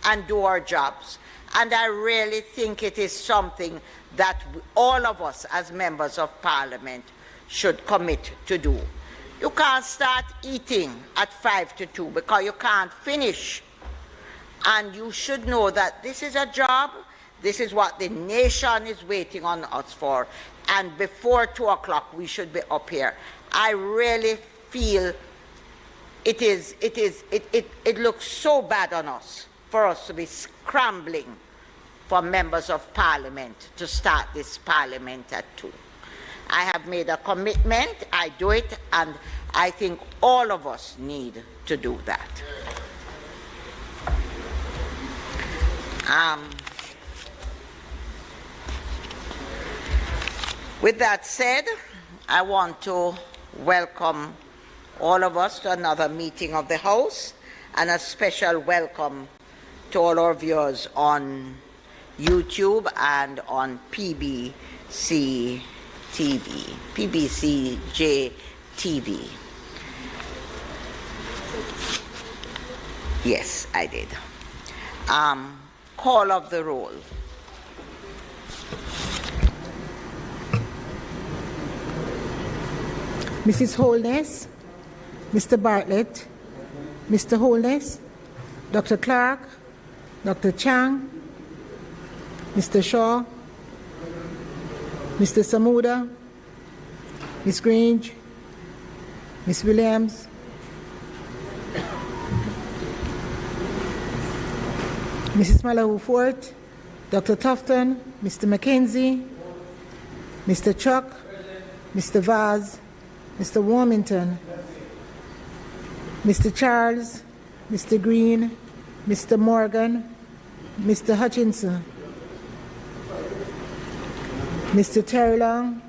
and do our jobs. And I really think it is something that all of us as members of Parliament should commit to do. You can't start eating at 5 to 2 because you can't finish. And you should know that this is a job, this is what the nation is waiting on us for, and before 2 o'clock we should be up here. I really feel it looks so bad on us for us to be scrambling for members of Parliament to start this Parliament at 2. I have made a commitment, I do it, and I think all of us need to do that. With that said, I want to welcome all of us to another meeting of the House, and a special welcome to all our viewers on YouTube and on PBC TV, PBC JTV. Yes, I did. Call of the roll. Mrs. Holness, Mr. Bartlett, Mr. Holness, Dr. Clark, Dr. Chang, Mr. Shaw, Mr. Samuda, Ms. Grange, Ms. Williams, Mrs. Malahou-Fort, Dr. Tufton, Mr. McKenzie, Mr. Chuck, Mr. Vaz, Mr. Warmington, Mr. Charles, Mr. Green, Mr. Morgan, Mr. Hutchinson, Mr. Terrelong,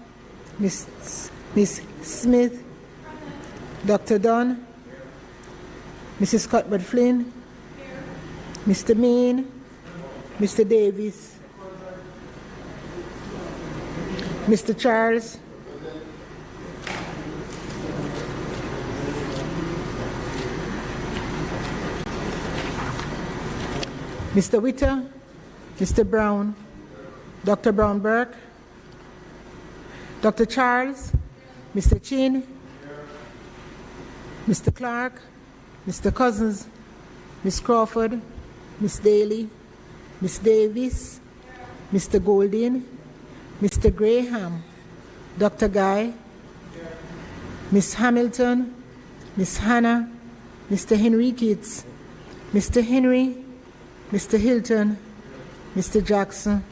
Ms. Smith, Dr. Dunn, Mrs. Cuthbert-Flynn, Mr. Main, Mr. Davis, Mr. Charles, Mr. Witter, Mr. Brown, Dr. Brown-Burke, Dr. Charles, Mr. Chin, Mr. Clark, Mr. Cousins, Ms. Crawford, Ms. Daly, Ms. Davis, Mr. Golding, Mr. Graham, Dr. Guy, Ms. Hamilton, Ms. Hannah, Mr. Henriquez, Mr. Henry, Mr. Hilton, Mr. Jackson,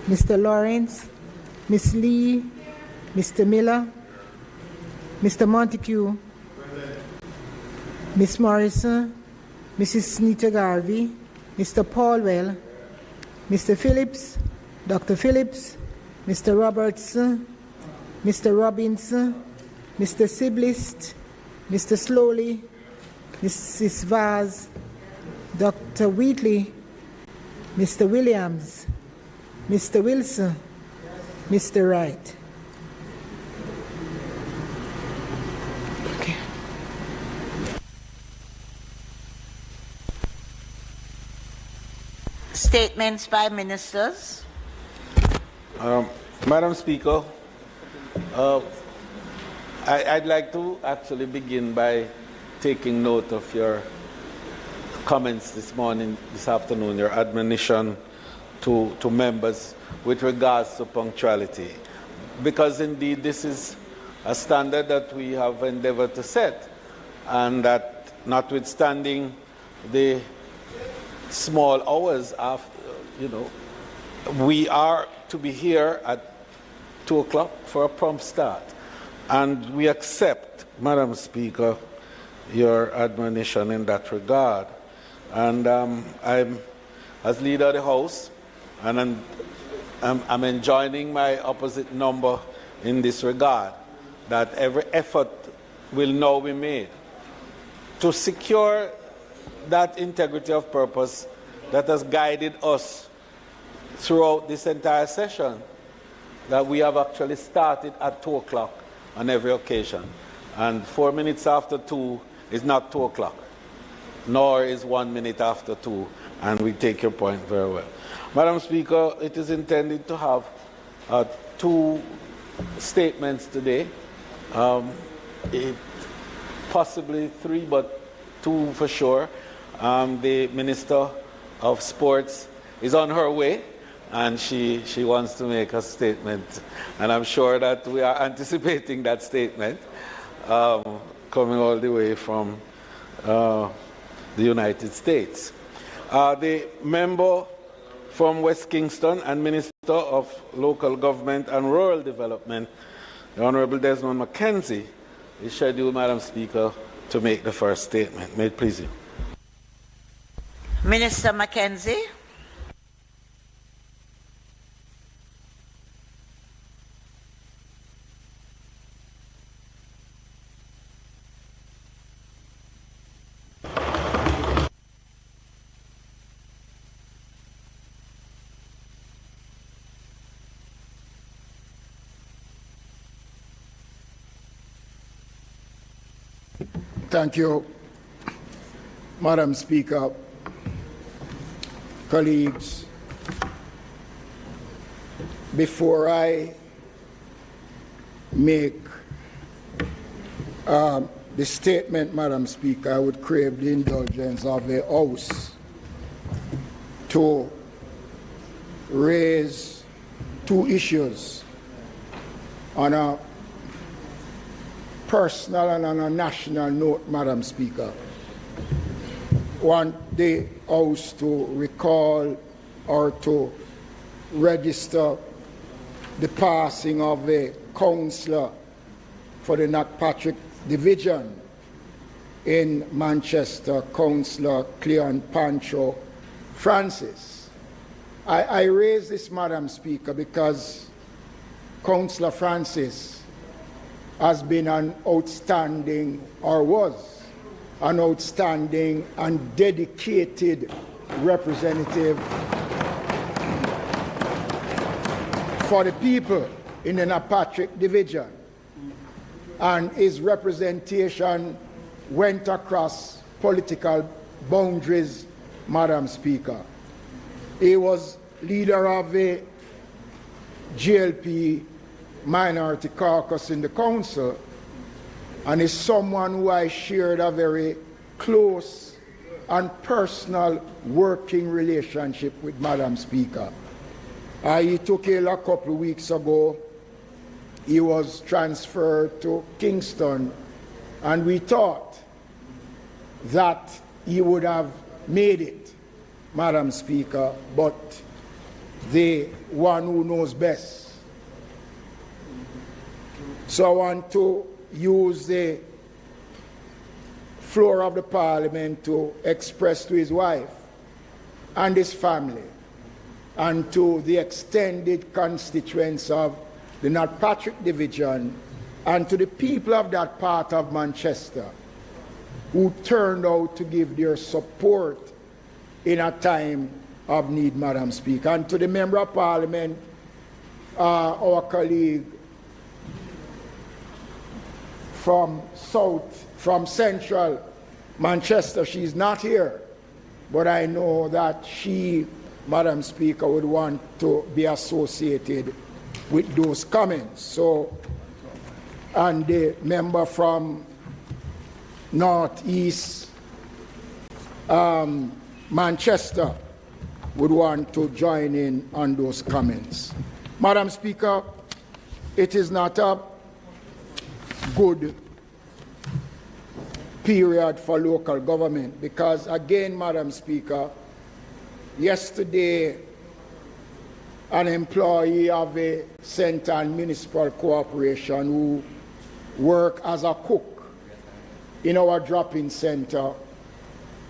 Mr. Lawrence, Ms. Lee, Mr. Miller, Mr. Montague, Ms. Morrison, Mrs. Nita Garvey, Mr. Paulwell, Mr. Phillips, Dr. Phillips, Mr. Robertson, Mr. Robinson, Mr. Siblist, Mr. Slowly, Mrs. Vaz, Dr. Wheatley, Mr. Williams, Mr. Wilson, Mr. Wright. Okay. Statements by ministers. Madam Speaker, I'd like to actually begin by taking note of your comments this afternoon, your admonition to members with regards to punctuality. Because indeed this is a standard that we have endeavored to set, and that notwithstanding the small hours after, we are to be here at 2 o'clock for a prompt start. And we accept, Madam Speaker, your admonition in that regard. And I'm, as leader of the House, and I'm enjoining my opposite number in this regard, that every effort will now be made to secure that integrity of purpose that has guided us throughout this entire session, that we have actually started at 2 o'clock on every occasion. And 4 minutes after 2 is not 2 o'clock, nor is 1 minute after 2. and we take your point very well. Madam Speaker, it is intended to have two statements today. Possibly three, but two for sure. The Minister of Sports is on her way, and she wants to make a statement. And I'm sure that we are anticipating that statement coming all the way from the United States. The member from West Kingston and Minister of Local Government and Rural Development, the Honourable Desmond Mackenzie, is scheduled, Madam Speaker, to make the first statement. May it please you. Minister Mackenzie. Thank you, Madam Speaker, colleagues. Before I make the statement, Madam Speaker, I would crave the indulgence of the House to raise two issues on a personal and on a national note, Madam Speaker. Want the House to recall or to register the passing of a councillor for the Knockpatrick Division in Manchester, Councillor Cleon Pancho Francis. I raise this, Madam Speaker, because Councillor Francis has been an outstanding, or was an outstanding and dedicated representative for the people in the Knockpatrick Division. And his representation went across political boundaries, Madam Speaker. He was leader of the GLP minority caucus in the council, and is someone who I shared a very close and personal working relationship with, Madam Speaker. He took ill a couple of weeks ago. He was transferred to Kingston, and we thought that he would have made it, Madam Speaker, but the one who knows best. So I want to use the floor of the Parliament to express to his wife and his family and to the extended constituents of the Knockpatrick Division and to the people of that part of Manchester who turned out to give their support in a time of need, Madam Speaker. And to the Member of Parliament, our colleague from central Manchester, she's not here, but I know that she, Madam Speaker, would want to be associated with those comments. So, and the member from Northeast Manchester would want to join in on those comments. Madam Speaker, it is not a good period for local government because, again, Madam Speaker, yesterday an employee of a St. Ann Municipal Corporation who worked as a cook in our drop-in center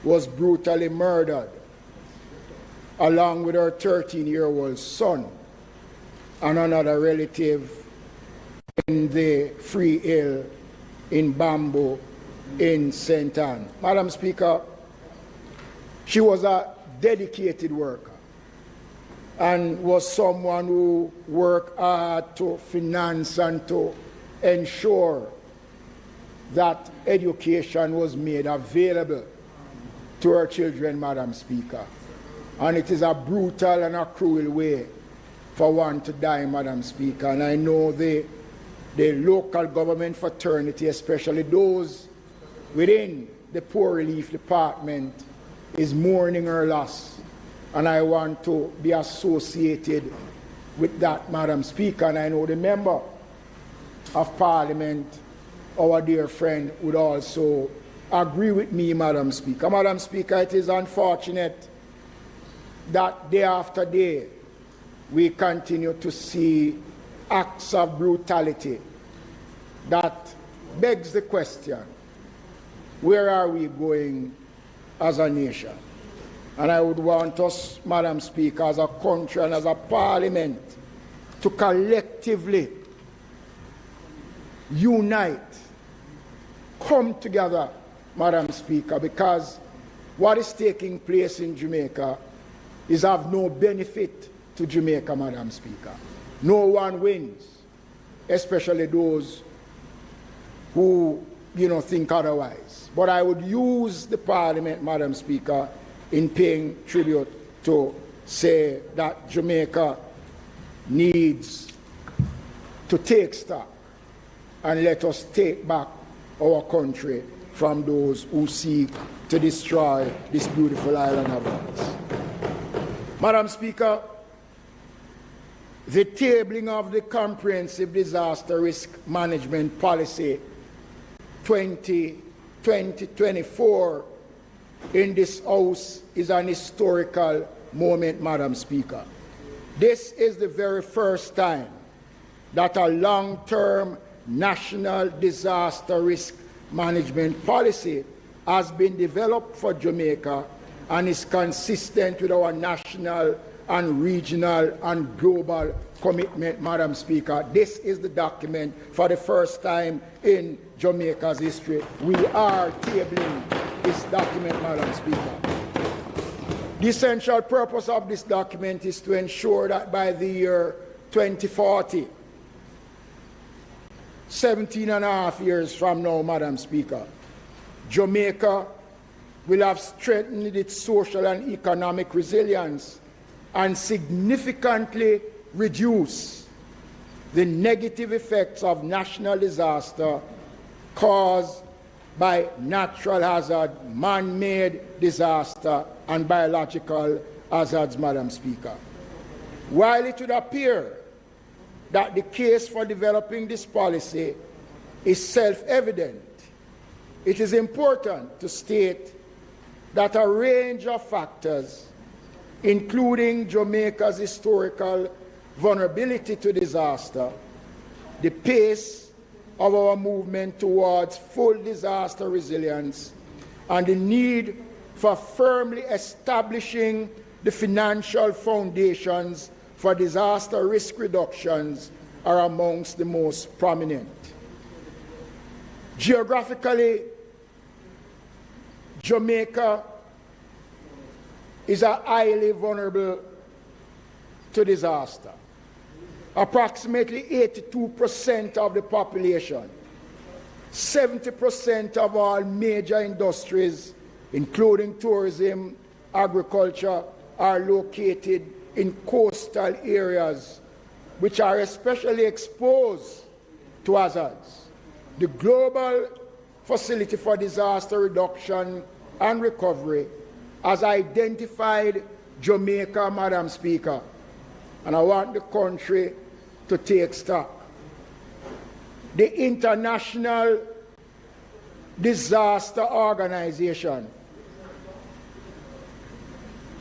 was brutally murdered along with her 13-year-old son and another relative in the Free Hill in Bamboo in St. Ann. Madam Speaker, she was a dedicated worker and was someone who worked hard to finance and to ensure that education was made available to her children, Madam Speaker. And it is a brutal and a cruel way for one to die, Madam Speaker. And I know the local government fraternity, especially those within the Poor Relief Department, is mourning her loss. And I want to be associated with that, Madam Speaker. And I know the member of Parliament, our dear friend, would also agree with me, Madam Speaker. Madam Speaker, it is unfortunate that day after day we continue to see acts of brutality that begs the question, where are we going as a nation? And I would want us, Madam Speaker, as a country and as a parliament, to collectively unite, come together, Madam Speaker, because what is taking place in Jamaica is of no benefit to Jamaica, Madam Speaker. No one wins, especially those who, think otherwise. But I would use the Parliament, Madam Speaker, in paying tribute to say that Jamaica needs to take stock and let us take back our country from those who seek to destroy this beautiful island of ours. Madam Speaker, the tabling of the Comprehensive Disaster Risk Management Policy 2020-2024 in this House is an historical moment, Madam Speaker. This is the very first time that a long-term national disaster risk management policy has been developed for Jamaica and is consistent with our national and regional and global commitment, Madam Speaker. This is the document for the first time in Jamaica's history. We are tabling this document, Madam Speaker. The essential purpose of this document is to ensure that by the year 2040, 17 and a half years from now, Madam Speaker, Jamaica will have strengthened its social and economic resilience and significantly reduce the negative effects of national disaster caused by natural hazard, man-made disaster, and biological hazards, Madam Speaker. While it would appear that the case for developing this policy is self-evident, it is important to state that a range of factors, including Jamaica's historical vulnerability to disaster, the pace of our movement towards full disaster resilience, and the need for firmly establishing the financial foundations for disaster risk reductions are amongst the most prominent. Geographically, Jamaica is highly vulnerable to disaster. Approximately 82% of the population, 70% of all major industries, including tourism, agriculture, are located in coastal areas which are especially exposed to hazards. The Global Facility for Disaster Reduction and Recovery has identified Jamaica, Madam Speaker, and I want the country to take stock. The International Disaster Organization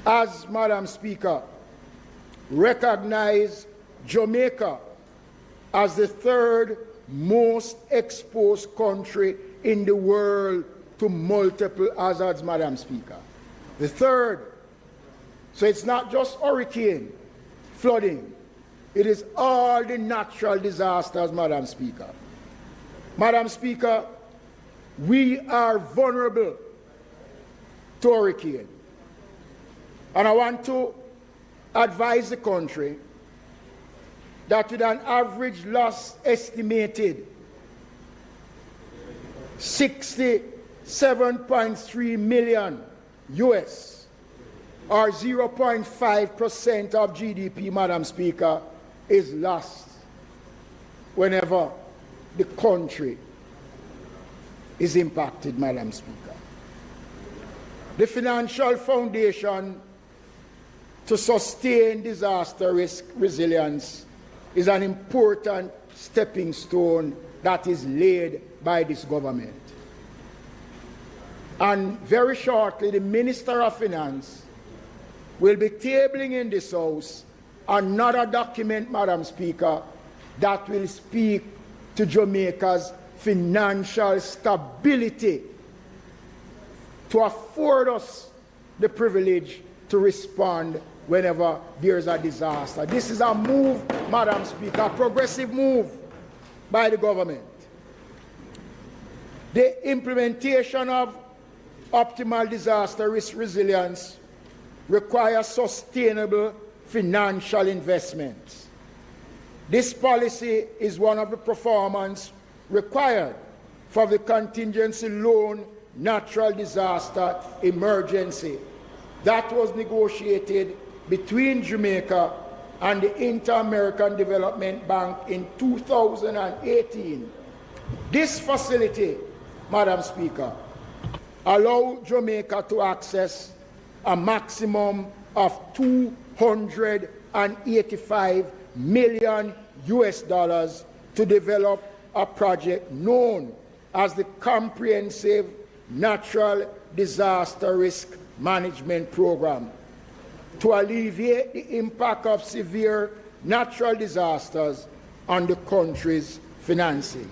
has, Madam Speaker, recognized Jamaica as the third most exposed country in the world to multiple hazards, Madam Speaker. The third. So it's not just hurricane, flooding. It is all the natural disasters, Madam Speaker. Madam Speaker, we are vulnerable to hurricane. And I want to advise the country that with an average loss estimated 67.3 million US, or 0.5% of GDP, Madam Speaker, is lost whenever the country is impacted, Madam Speaker. The financial foundation to sustain disaster risk resilience is an important stepping stone that is laid by this government. And very shortly, the Minister of Finance will be tabling in this House another document, Madam Speaker, that will speak to Jamaica's financial stability to afford us the privilege to respond whenever there's a disaster. This is a move, Madam Speaker, a progressive move by the government. The implementation of optimal disaster risk resilience requires sustainable financial investments. This policy is one of the performance required for the contingency loan natural disaster emergency that was negotiated between Jamaica and the Inter-American Development Bank in 2018. This facility, Madam Speaker, allowed Jamaica to access a maximum of $285 million to develop a project known as the Comprehensive Natural Disaster Risk Management Program to alleviate the impact of severe natural disasters on the country's financing.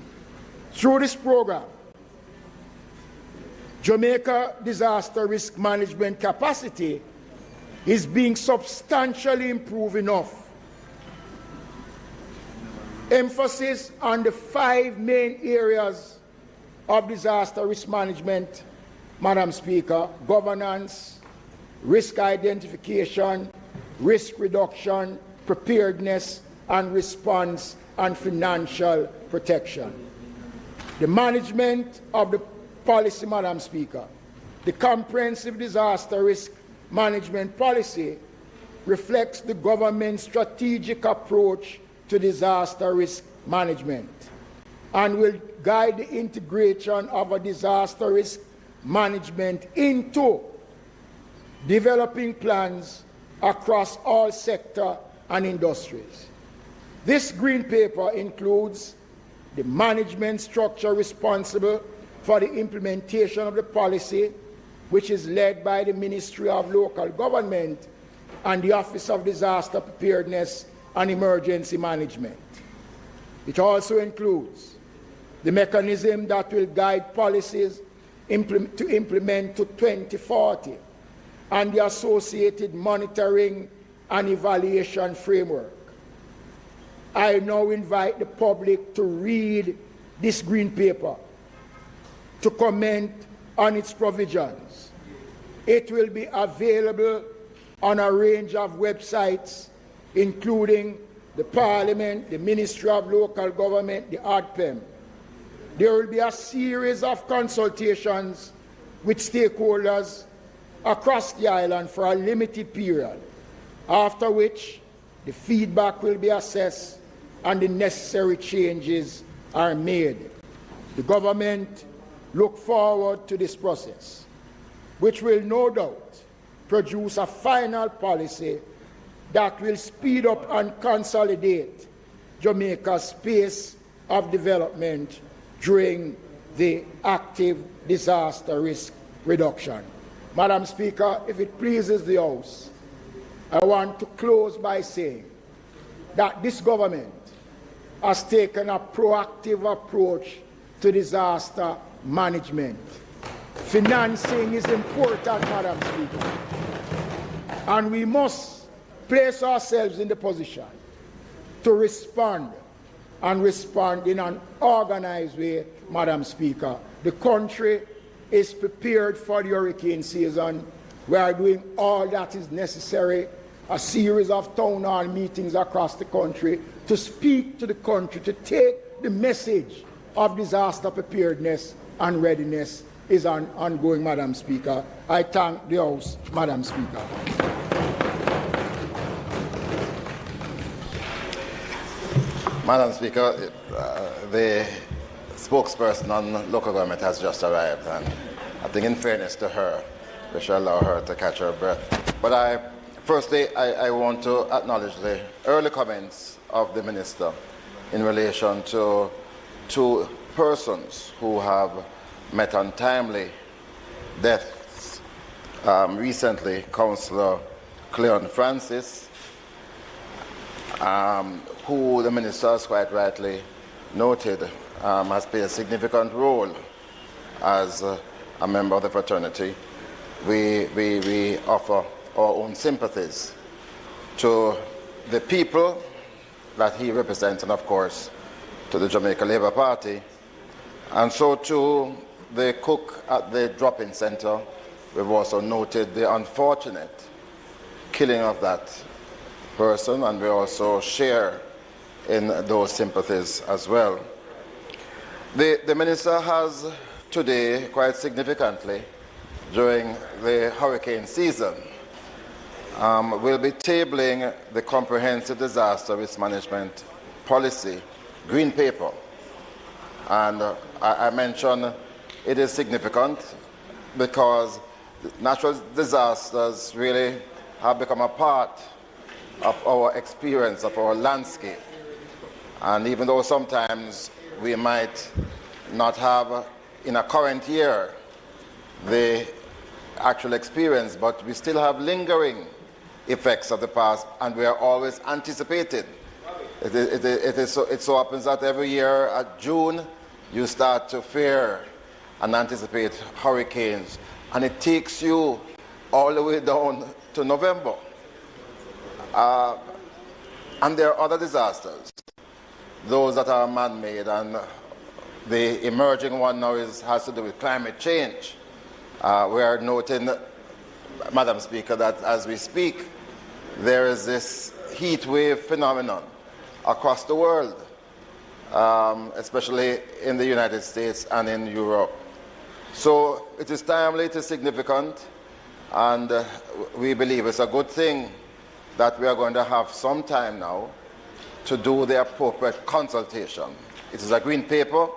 Through this program, Jamaica disaster risk management capacity is being substantially improved enough. Emphasis on the 5 main areas of disaster risk management, Madam Speaker: governance, risk identification, risk reduction, preparedness and response, and financial protection. The management of the policy, Madam Speaker, the Comprehensive Disaster Risk Management Policy reflects the government's strategic approach to disaster risk management and will guide the integration of a disaster risk management into developing plans across all sectors and industries. This green paper includes the management structure responsible for the implementation of the policy, which is led by the Ministerial of Local Government and the Office of Disaster Preparedness and Emergency Management. It also includes the mechanism that will guide policies to implement to 2040 and the associated monitoring and evaluation framework. I now invite the public to read this green paper, to comment on its provisions. It will be available on a range of websites, including the Parliament, the Ministry of Local Government, the ADPEM. There will be a series of consultations with stakeholders across the island for a limited period, after which the feedback will be assessed and the necessary changes are made. The government looks forward to this process, which will no doubt produce a final policy that will speed up and consolidate Jamaica's pace of development during the active disaster risk reduction. Madam Speaker, if it pleases the House, I want to close by saying that this government has taken a proactive approach to disaster management. Financing is important, Madam Speaker, and we must place ourselves in the position to respond and respond in an organized way, Madam Speaker. The country is prepared for the hurricane season. We are doing all that is necessary, a series of town hall meetings across the country to speak to the country, to take the message of disaster preparedness and readiness is ongoing, Madam Speaker. I thank the House, Madam Speaker. Madam Speaker, the spokesperson on local government has just arrived, and I think in fairness to her, we shall allow her to catch her breath. But firstly, I want to acknowledge the early comments of the Minister in relation to two persons who have met untimely deaths. Recently, Councillor Cleon Francis, who the Minister has quite rightly noted has played a significant role as a member of the fraternity. We offer our own sympathies to the people that he represents, and of course to the Jamaica Labour Party, and so to the cook at the drop-in centre. We've also noted the unfortunate killing of that person, and we also share in those sympathies as well. The Minister has today, quite significantly, during the hurricane season, will be tabling the Comprehensive Disaster Risk Management Policy Green Paper. And I mention it is significant because natural disasters really have become a part of our experience, of our landscape. And even though sometimes we might not have in a current year the actual experience, but we still have lingering effects of the past, and we are always anticipating. It so happens that every year at June you start to fear and anticipate hurricanes, and it takes you all the way down to November. And there are other disasters, those that are man-made, and the emerging one now has to do with climate change. We are noting, Madam Speaker, that as we speak, there is this heat wave phenomenon across the world, especially in the United States and in Europe. So it is timely, it is significant, and we believe it's a good thing that we are going to have some time now to do the appropriate consultation. It is a green paper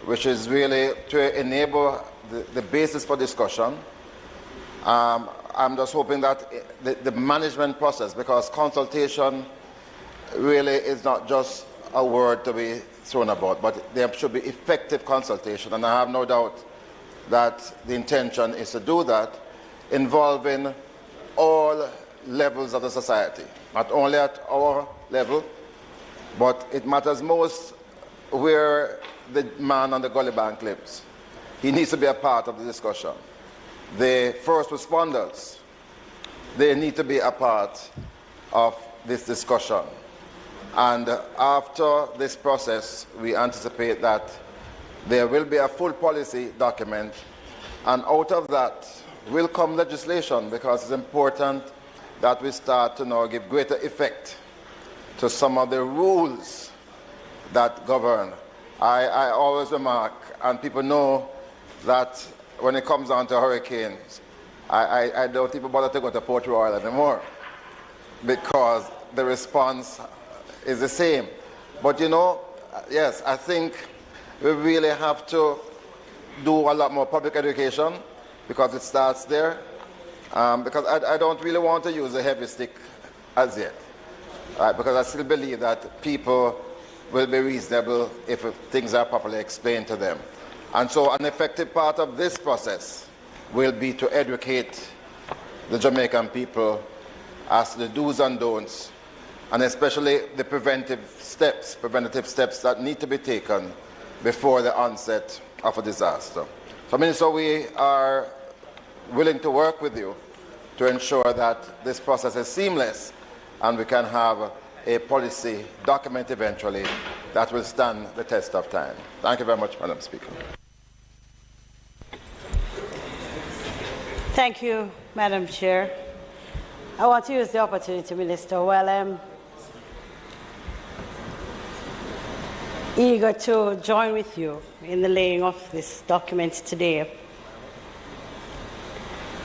which is really to enable the basis for discussion. I'm just hoping that the management process, because consultation really is not just a word to be thrown about, but there should be effective consultation, and I have no doubt that the intention is to do that, involving all levels of the society, not only at our level, but it matters most where the man on the gully bank lives. He needs to be a part of the discussion. The first responders, they need to be a part of this discussion. And after this process, we anticipate that there will be a full policy document, and out of that will come legislation, because it's important that we start to now give greater effect to some of the rules that govern. I always remark, and people know, that when it comes down to hurricanes, I don't even bother to go to Port Royal anymore, because the response is the same. But you know, yes, I think we really have to do a lot more public education, because it starts there. Because I don't really want to use a heavy stick as yet, because I still believe that people will be reasonable if things are properly explained to them. And so an effective part of this process will be to educate the Jamaican people as to the do's and don'ts, and especially the preventative steps that need to be taken before the onset of a disaster. So, Minister, we are willing to work with you to ensure that this process is seamless and we can have a policy document eventually that will stand the test of time. Thank you very much, Madam Speaker. Thank you, Madam Chair. I want to use the opportunity, Minister, while I'm eager to join with you in the laying of this document today,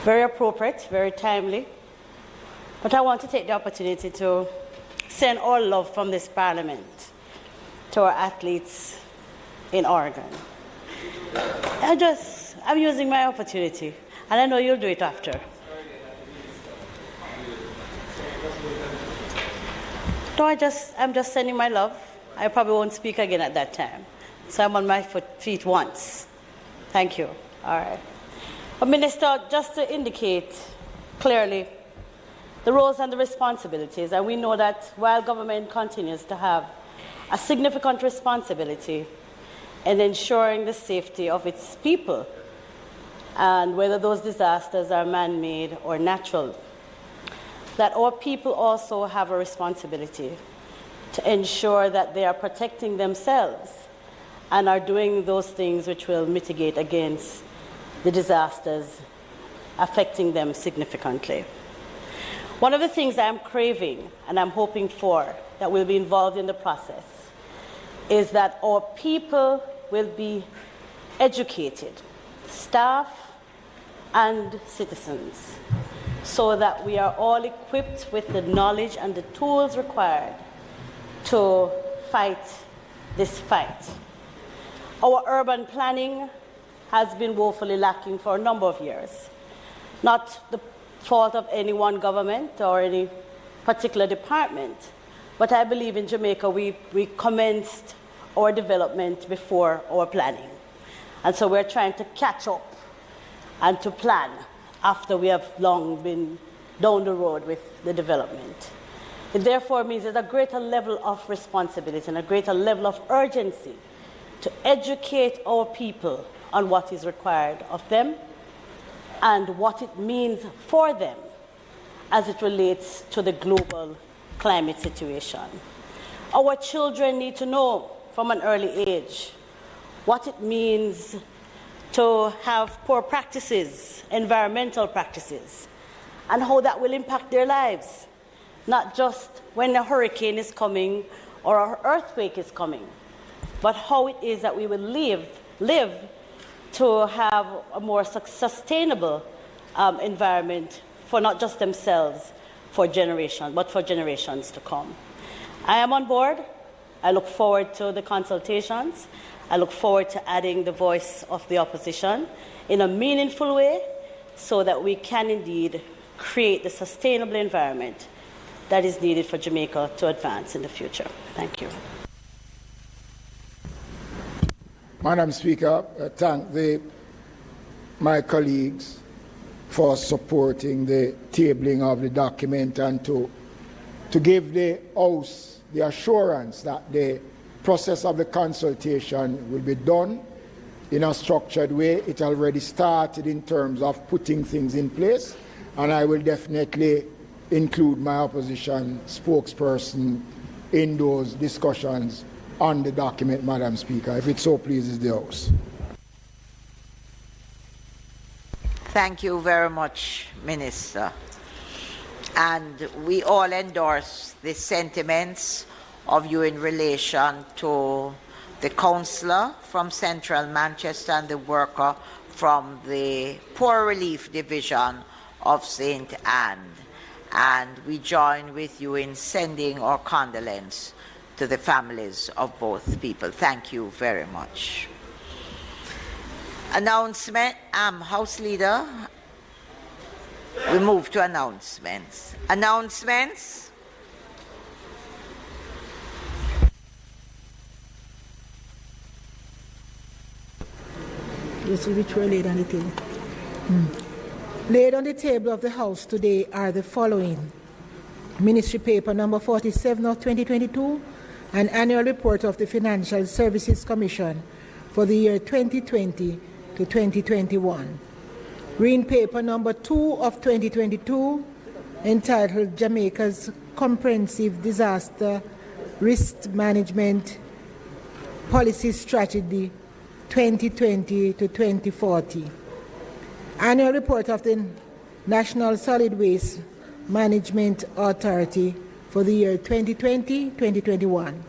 Very appropriate, very timely. But I want to take the opportunity to send all love from this Parliament to our athletes in Oregon. I'm using my opportunity, and I know you'll do it after. No, I'm just sending my love. I probably won't speak again at that time. So I'm on my feet once. Thank you. All right. But Minister, just to indicate clearly the roles and the responsibilities, and we know that while government continues to have a significant responsibility in ensuring the safety of its people, and whether those disasters are man-made or natural, that our people also have a responsibility to ensure that they are protecting themselves and are doing those things which will mitigate against the disasters affecting them significantly. One of the things I'm craving and I'm hoping for that will be involved in the process is that our people will be educated, staff and citizens, so that we are all equipped with the knowledge and the tools required to fight this fight. Our urban planning has been woefully lacking for a number of years. Not the fault of any one government or any particular department, but I believe in Jamaica we commenced our development before our planning. And so we're trying to catch up and to plan after we have long been down the road with the development. It therefore means there's a greater level of responsibility and a greater level of urgency to educate our people on what is required of them and what it means for them as it relates to the global climate situation. Our children need to know from an early age what it means to have poor practices, environmental practices, and how that will impact their lives, not just when a hurricane is coming or an earthquake is coming, but how it is that we will live to have a more sustainable environment for not just themselves, but for generations to come. I am on board. I look forward to the consultations. I look forward to adding the voice of the opposition in a meaningful way so that we can indeed create the sustainable environment that is needed for Jamaica to advance in the future. Thank you. Madam Speaker, I thank my colleagues for supporting the tabling of the document and to give the House the assurance that the process of the consultation will be done in a structured way. It already started in terms of putting things in place, and I will definitely include my opposition spokesperson in those discussions on the document, Madam Speaker, if it so pleases the House. Thank you very much, Minister. And we all endorse the sentiments of you in relation to the councillor from Central Manchester and the worker from the Poor Relief Division of St. Anne. And we join with you in sending our condolence to the families of both people. Thank you very much. Announcement, House Leader. We move to announcements. Announcements. This is which were laid on the table. Laid on the table of the House today are the following: Ministry Paper number 47 of 2022, an annual report of the Financial Services Commission for the year 2020 to 2021. Green Paper number 2 of 2022, entitled Jamaica's Comprehensive Disaster Risk Management Policy Strategy 2020 to 2040. Annual report of the National Solid Waste Management Authority for the year 2020-2021.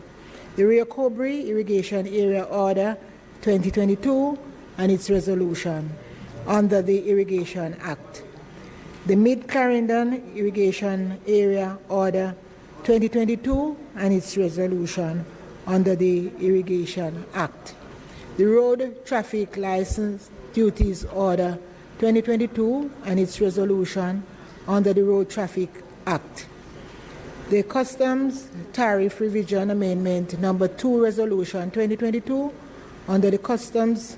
The Recovery Irrigation Area Order 2022 and its resolution under the Irrigation Act. the Mid-Clarendon Irrigation Area Order 2022 and its resolution under the Irrigation Act, the Road Traffic License Duties Order 2022 and its resolution under the Road Traffic Act, the Customs Tariff Revision Amendment Number 2 Resolution 2022 under the Customs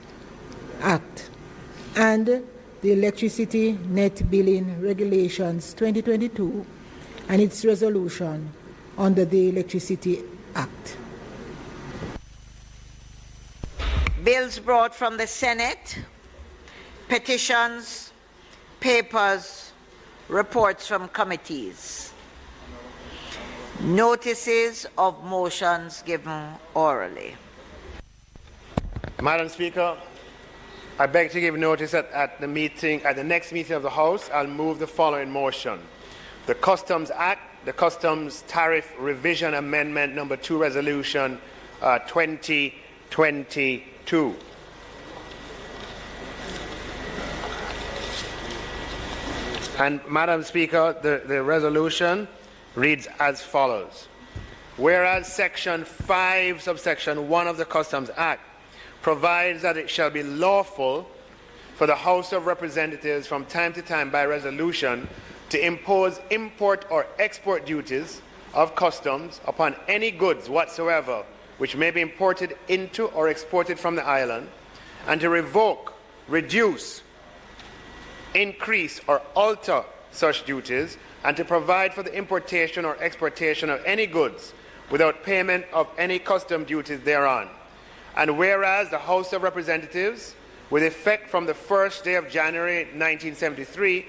Act, and the Electricity Net Billing Regulations 2022 and its resolution under the Electricity Act. Bills brought from the Senate, petitions, papers, reports from committees, notices of motions given orally. Madam Speaker, I beg to give notice that at the next meeting of the House, I'll move the following motion: the Customs Act, the Customs Tariff Revision Amendment Number 2 Resolution 2022. And Madam Speaker, the resolution reads as follows: whereas Section 5, subsection 1 of the Customs Act provides that it shall be lawful for the House of Representatives from time to time by resolution to impose import or export duties of customs upon any goods whatsoever which may be imported into or exported from the island, and to revoke, reduce, increase or alter such duties, and to provide for the importation or exportation of any goods without payment of any custom duties thereon. And whereas the House of Representatives, with effect from the first day of January 1973,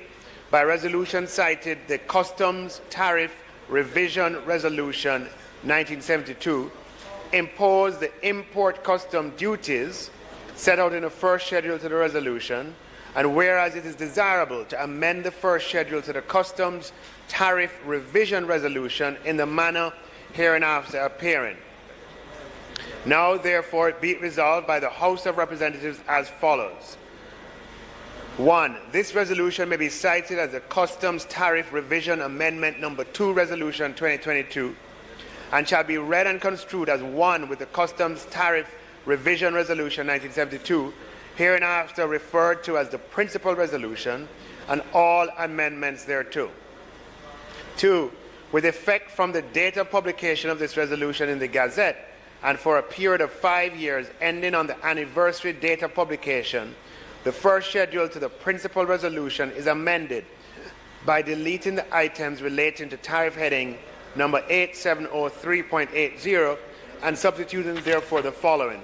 by resolution cited the Customs Tariff Revision Resolution 1972, imposed the import custom duties set out in the first schedule to the resolution, and whereas it is desirable to amend the first schedule to the Customs Tariff Revision Resolution in the manner hereinafter appearing. Now, therefore, be it resolved by the House of Representatives as follows. 1. This resolution may be cited as the Customs Tariff Revision Amendment Number 2 Resolution 2022 and shall be read and construed as one with the Customs Tariff Revision Resolution 1972, hereinafter referred to as the principal resolution, and all amendments thereto. 2. With effect from the date of publication of this resolution in the Gazette, and for a period of 5 years ending on the anniversary date of publication, the first schedule to the principal resolution is amended by deleting the items relating to tariff heading number 8703.80 and substituting therefore the following: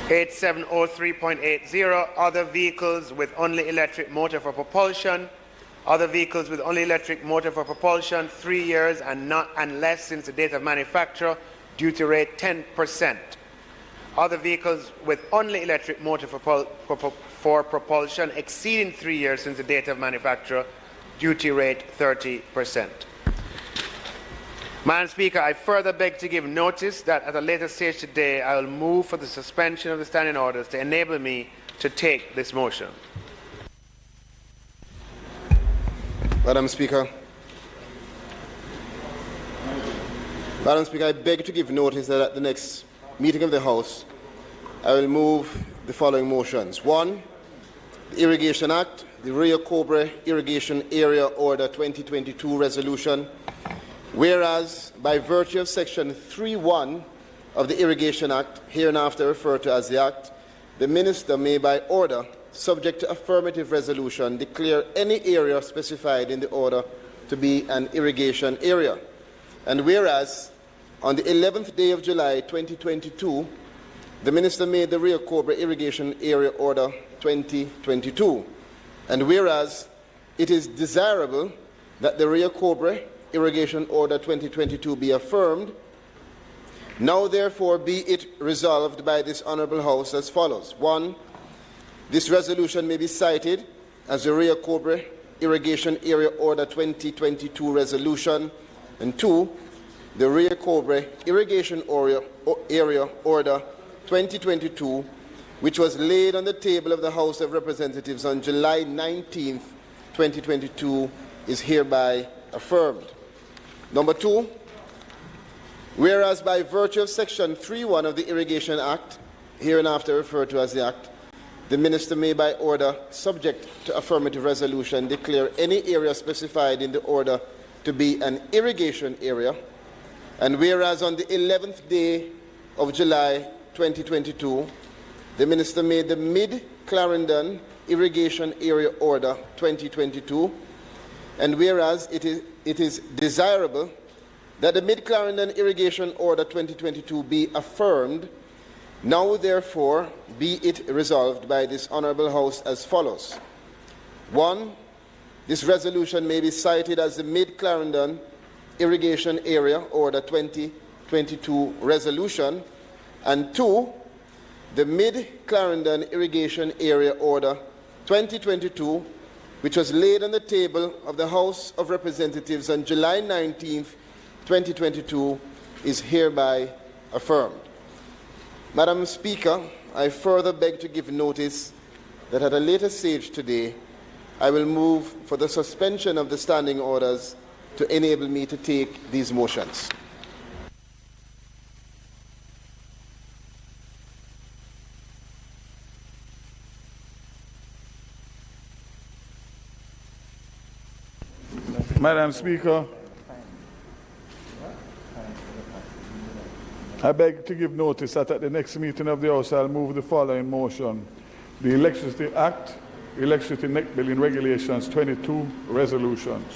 8703.80, other vehicles with only electric motor for propulsion. Other vehicles with only electric motor for propulsion, 3 years and not unless since the date of manufacture, duty rate 10%. Other vehicles with only electric motor for propulsion exceeding 3 years since the date of manufacture, duty rate 30%. Madam Speaker, I further beg to give notice that at a later stage today, I will move for the suspension of the standing orders to enable me to take this motion. Madam Speaker, I beg to give notice that at the next meeting of the House, I will move the following motions. 1. The Irrigation Act, the Rio Cobre Irrigation Area Order 2022 Resolution. Whereas, by virtue of Section 3.1 of the Irrigation Act, hereinafter referred to as the Act, the Minister may, by order, subject to affirmative resolution, declare any area specified in the order to be an irrigation area. And whereas, on the 11th day of July 2022, the Minister made the Rio Cobre Irrigation Area Order 2022. And whereas, it is desirable that the Rio Cobre Irrigation Order 2022 be affirmed, now therefore be it resolved by this Honourable House as follows. 1. This resolution may be cited as the Rio Cobre Irrigation Area Order 2022 Resolution, and 2. The Rio Cobre Irrigation Area Order 2022 which was laid on the table of the House of Representatives on July 19, 2022, is hereby affirmed. Number 2, whereas by virtue of Section 3(1) of the Irrigation Act, hereinafter referred to as the Act, the Minister may by order, subject to affirmative resolution, declare any area specified in the order to be an irrigation area, and whereas on the 11th day of July 2022, the Minister made the Mid-Clarendon Irrigation Area Order 2022, and whereas it is desirable that the Mid-Clarendon Irrigation Order 2022 be affirmed, now therefore be it resolved by this Honourable House as follows. 1. This resolution may be cited as the Mid-Clarendon Irrigation Area Order 2022 resolution, and 2. The Mid-Clarendon Irrigation Area Order 2022, which was laid on the table of the House of Representatives on July 19, 2022, is hereby affirmed. Madam Speaker, I further beg to give notice that at a later stage today, I will move for the suspension of the standing orders to enable me to take these motions. Madam Speaker, I beg to give notice that at the next meeting of the House, I'll move the following motion. The Electricity Act, Electricity Net Billing Regulations 22 resolutions.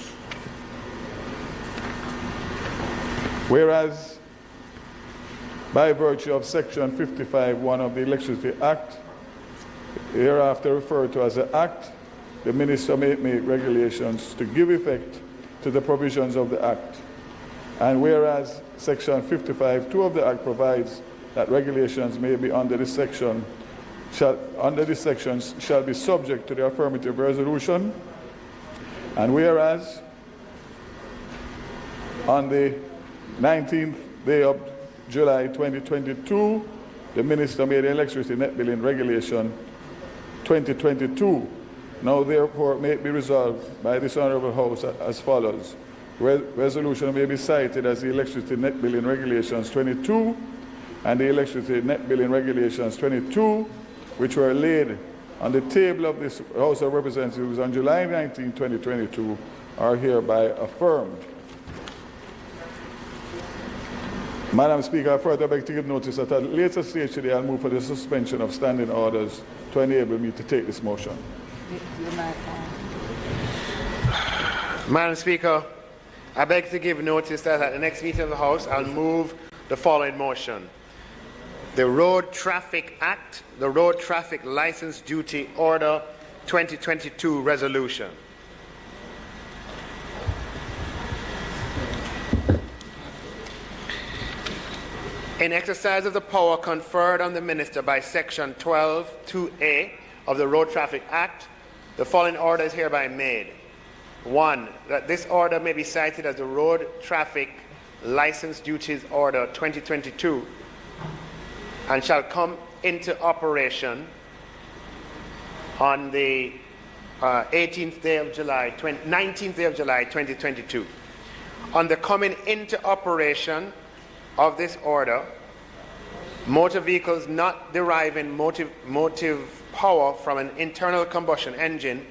Whereas, by virtue of Section 55(1) of the Electricity Act, hereafter referred to as the Act, the Minister may make regulations to give effect to the provisions of the Act. And whereas Section 55(2) of the Act provides that regulations may be under this section shall be subject to the affirmative resolution. And whereas on the 19th day of July 2022, the Minister made the Electricity Net Billing Regulation 2022. Now therefore may it be resolved by this Honourable House as follows. Resolution may be cited as the Electricity Net Billing Regulations 22 and the Electricity Net Billing Regulations 22, which were laid on the table of this House of Representatives on July 19, 2022, are hereby affirmed. Madam Speaker, I further beg to give notice that at a later stage today I'll move for the suspension of standing orders to enable me to take this motion. Madam Speaker, I beg to give notice that at the next meeting of the House, I'll move the following motion. The Road Traffic Act, the Road Traffic License Duty Order 2022 resolution. In exercise of the power conferred on the Minister by Section 12(2)(a) of the Road Traffic Act, the following order is hereby made. 1. That this order may be cited as the Road Traffic License Duties Order 2022 and shall come into operation on the 19th day of July 2022. On the coming into operation of this order, motor vehicles not deriving motive power from an internal combustion engine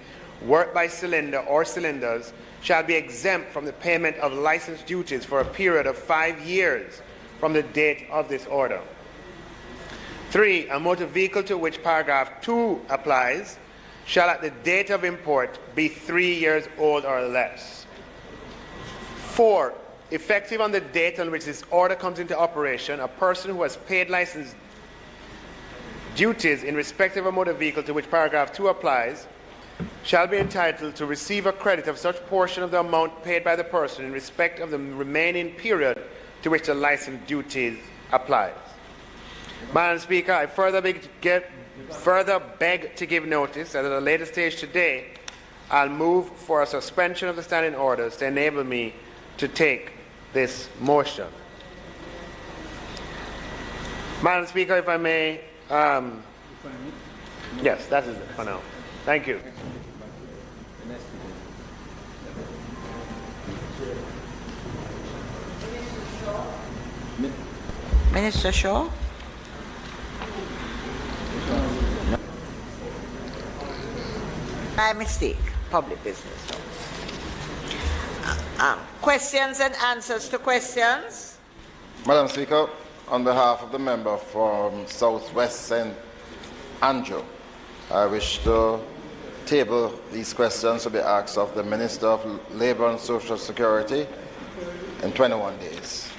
worked by cylinder or cylinders shall be exempt from the payment of license duties for a period of 5 years from the date of this order. 3. A motor vehicle to which paragraph 2 applies shall at the date of import be 3 years old or less. 4. Effective on the date on which this order comes into operation, a person who has paid license duties in respect of a motor vehicle to which paragraph 2 applies shall be entitled to receive a credit of such portion of the amount paid by the person in respect of the remaining period to which the license duties applies. Madam Speaker, I further beg to give notice that at a later stage today, I'll move for a suspension of the standing orders to enable me to take this motion. Madam Speaker, if I may Yes, that is it for now. Thank you. Minister Shaw? My mistake. Public business. Questions and answers to questions? Madam Speaker, on behalf of the member from Southwest St. Andrew, I wish to table these questions to be asked of the Minister of Labour and Social Security in 21 days.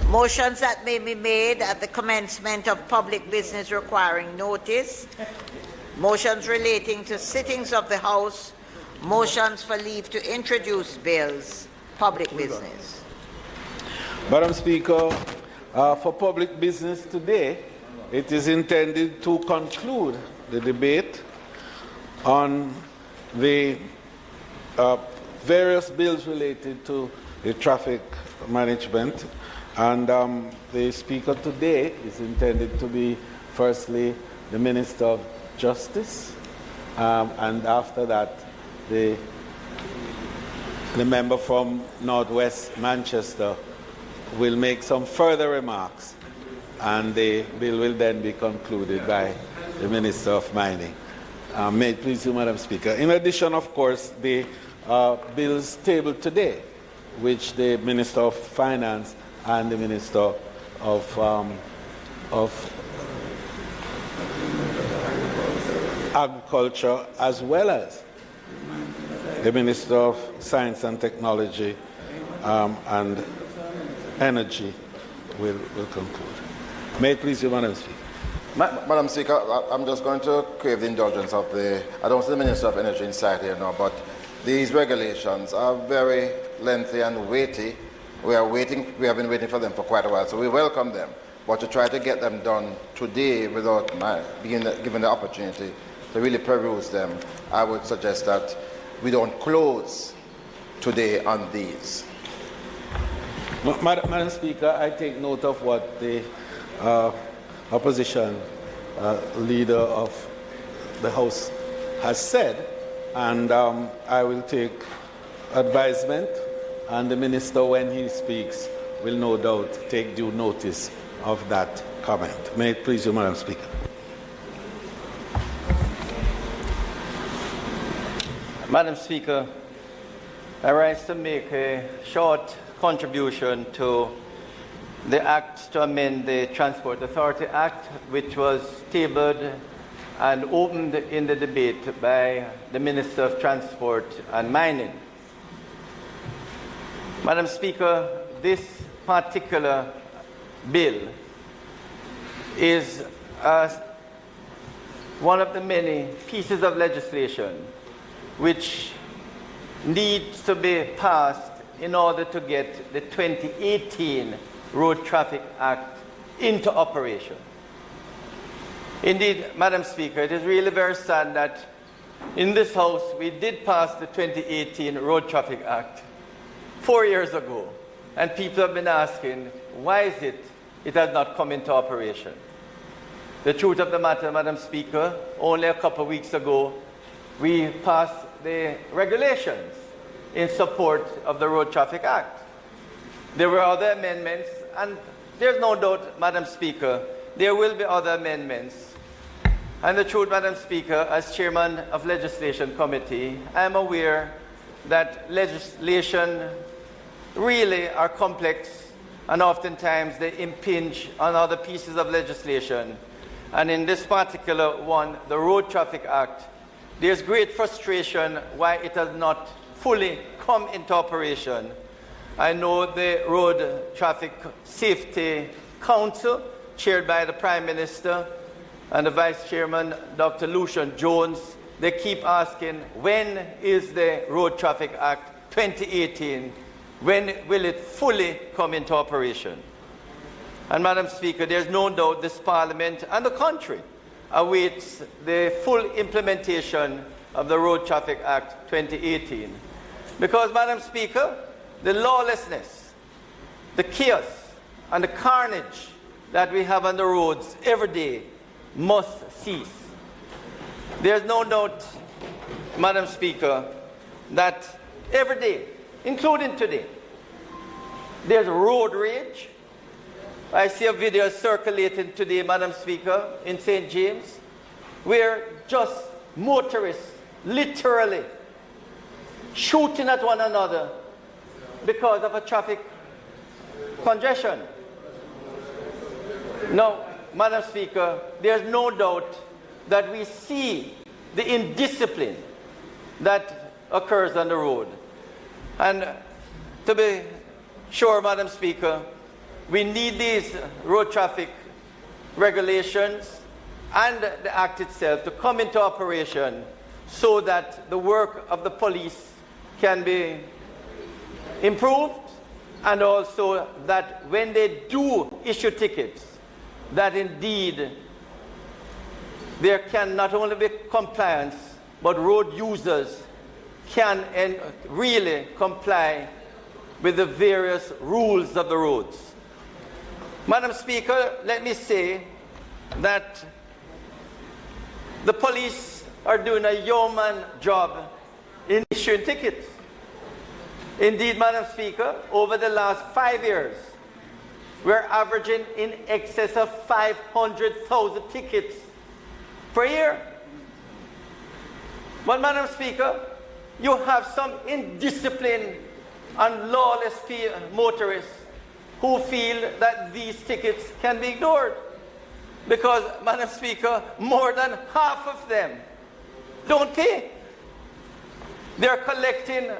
Motions that may be made at the commencement of public business requiring notice, motions relating to sittings of the House, motions for leave to introduce bills, public business. Madam Speaker, for public business today, it is intended to conclude the debate on the various bills related to the traffic management. And the Speaker today is intended to be, firstly, the Minister of Justice, and after that, the member from Northwest Manchester will make some further remarks, and the bill will then be concluded by the Minister of Mining. May it please you, Madam Speaker. In addition, of course, the bills tabled today, which the Minister of Finance and the Minister of Agriculture, as well as the Minister of Science and Technology and Energy will conclude. May it please you, Madam Speaker. Madam Speaker, I'm just going to crave the indulgence of I don't see the Minister of Energy inside here now, but these regulations are very lengthy and weighty. We have been waiting for them for quite a while, so we welcome them. But to try to get them done today without being given the opportunity to really peruse them, I would suggest that we don't close today on these. Madam Speaker, I take note of what the opposition leader of the House has said, and I will take advisement, and the Minister, when he speaks, will no doubt take due notice of that comment. May it please you, Madam Speaker. Madam Speaker, I rise to make a short contribution to the Act to amend the Transport Authority Act, which was tabled and opened in the debate by the Minister of Transport and Mining. Madam Speaker, this particular bill is one of the many pieces of legislation which needs to be passed in order to get the 2018 Road Traffic Act into operation. Indeed, Madam Speaker, it is really very sad that in this House we did pass the 2018 Road Traffic Act 4 years ago, and people have been asking, why is it has not come into operation? The truth of the matter, Madam Speaker, only a couple of weeks ago, we passed the regulations in support of the Road Traffic Act. There were other amendments, and there's no doubt, Madam Speaker, there will be other amendments. And the truth, Madam Speaker, as Chairman of Legislation Committee, I am aware that legislation really are complex, and oftentimes they impinge on other pieces of legislation. And in this particular one, the Road Traffic Act, there's great frustration why it has not fully come into operation. I know the Road Traffic Safety Council, chaired by the Prime Minister and the Vice Chairman, Dr. Lucian Jones, they keep asking, when is the Road Traffic Act 2018? When will it fully come into operation? And Madam Speaker, there's no doubt this Parliament and the country awaits the full implementation of the Road Traffic Act 2018. Because, Madam Speaker, the lawlessness, the chaos, and the carnage that we have on the roads every day must cease. There's no doubt, Madam Speaker, that every day, including today, there's road rage. I see a video circulating today, Madam Speaker, in St. James, where just motorists literally shooting at one another because of a traffic congestion. Now, Madam Speaker, there's no doubt that we see the indiscipline that occurs on the road. And to be sure, Madam Speaker, we need these road traffic regulations and the Act itself to come into operation so that the work of the police can be improved, and also that when they do issue tickets, that indeed there can not only be compliance, but road users can really comply with the various rules of the roads. Madam Speaker, let me say that the police are doing a yeoman job in issuing tickets. Indeed, Madam Speaker, over the last 5 years, we're averaging in excess of 500,000 tickets per year. But, Madam Speaker, you have some indisciplined and lawless motorists who feel that these tickets can be ignored. Because, Madam Speaker, more than half of them don't pay. They're collecting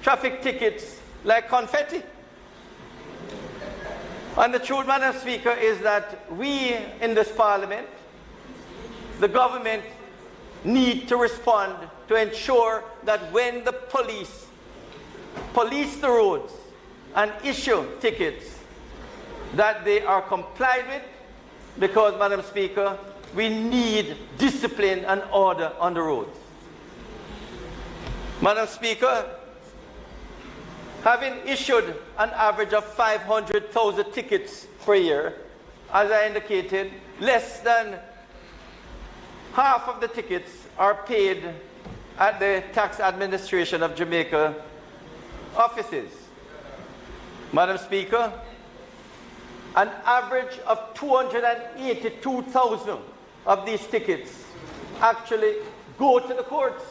traffic tickets like confetti. And the truth, Madam Speaker, is that we in this Parliament, the government, need to respond to ensure that when the police the roads and issue tickets, that they are complied with, because, Madam Speaker, we need discipline and order on the roads. Madam Speaker, having issued an average of 500,000 tickets per year, as I indicated, less than half of the tickets are paid at the tax administration of Jamaica offices. Madam Speaker, an average of 282,000 of these tickets actually go to the courts,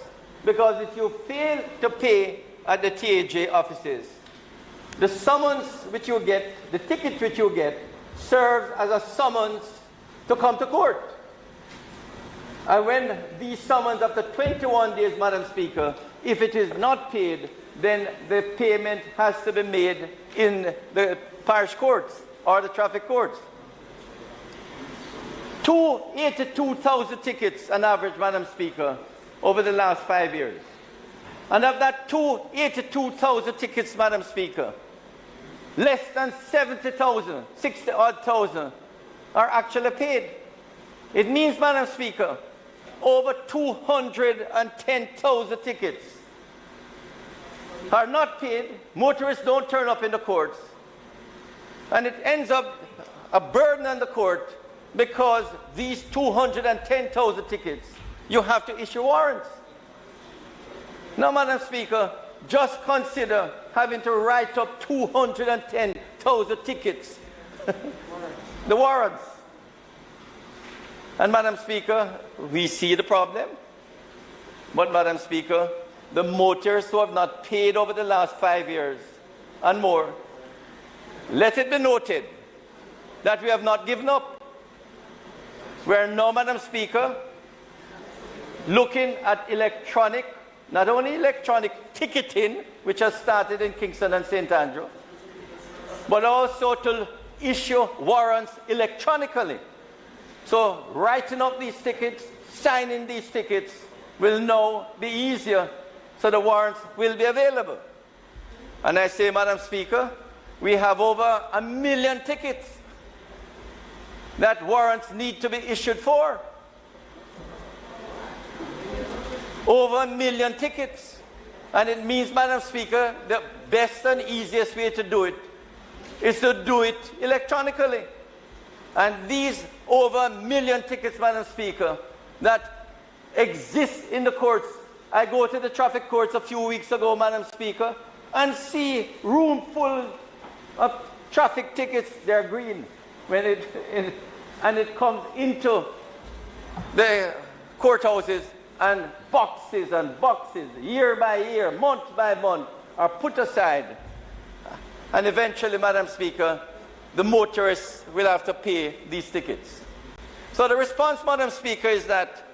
because if you fail to pay at the TAJ offices, the summons which you get, the ticket which you get, serves as a summons to come to court. And when these summons after 21 days, Madam Speaker, if it is not paid, then the payment has to be made in the parish courts or the traffic courts. 282,000 tickets on average, Madam Speaker, over the last 5 years. And of that 282,000 tickets, Madam Speaker, less than 70,000, 60-odd thousand are actually paid. It means, Madam Speaker, over 210,000 tickets are not paid. Motorists don't turn up in the courts. And it ends up a burden on the court, because these 210,000 tickets, you have to issue warrants. Now, Madam Speaker, just consider having to write up 210,000 tickets, the warrants. And, Madam Speaker, we see the problem. But, Madam Speaker, the motorists who have not paid over the last 5 years and more, let it be noted that we have not given up. We are now, Madam Speaker, looking at electronic, not only electronic ticketing, which has started in Kingston and St. Andrew, but also to issue warrants electronically. So writing up these tickets, signing these tickets will now be easier, so the warrants will be available. And I say, Madam Speaker, we have over 1 million tickets that warrants need to be issued for. Over 1 million tickets. And it means, Madam Speaker, the best and easiest way to do it is to do it electronically. And these over 1 million tickets, Madam Speaker, that exist in the courts. I go to the traffic courts a few weeks ago, Madam Speaker, and see room full of traffic tickets. They're green when it comes into the courthouses, and boxes, year by year, month by month, are put aside. And eventually, Madam Speaker, the motorists will have to pay these tickets. So the response, Madam Speaker, is that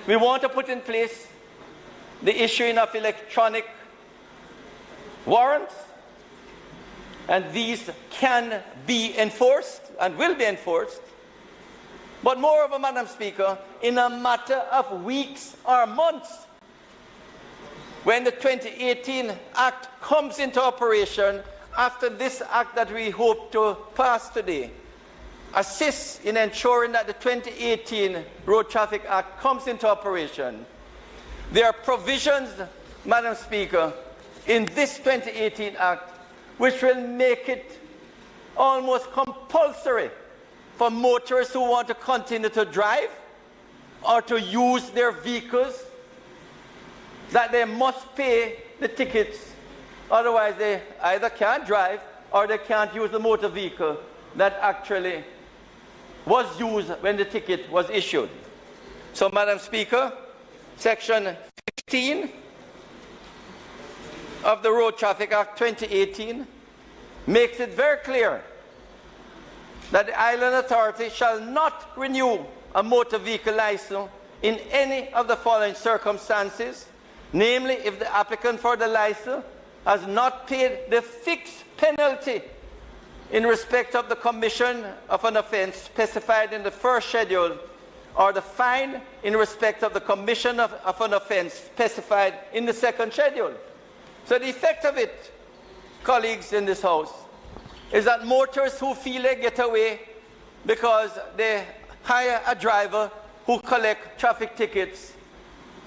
we want to put in place the issuing of electronic warrants, and these can be enforced and will be enforced. But moreover, Madam Speaker, in a matter of weeks or months, when the 2018 Act comes into operation, after this Act that we hope to pass today assists in ensuring that the 2018 Road Traffic Act comes into operation, there are provisions, Madam Speaker, in this 2018 Act which will make it almost compulsory for motorists who want to continue to drive or to use their vehicles, that they must pay the tickets. Otherwise, they either can't drive or they can't use the motor vehicle that actually was used when the ticket was issued. So, Madam Speaker, Section 15 of the Road Traffic Act 2018 makes it very clear that the Island Authority shall not renew a motor vehicle license in any of the following circumstances, namely if the applicant for the license has not paid the fixed penalty in respect of the commission of an offence specified in the first schedule, or the fine in respect of the commission of an offence specified in the second schedule. So the effect of it, colleagues in this House, is that motorists who feel they get away because they hire a driver who collect traffic tickets,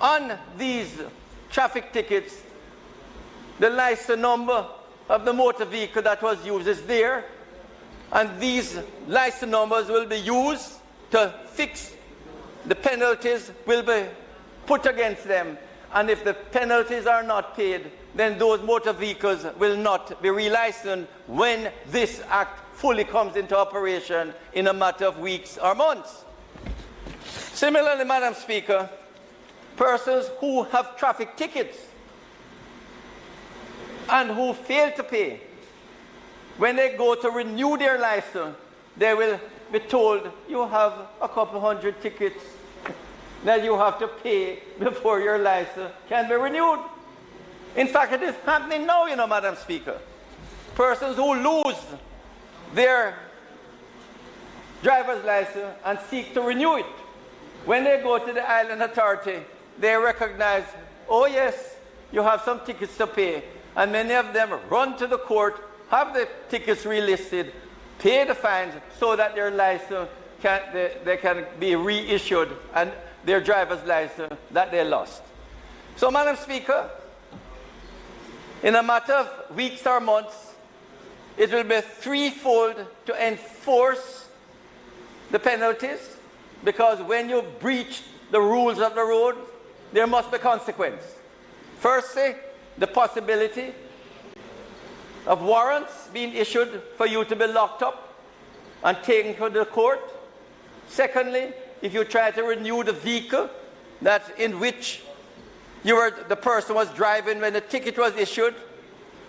on these traffic tickets, the license number of the motor vehicle that was used is there, and these license numbers will be used to fix the penalties, will be put against them, and if the penalties are not paid, then those motor vehicles will not be relicensed when this Act fully comes into operation in a matter of weeks or months. Similarly, Madam Speaker, persons who have traffic tickets and who fail to pay, when they go to renew their license, they will be told, you have a couple hundred tickets that you have to pay before your license can be renewed. In fact, it is happening now, you know, Madam Speaker. Persons who lose their driver's license and seek to renew it, when they go to the Island Authority, they recognize, oh yes, you have some tickets to pay, and many of them run to the court, have the tickets relisted, pay the fines so that their license they can be reissued, and their driver's license that they lost. So, Madam Speaker, in a matter of weeks or months, it will be threefold to enforce the penalties, because when you breach the rules of the road, there must be consequence. Firstly, the possibility of warrants being issued for you to be locked up and taken to the court. Secondly, if you try to renew the vehicle that in which the person was driving when the ticket was issued,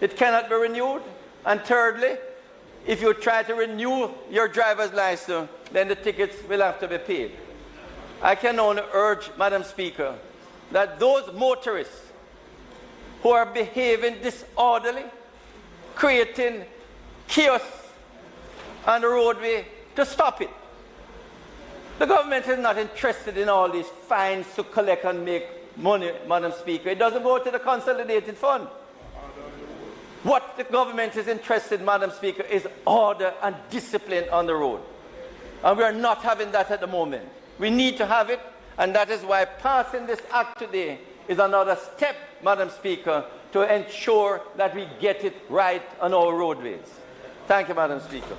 it cannot be renewed. And thirdly, if you try to renew your driver's license, then the tickets will have to be paid. I can only urge, Madam Speaker, that those motorists who are behaving disorderly, creating chaos on the roadway, to stop it. The government is not interested in all these fines to collect and make money, Madam Speaker. It doesn't go to the consolidated fund. What the government is interested in, Madam Speaker, is order and discipline on the road. And we are not having that at the moment. We need to have it, and that is why passing this Act today is another step, Madam Speaker, to ensure that we get it right on our roadways. Thank you, Madam Speaker.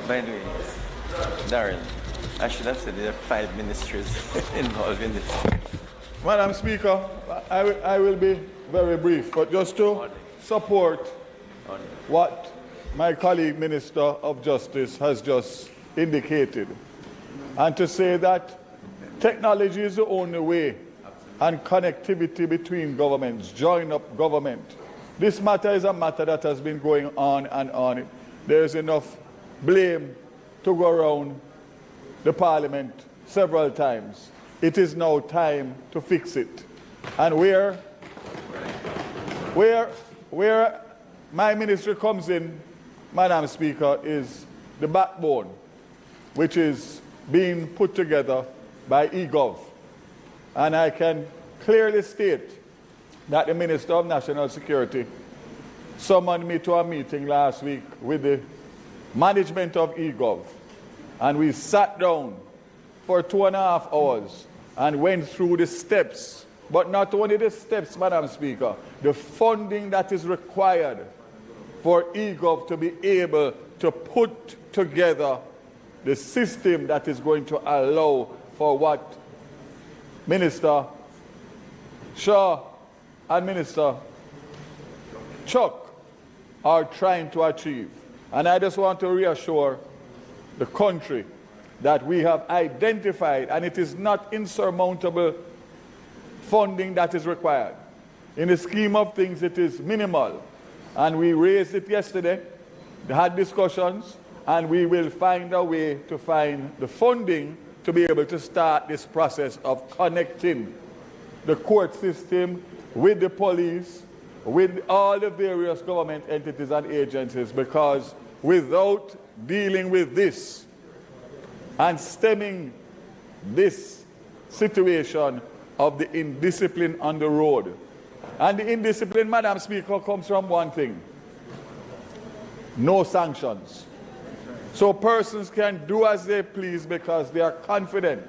By the way, Darren, I should have said there are 5 ministries involved in this. Madam Speaker, I will be very brief, but just to support what my colleague Minister of Justice has just indicated, and to say that technology is the only way, and connectivity between governments, join up government. This matter is a matter that has been going on and on. There is enough blame to go around the Parliament several times. It is now time to fix it. And where my ministry comes in, Madam Speaker, is the backbone, which is being put together by eGov. And I can clearly state that the Minister of National Security summoned me to a meeting last week with the management of eGov. And we sat down for 2.5 hours and went through the steps, but not only the steps, Madam Speaker, the funding that is required for eGov to be able to put together the system that is going to allow for what Minister Shaw and Minister Chuck are trying to achieve. And I just want to reassure the country that we have identified, and it is not insurmountable funding that is required. In the scheme of things, it is minimal. And we raised it yesterday, had discussions, and we will find a way to find the funding to be able to start this process of connecting the court system with the police, with all the various government entities and agencies, because without dealing with this and stemming this situation of the indiscipline on the road. And the indiscipline, Madam Speaker, comes from one thing: no sanctions. So persons can do as they please because they are confident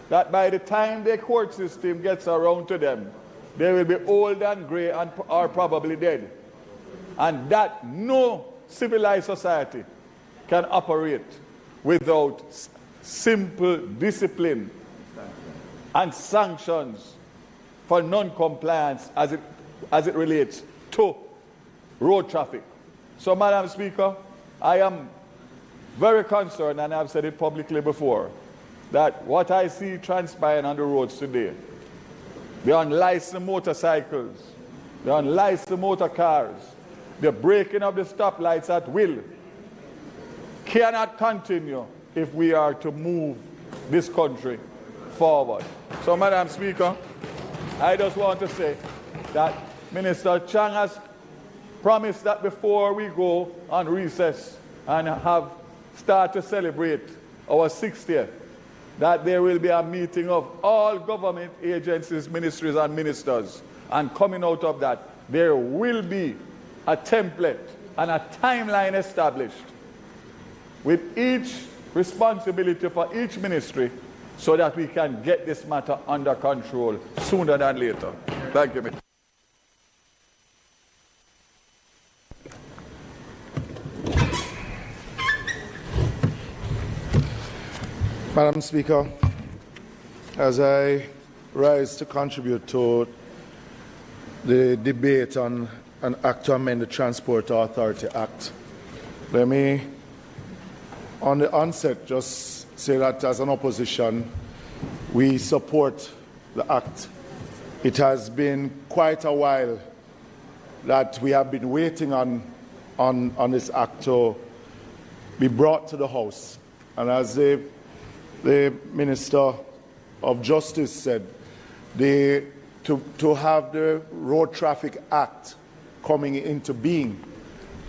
that by the time the court system gets around to them, they will be old and grey and are probably dead. And that no civilized society can operate without simple discipline and sanctions for non-compliance as it relates to road traffic. So, Madam Speaker, I am very concerned, and I've said it publicly before, that what I see transpiring on the roads today, the unlicensed motorcycles, the unlicensed motor cars, the breaking of the stoplights at will, cannot continue if we are to move this country forward. So, Madam Speaker, I just want to say that Minister Chang has promised that before we go on recess and start to celebrate our 60th, that there will be a meeting of all government agencies, ministries, and ministers. And coming out of that, there will be a template and a timeline established with each responsibility for each ministry so that we can get this matter under control sooner than later. Thank you, Mr. Madam Speaker, as I rise to contribute to the debate on an act to amend the Transport Authority Act, let me, on the onset, just say that as an opposition, we support the act. It has been quite a while that we have been waiting on this act to be brought to the House. And as the Minister of Justice said, to have the Road Traffic Act coming into being,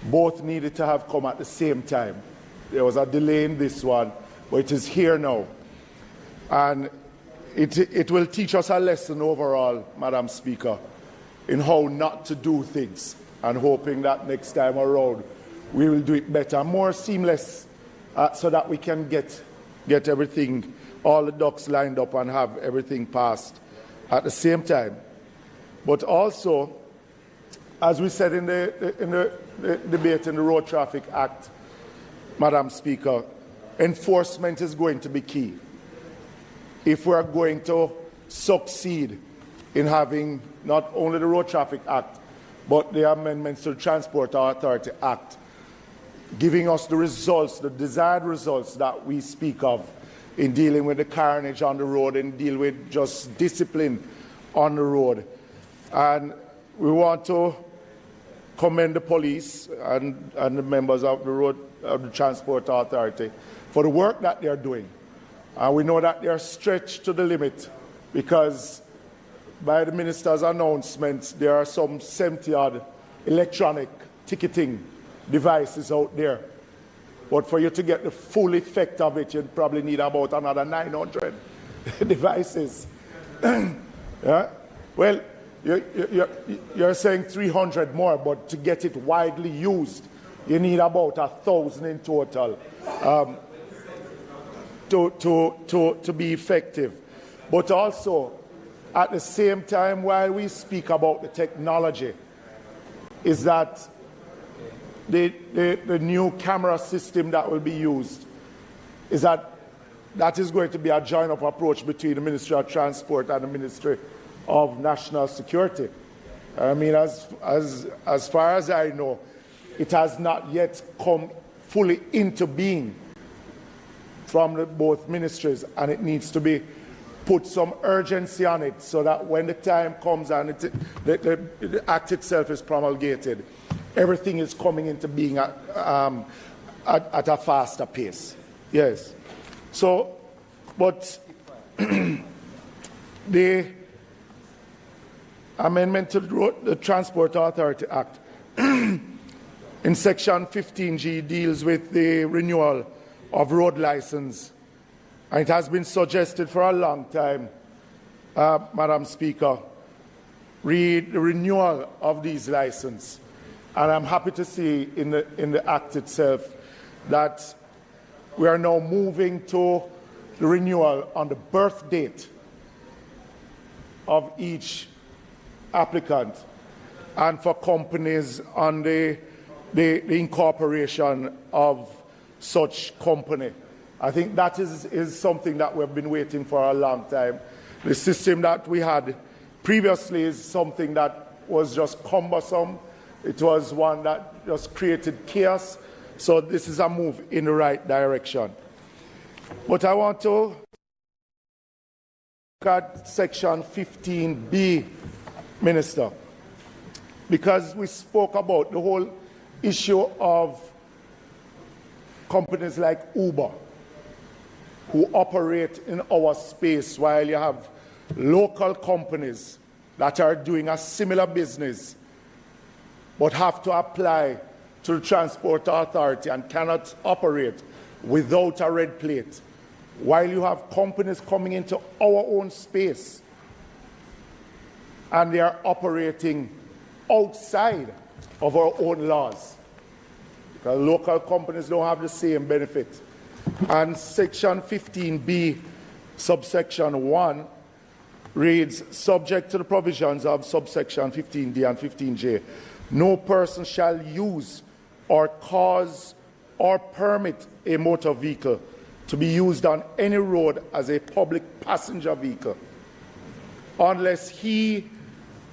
both needed to have come at the same time. There was a delay in this one, but it is here now. And it will teach us a lesson overall, Madam Speaker, in how not to do things, and hoping that next time around we will do it better, more seamless, so that we can get everything, all the ducks lined up and have everything passed at the same time. But also, as we said in the debate in the Road Traffic Act, Madam Speaker, enforcement is going to be key. If we are going to succeed in having not only the Road Traffic Act, but the amendments to the Transport Authority Act, giving us the results, the desired results that we speak of in dealing with the carnage on the road and deal with just discipline on the road. And we want to commend the police and the members of the Transport Authority for the work that they are doing. And we know that they are stretched to the limit because by the minister's announcements, there are some 70-odd electronic ticketing devices out there. But for you to get the full effect of it, you'd probably need about another 900 devices. Yeah? Well, you're saying 300 more, but to get it widely used, you need about 1,000 in total to be effective. But also, at the same time, while we speak about the technology, is that the new camera system that will be used is that is going to be a joint-up approach between the Ministry of Transport and the Ministry of National Security. I mean, as far as I know, it has not yet come fully into being from both ministries, and it needs to be put some urgency on it so that when the time comes and the act itself is promulgated, everything is coming into being at a faster pace. Yes. So, but the amendment to the Transport Authority Act in Section 15G deals with the renewal of road license. And it has been suggested for a long time, Madam Speaker, the renewal of these licenses. And I'm happy to see in the Act itself that we are now moving to the renewal on the birth date of each applicant and for companies on the incorporation of such company. I think that is something that we've been waiting for a long time. The system that we had previously is something that was just cumbersome. It was one that just created chaos. So this is a move in the right direction. But I want to look at Section 15B, Minister, because we spoke about the whole issue of companies like Uber, who operate in our space, while you have local companies that are doing a similar business but have to apply to the Transport Authority and cannot operate without a red plate, while you have companies coming into our own space and they are operating outside of our own laws. Because local companies don't have the same benefit. And Section 15B, subsection 1, reads, subject to the provisions of subsection 15D and 15J, no person shall use or cause or permit a motor vehicle to be used on any road as a public passenger vehicle unless he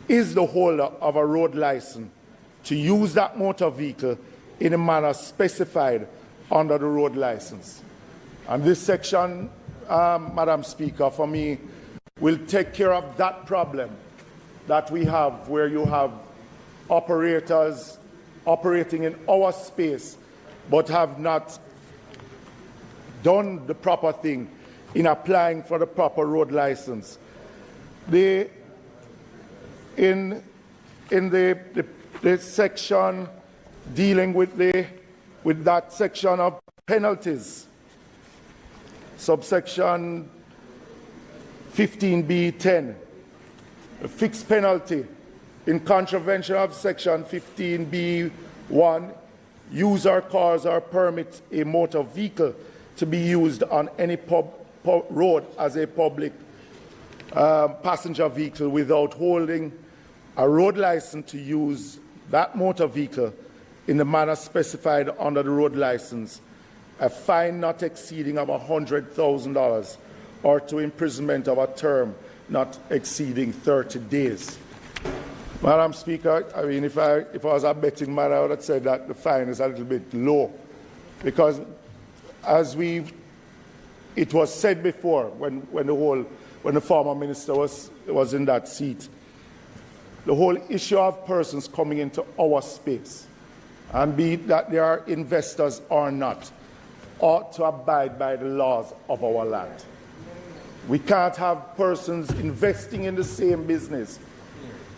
is the holder of a road license to use that motor vehicle in a manner specified under the road license. And this section, Madam Speaker, for me, will take care of that problem that we have where you have operators operating in our space but have not done the proper thing in applying for the proper road license. In the section dealing with that section of penalties, subsection 15B10, a fixed penalty in contravention of section 15B1, use or cause or permit a motor vehicle to be used on any road as a public passenger vehicle without holding a road license to use that motor vehicle in the manner specified under the road license a fine not exceeding of $100,000 or to imprisonment of a term not exceeding 30 days. Madam Speaker, I mean, if I was a betting man, I would have said that the fine is a little bit low, because as it was said before when the former minister was in that seat, the whole issue of persons coming into our space, and be it that they are investors or not, ought to abide by the laws of our land. We can't have persons investing in the same business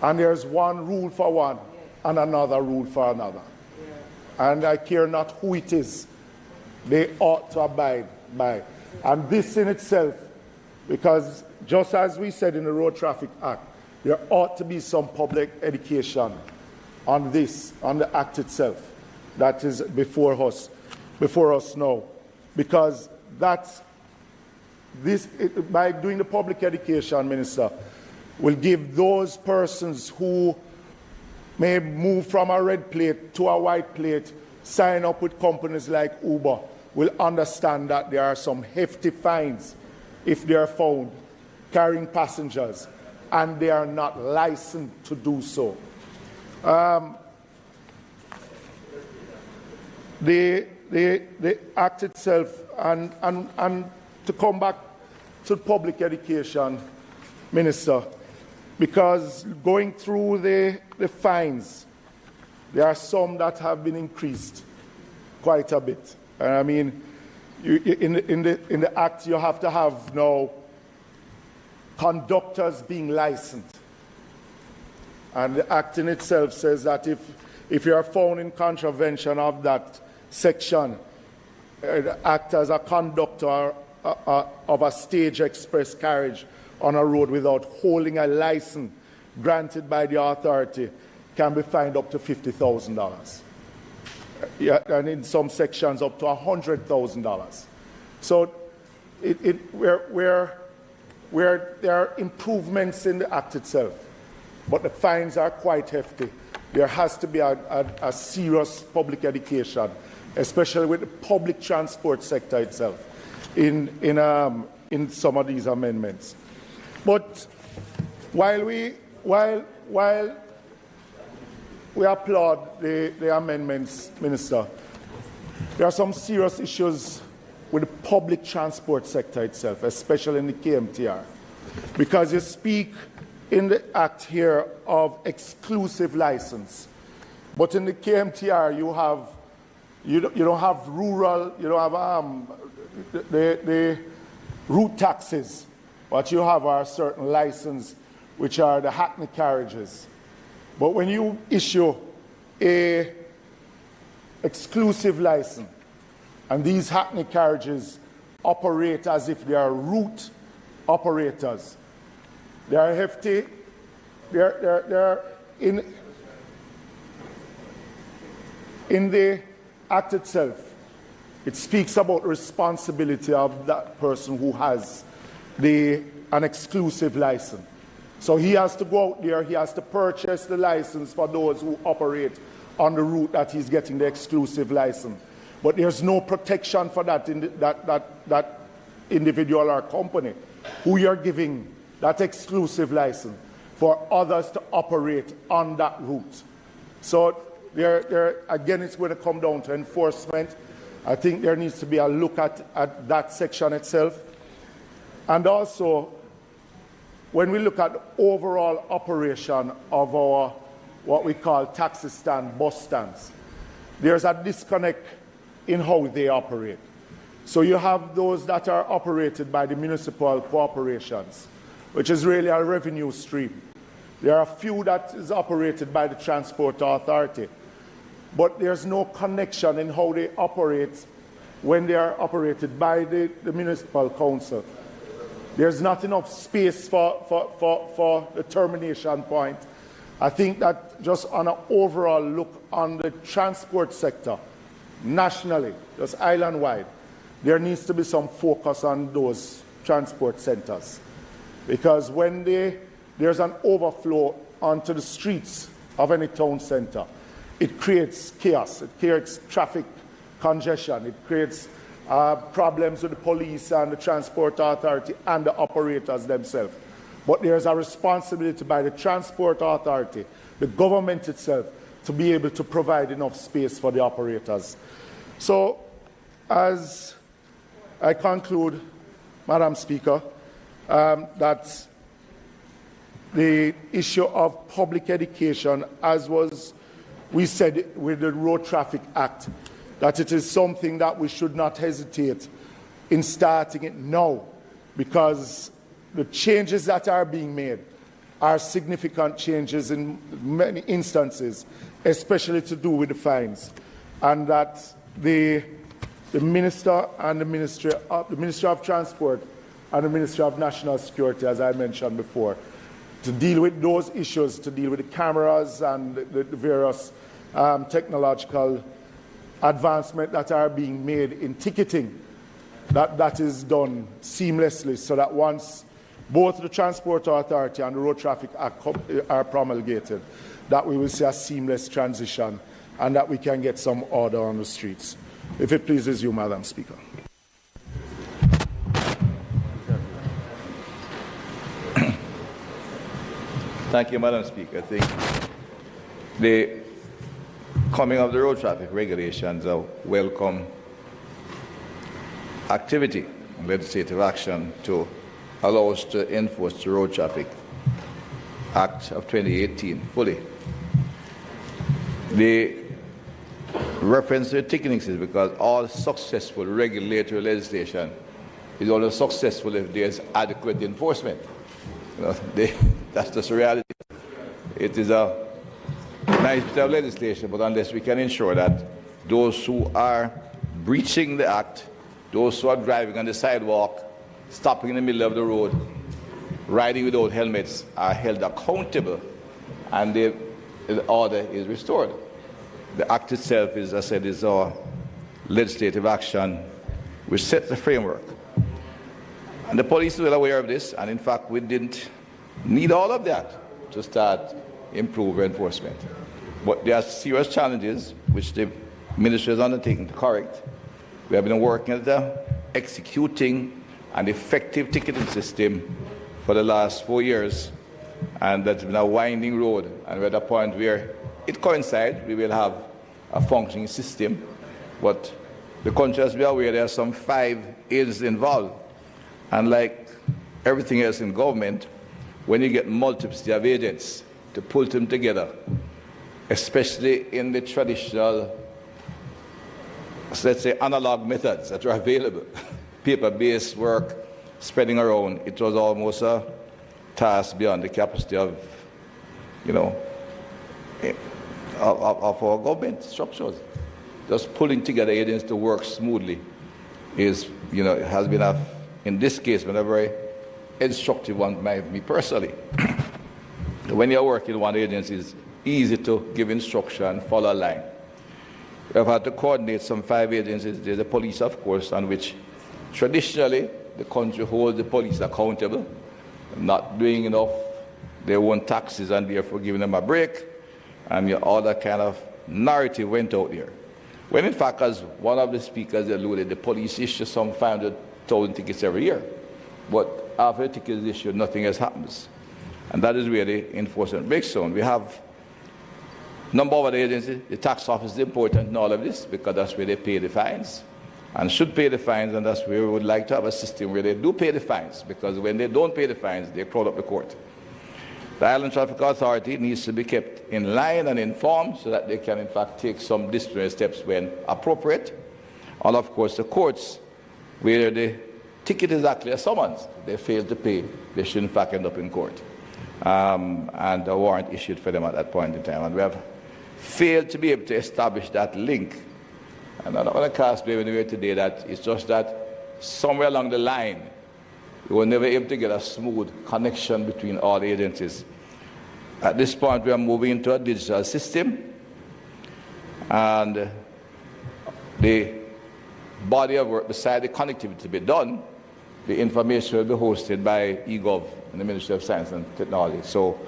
and there's one rule for one and another rule for another. And I care not who it is, they ought to abide by. And this in itself, because just as we said in the Road Traffic Act, there ought to be some public education on this, on the Act itself, that is before us now. Because by doing the public education, Minister, will give those persons who may move from a red plate to a white plate, sign up with companies like Uber, will understand that there are some hefty fines if they are found carrying passengers and they are not licensed to do so. The Act itself, and to come back to public education, Minister, because going through the fines, there are some that have been increased quite a bit. I mean, in the Act, you have to have now conductors being licensed. And the Act in itself says that if you are found in contravention of that section, act as a conductor of a stage express carriage on a road without holding a license granted by the authority, can be fined up to $50,000. Yeah, and in some sections up to $100,000. So where there are improvements in the Act itself, but the fines are quite hefty. There has to be a serious public education, especially with the public transport sector itself, in some of these amendments. But while we applaud the amendments, Minister, there are some serious issues with the public transport sector itself, especially in the KMTR, because you speak in the Act here of exclusive license, but in the KMTR you don't have rural, you don't have the route taxes. What you have are certain licenses, which are the hackney carriages. But when you issue a exclusive license, and these hackney carriages operate as if they are route operators, they are hefty. They're in the Act itself. It speaks about responsibility of that person who has an exclusive license. So he has to go out there, he has to purchase the license for those who operate on the route that he's getting the exclusive license. But there's no protection for that individual or company who you're giving that exclusive license for others to operate on that route. So again, it's going to come down to enforcement. I think there needs to be a look at that section itself. And also, when we look at the overall operation of our, what we call taxi stand, bus stands, there's a disconnect in how they operate. So you have those that are operated by the municipal corporations, which is really a revenue stream. There are a few that is operated by the Transport Authority, but there's no connection in how they operate when they are operated by the municipal council. There's not enough space for the termination point. I think that just on an overall look on the transport sector, nationally, just island-wide, there needs to be some focus on those transport centers. Because when there's an overflow onto the streets of any town center, it creates chaos, it creates traffic congestion, it creates problems with the police and the transport authority and the operators themselves. But there's a responsibility by the transport authority, the government itself, to be able to provide enough space for the operators. So, as I conclude, Madam Speaker, that the issue of public education, as we said with the Road Traffic Act, that it is something that we should not hesitate in starting it now, because the changes that are being made are significant changes in many instances, especially to do with the fines, and that the Minister and the Ministry of Transport and the Ministry of National Security, as I mentioned before, to deal with those issues, to deal with the cameras and the various technological advancements that are being made in ticketing, that is done seamlessly, so that once both the Transport Authority and the Road Traffic Act are promulgated, that we will see a seamless transition and that we can get some order on the streets. If it pleases you, Madam Speaker. Thank you, Madam Speaker. I think the coming of the road traffic regulations are welcome activity, legislative action to allow us to enforce the Road Traffic Act of 2018 fully. The reference to the ticketing system, because all successful regulatory legislation is only successful if there is adequate enforcement. You know, that's just the reality. It is a nice bit of legislation, but unless we can ensure that those who are breaching the act, those who are driving on the sidewalk, stopping in the middle of the road, riding without helmets, are held accountable and the order is restored. The act itself, as I said, is our legislative action which sets the framework. And the police is well aware of this, and in fact we didn't need all of that to start improving enforcement. But there are serious challenges which the ministry has undertaken to correct. We have been working at executing an effective ticketing system for the last 4 years, and that's been a winding road, and we're at a point where it coincides. We will have a functioning system, but the country has been aware there are some 5 agencies involved, and like everything else in government, when you get multiplicity of agents to pull them together, especially in the traditional, let's say, analog methods that are available, paper-based work spreading around, it was almost a task beyond the capacity of, of our government structures. Just pulling together agents to work smoothly is, it has been in this case, been a very instructive one by me personally. When you're working one agency, it's easy to give instruction and follow a line. We've had to coordinate some 5 agencies. There's the police, of course, on which traditionally the country holds the police accountable, not doing enough their own taxes and therefore giving them a break, and all that kind of narrative went out there. When in fact, as one of the speakers alluded, the police issue some 500,000 tickets every year. But after the tickets issued, nothing else happens. And that is where the enforcement breaks down. We have number of agencies. The tax office is important in all of this because that's where they pay the fines and should pay the fines, and that's where we would like to have a system where they do pay the fines, because when they don't pay the fines, they crowd up the court. The Island Traffic Authority needs to be kept in line and informed so that they can in fact take some disciplinary steps when appropriate. And of course the courts, where the ticket is actually a summons, they fail to pay, they should in fact end up in court. And a warrant issued for them at that point in time. And we have failed to be able to establish that link. And I'm not going to cast blame anywhere today that it's just that somewhere along the line, we were never able to get a smooth connection between all the agencies. At this point, we are moving into a digital system, and the body of work, beside the connectivity to be done, the information will be hosted by eGov and the Ministry of Science and Technology. So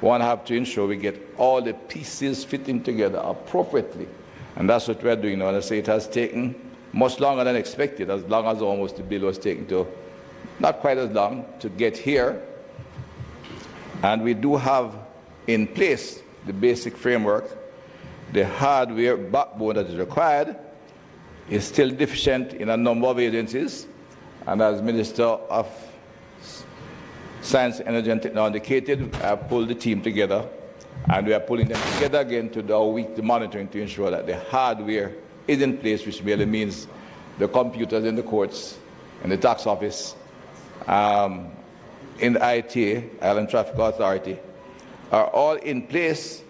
one have to ensure we get all the pieces fitting together appropriately. And that's what we're doing now. And I say it has taken much longer than expected, as long as almost the bill was taken to, not quite as long, to get here. And we do have in place the basic framework. The hardware backbone that is required is still deficient in a number of agencies. And as Minister of Science, Energy and Technology indicated, I have pulled the team together, and we are pulling them together again to do our weekly monitoring to ensure that the hardware is in place, which merely means the computers in the courts, in the tax office, in the ITA, Island Traffic Authority, are all in place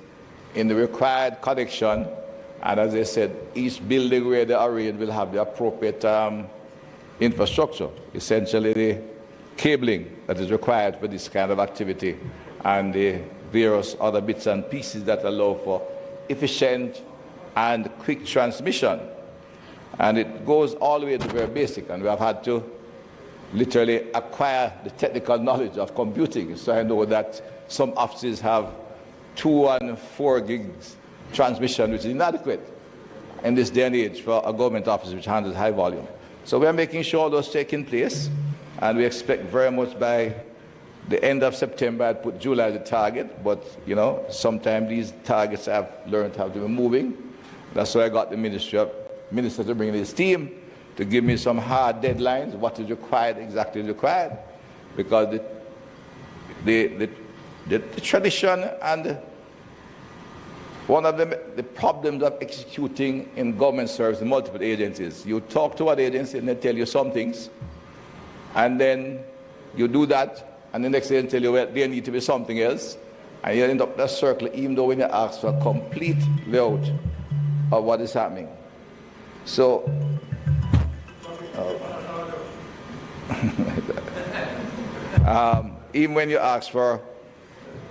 in the required connection. And as I said, each building where they are in will have the appropriate infrastructure, essentially the cabling that is required for this kind of activity, and the various other bits and pieces that allow for efficient and quick transmission. And it goes all the way to very basic, and we have had to literally acquire the technical knowledge of computing. So I know that some offices have 2 and 4 gigs transmission, which is inadequate in this day and age for a government office which handles high volume. So we are making sure those taking place, and we expect very much by the end of September. I'd put July as a target, but you know, sometimes these targets I've learned how to be moving. That's why I got the minister to bring his team to give me some hard deadlines, what is required, exactly required, because the tradition and one of the problems of executing in government service in multiple agencies. You talk to one agency and they tell you some things, and then you do that, and the next day they tell you, well, there need to be something else, and you end up in a circle, even though when you ask for a complete layout of what is happening. So, even when you ask for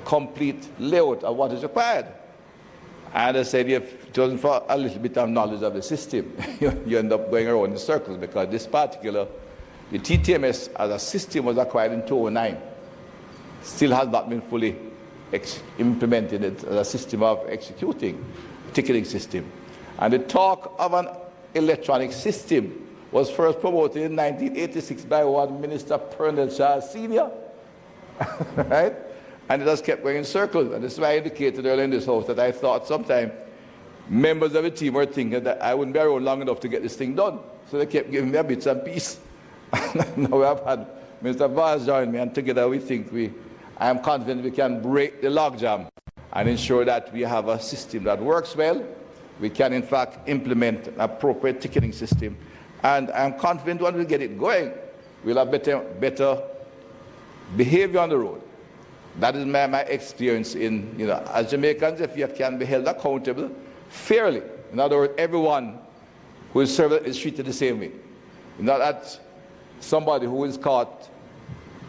complete layout of what is required, and I said, if it wasn't for a little bit of knowledge of the system, you end up going around in circles, because this particular, the TTMS as a system was acquired in 2009. Still has not been fully implemented as a system of executing ticketing system. And the talk of an electronic system was first promoted in 1986 by one Minister Pernell Shaw Sr. Right? And it just kept going in circles. And this is why I indicated earlier in this house that I thought sometime members of the team were thinking that I wouldn't be around long enough to get this thing done. So they kept giving me a bits and pieces. Now we have had Mr. Vaz join me, and together we think I am confident we can break the logjam and ensure that we have a system that works well. We can, in fact, implement an appropriate ticketing system. And I'm confident when we get it going, we'll have better behavior on the road. That is my experience in, as Jamaicans, if you can be held accountable fairly. In other words, everyone who is served is treated the same way. Not that somebody who is caught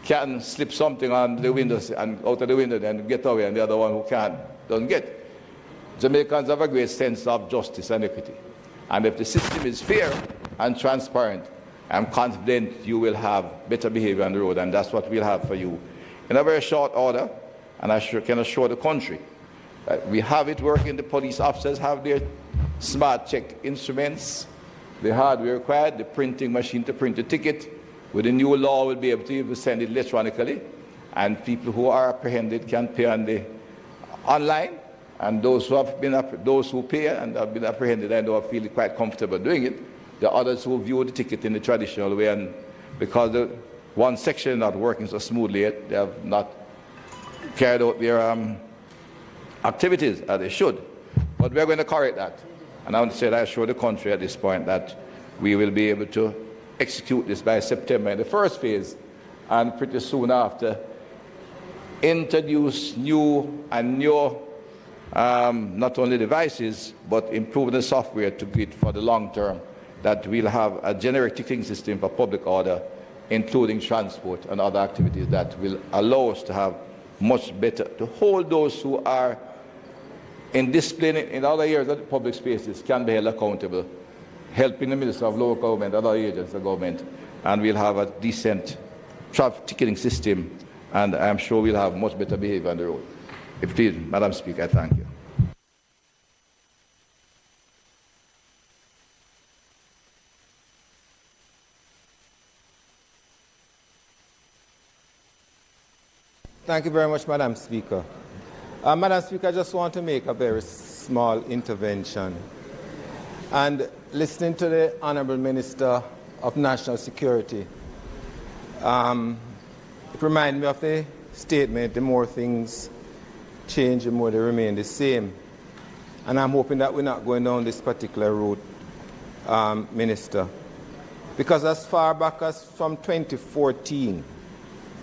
can slip something on the windows and out of the window and get away, and the other one who doesn't get. Jamaicans have a great sense of justice and equity. And if the system is fair and transparent, I'm confident you will have better behavior on the road, and that's what we'll have for you in a very short order. And I can assure the country that we have it working. The police officers have their smart check instruments, the hardware required, the printing machine to print the ticket. With the new law, we'll be able to send it electronically, and people who are apprehended can pay on the online. And those who pay and have been apprehended, I know are feeling quite comfortable doing it. The others who view the ticket in the traditional way, and because the one section is not working so smoothly yet, they have not carried out their activities as they should. But we're going to correct that. And I want to say that I assure the country at this point that we will be able to execute this by September in the first phase, and pretty soon after introduce new not only devices, but improve the software to get for the long term, that we'll have a generic ticketing system for public order, including transport and other activities that will allow us to have much better, to hold those who are in discipline in other areas of the public spaces can be held accountable, helping the Minister of Local Government and other agents of government, and we'll have a decent traffic ticketing system, and I'm sure we'll have much better behavior on the road. If please, Madam Speaker, I thank you. Thank you very much, Madam Speaker. Madam Speaker, I just want to make a very small intervention. And listening to the Honourable Minister of National Security, it reminds me of the statement, the more things change, the more they remain the same. And I'm hoping that we're not going down this particular route, Minister. Because as far back as from 2014,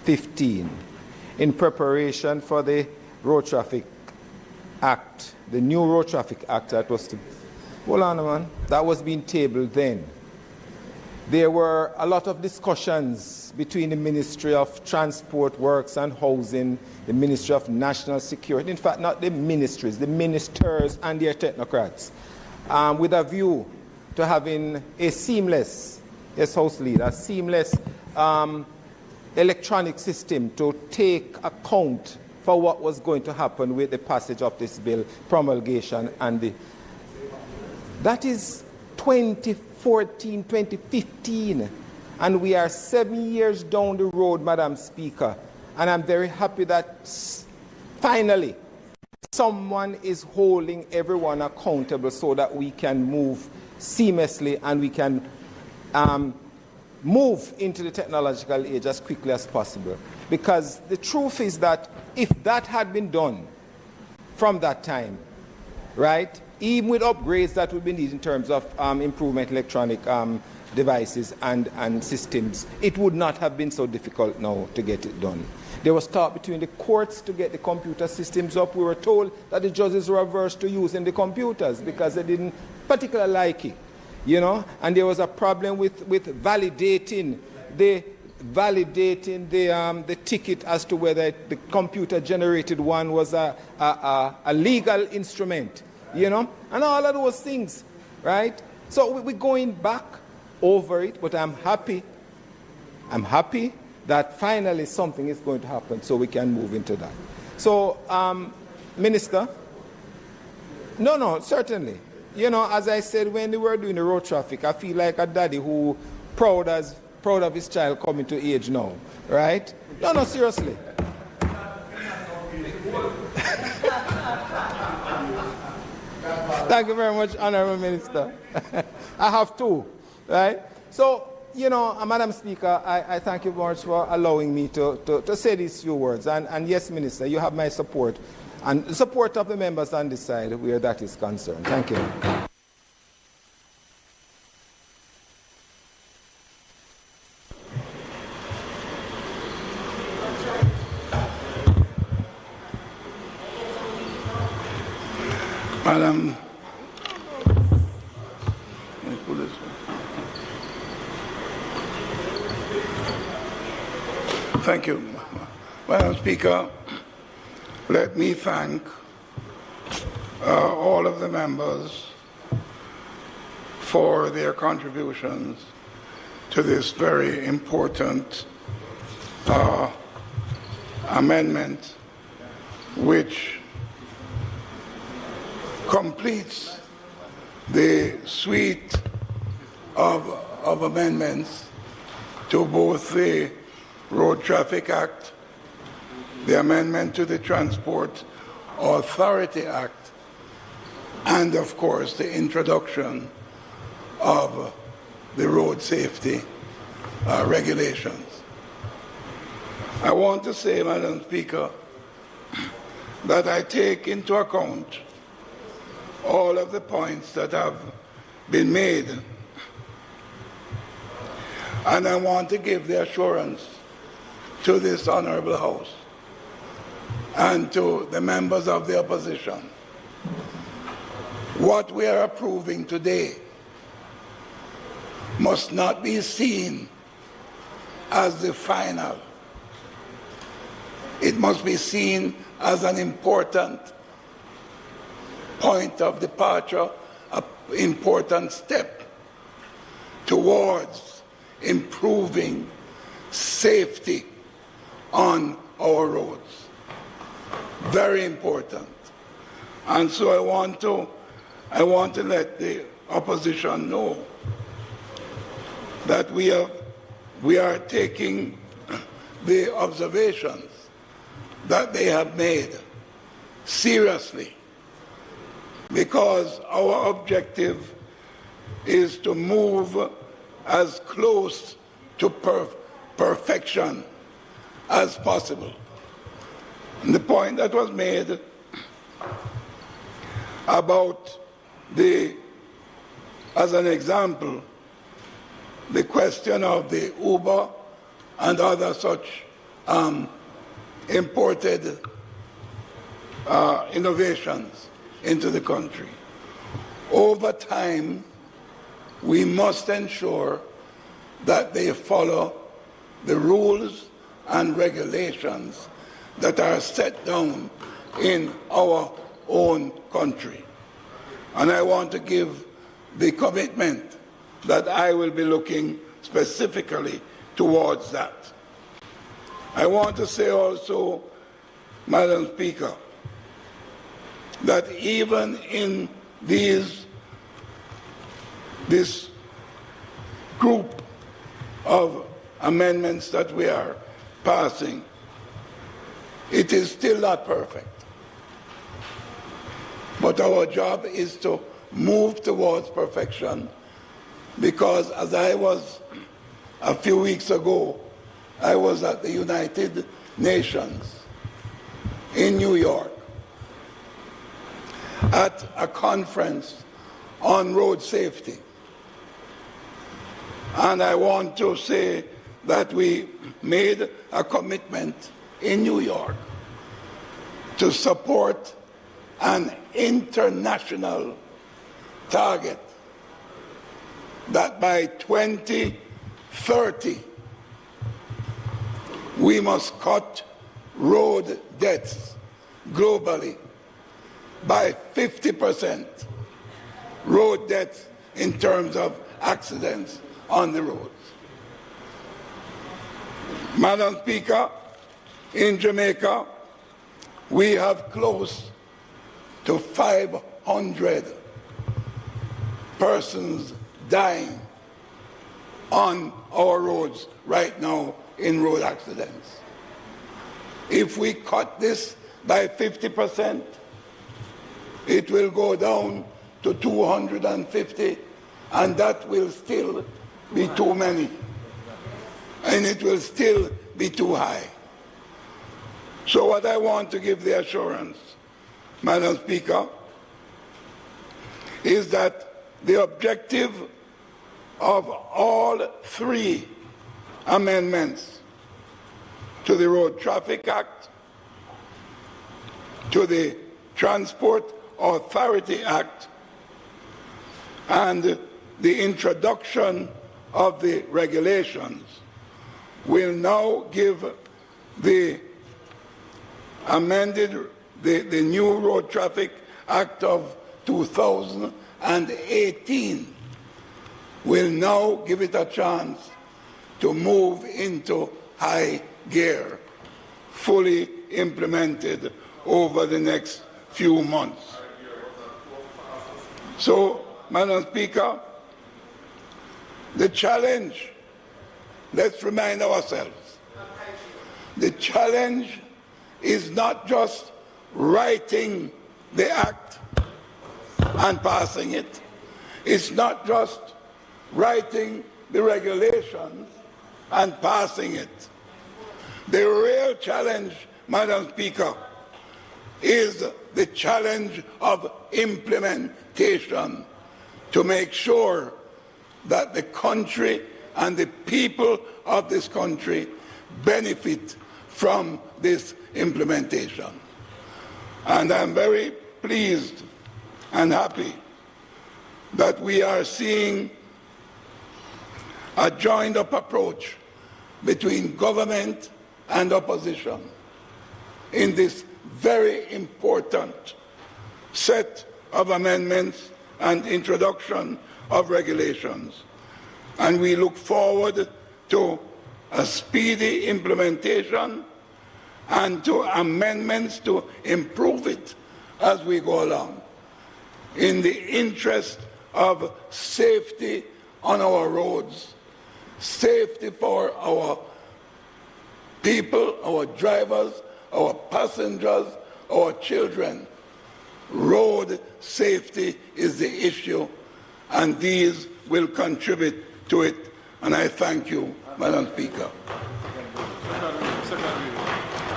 15, in preparation for the Road Traffic Act, the new Road Traffic Act that was to, hold on a man, that was being tabled then. There were a lot of discussions between the Ministry of Transport, Works and Housing, the Ministry of National Security, in fact not the ministries, the ministers and their technocrats, with a view to having a seamless, yes, House Leader, a seamless electronic system to take account for what was going to happen with the passage of this bill, promulgation, and the... That is 2014, 2015, and we are 7 years down the road, Madam Speaker, and I'm very happy that finally someone is holding everyone accountable so that we can move seamlessly and we can move into the technological age as quickly as possible. Because the truth is that if that had been done from that time, right, even with upgrades that would be needed in terms of improvement electronic devices and systems, it would not have been so difficult now to get it done. There was talk between the courts to get the computer systems up. We were told that the judges were averse to using the computers because they didn't particularly like it, you know, and there was a problem with validating the ticket as to whether the computer-generated one was a legal instrument, you know, and all of those things, right? So we're going back over it, but I'm happy that finally something is going to happen so we can move into that. So, Minister, no, certainly. You know, as I said, when we were doing the road traffic, I feel like a daddy who proud of his child coming to age now, right? No, seriously. Thank you very much, Honourable Minister. I have two, right? So, you know, Madam Speaker, I thank you very much for allowing me to say these few words. And yes, Minister, you have my support and the support of the members on this side where that is concerned. Thank you. Madam, thank you. Madam Speaker, let me thank all of the members for their contributions to this very important amendment, which completes the suite of amendments to both the Road Traffic Act, the amendment to the Transport Authority Act, and of course the introduction of the road safety regulations. I want to say, Madam Speaker, that I take into account all of the points that have been made, and I want to give the assurance to this Honourable House and to the members of the opposition, what we are approving today must not be seen as the final. It must be seen as an important point of departure, an important step towards improving safety on our roads. Very important. And so I want to let the opposition know that we are taking the observations that they have made seriously, because our objective is to move as close to perfection as possible. And the point that was made about as an example, the question of the Uber and other such imported innovations into the country. Over time, we must ensure that they follow the rules and regulations that are set down in our own country. And I want to give the commitment that I will be looking specifically towards that. I want to say also, Madam Speaker, that even in this group of amendments that we are passing, it is still not perfect. But our job is to move towards perfection, because as I was a few weeks ago, I was at the United Nations in New York at a conference on road safety. And I want to say that we made a commitment in New York to support an international target that by 2030 we must cut road deaths globally by 50%. Road deaths in terms of accidents on the roads. Madam Speaker, in Jamaica, we have close to 500 persons dying on our roads right now in road accidents. If we cut this by 50%, it will go down to 250, and that will still be too many, and it will still be too high. So what I want to give the assurance, Madam Speaker, is that the objective of all three amendments to the Road Traffic Act, to the Transport Authority Act, and the introduction of the regulations will now give the the new Road Traffic Act of 2018 will now give it a chance to move into high gear, fully implemented over the next few months. So, Madam Speaker, the challenge, let's remind ourselves, the challenge is not just writing the act and passing it. It's not just writing the regulations and passing it. The real challenge, Madam Speaker, is the challenge of implementation, to make sure that the country and the people of this country benefit from this implementation. And I'm very pleased and happy that we are seeing a joined-up approach between government and opposition in this very important set of amendments and introduction of regulations. And we look forward to a speedy implementation and to amendments to improve it as we go along, in the interest of safety on our roads, safety for our people, our drivers, our passengers, our children. Road safety is the issue, and these will contribute to it. And I thank you, Madam Speaker.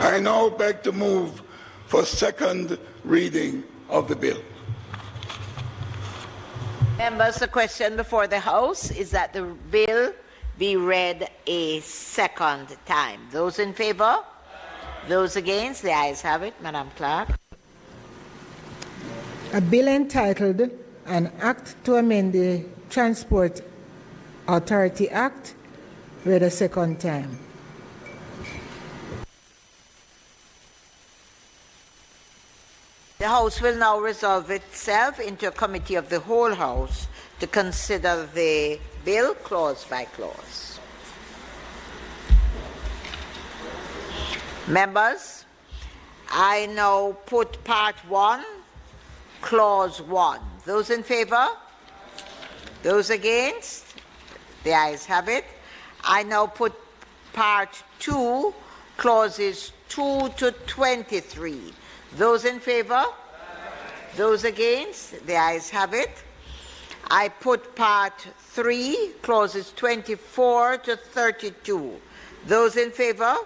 I now beg to move for second reading of the bill. Members, the question before the House is that the bill be read a second time. Those in favour? Those against? The ayes have it. Madam Clerk. A bill entitled An Act to Amend the Transport Authority Act, read a second time. The House will now resolve itself into a committee of the whole House to consider the bill clause by clause. Members, I now put part 1, clause 1. Those in favour? Those against? The ayes have it. I now put part 2, clauses 2 to 23. Those in favour? Those against? The ayes have it. I put part 3, clauses 24 to 32. Those in favour?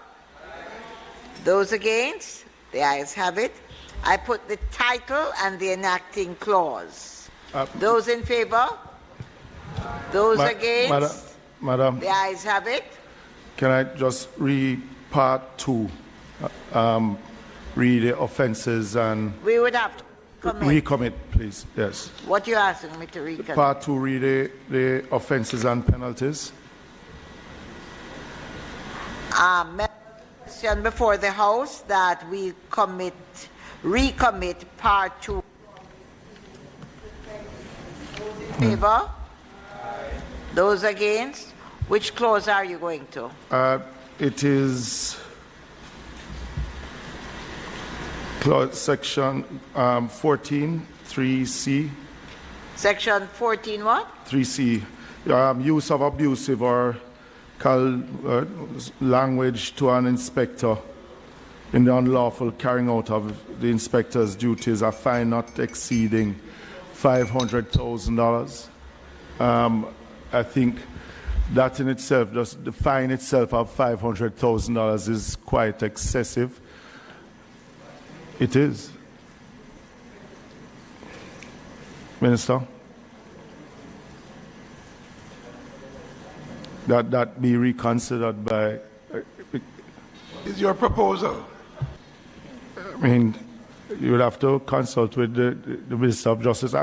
Those against? The ayes have it. I put the title and the enacting clause. Those in favour? Those against? Madam, the ayes have it. Can I just read part 2? Read the offences and We would have to recommit, please. Yes. What you asking me to recommit? Part 2, read the offences and penalties. Question before the House that we recommit part 2. In favour? Those against? Which clause are you going to? It is clause section 14, 3C. Section 14 what? 3C. Use of abusive or language to an inspector in the unlawful carrying out of the inspector's duties, a fine not exceeding $500,000. I think that in itself, just the fine itself of $500,000 is quite excessive. It is. Minister? That be reconsidered by... Is your proposal? I mean, you would have to consult with the Minister of Justice.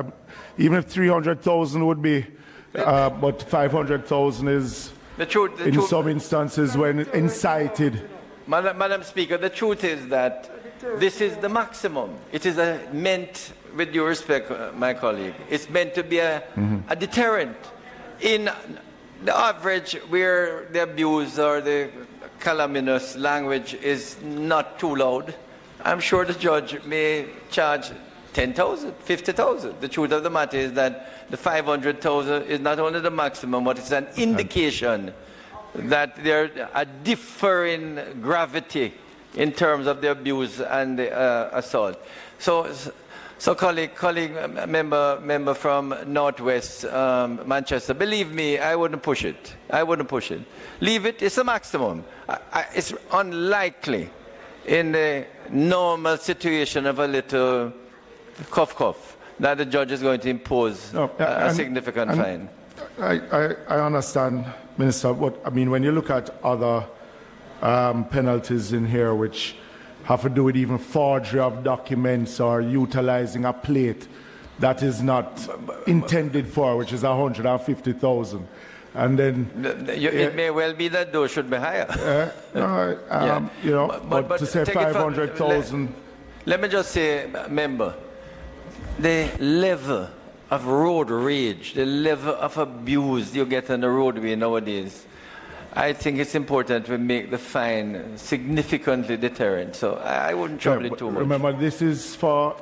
Even if 300,000 would be, but 500,000 is, in some instances, when incited. Madam Speaker, the truth is that this is the maximum. It is meant, with due respect, my colleague, it's meant to be a deterrent. In the average where the abuse or the calumnious language is not too loud, I'm sure the judge may charge 10,000, 50,000. The truth of the matter is that the 500,000 is not only the maximum, but it's an indication that there are differing gravity in terms of the abuse and the assault. So colleague, member from Northwest Manchester, believe me, I wouldn't push it. I wouldn't push it. Leave it. It's a maximum. It's unlikely in the normal situation of a little cough that the judge is going to impose a significant fine. I understand, Minister, but I mean, when you look at other penalties in here which have to do with even forgery of documents or utilizing a plate that is not intended for, which is 150,000. And then it may well be that those should be higher. You know, but to say 500,000. Let me just say, member, the level of road rage, the level of abuse you get on the roadway nowadays, I think it's important we make the fine significantly deterrent. So I wouldn't trouble it too much. Remember, this is for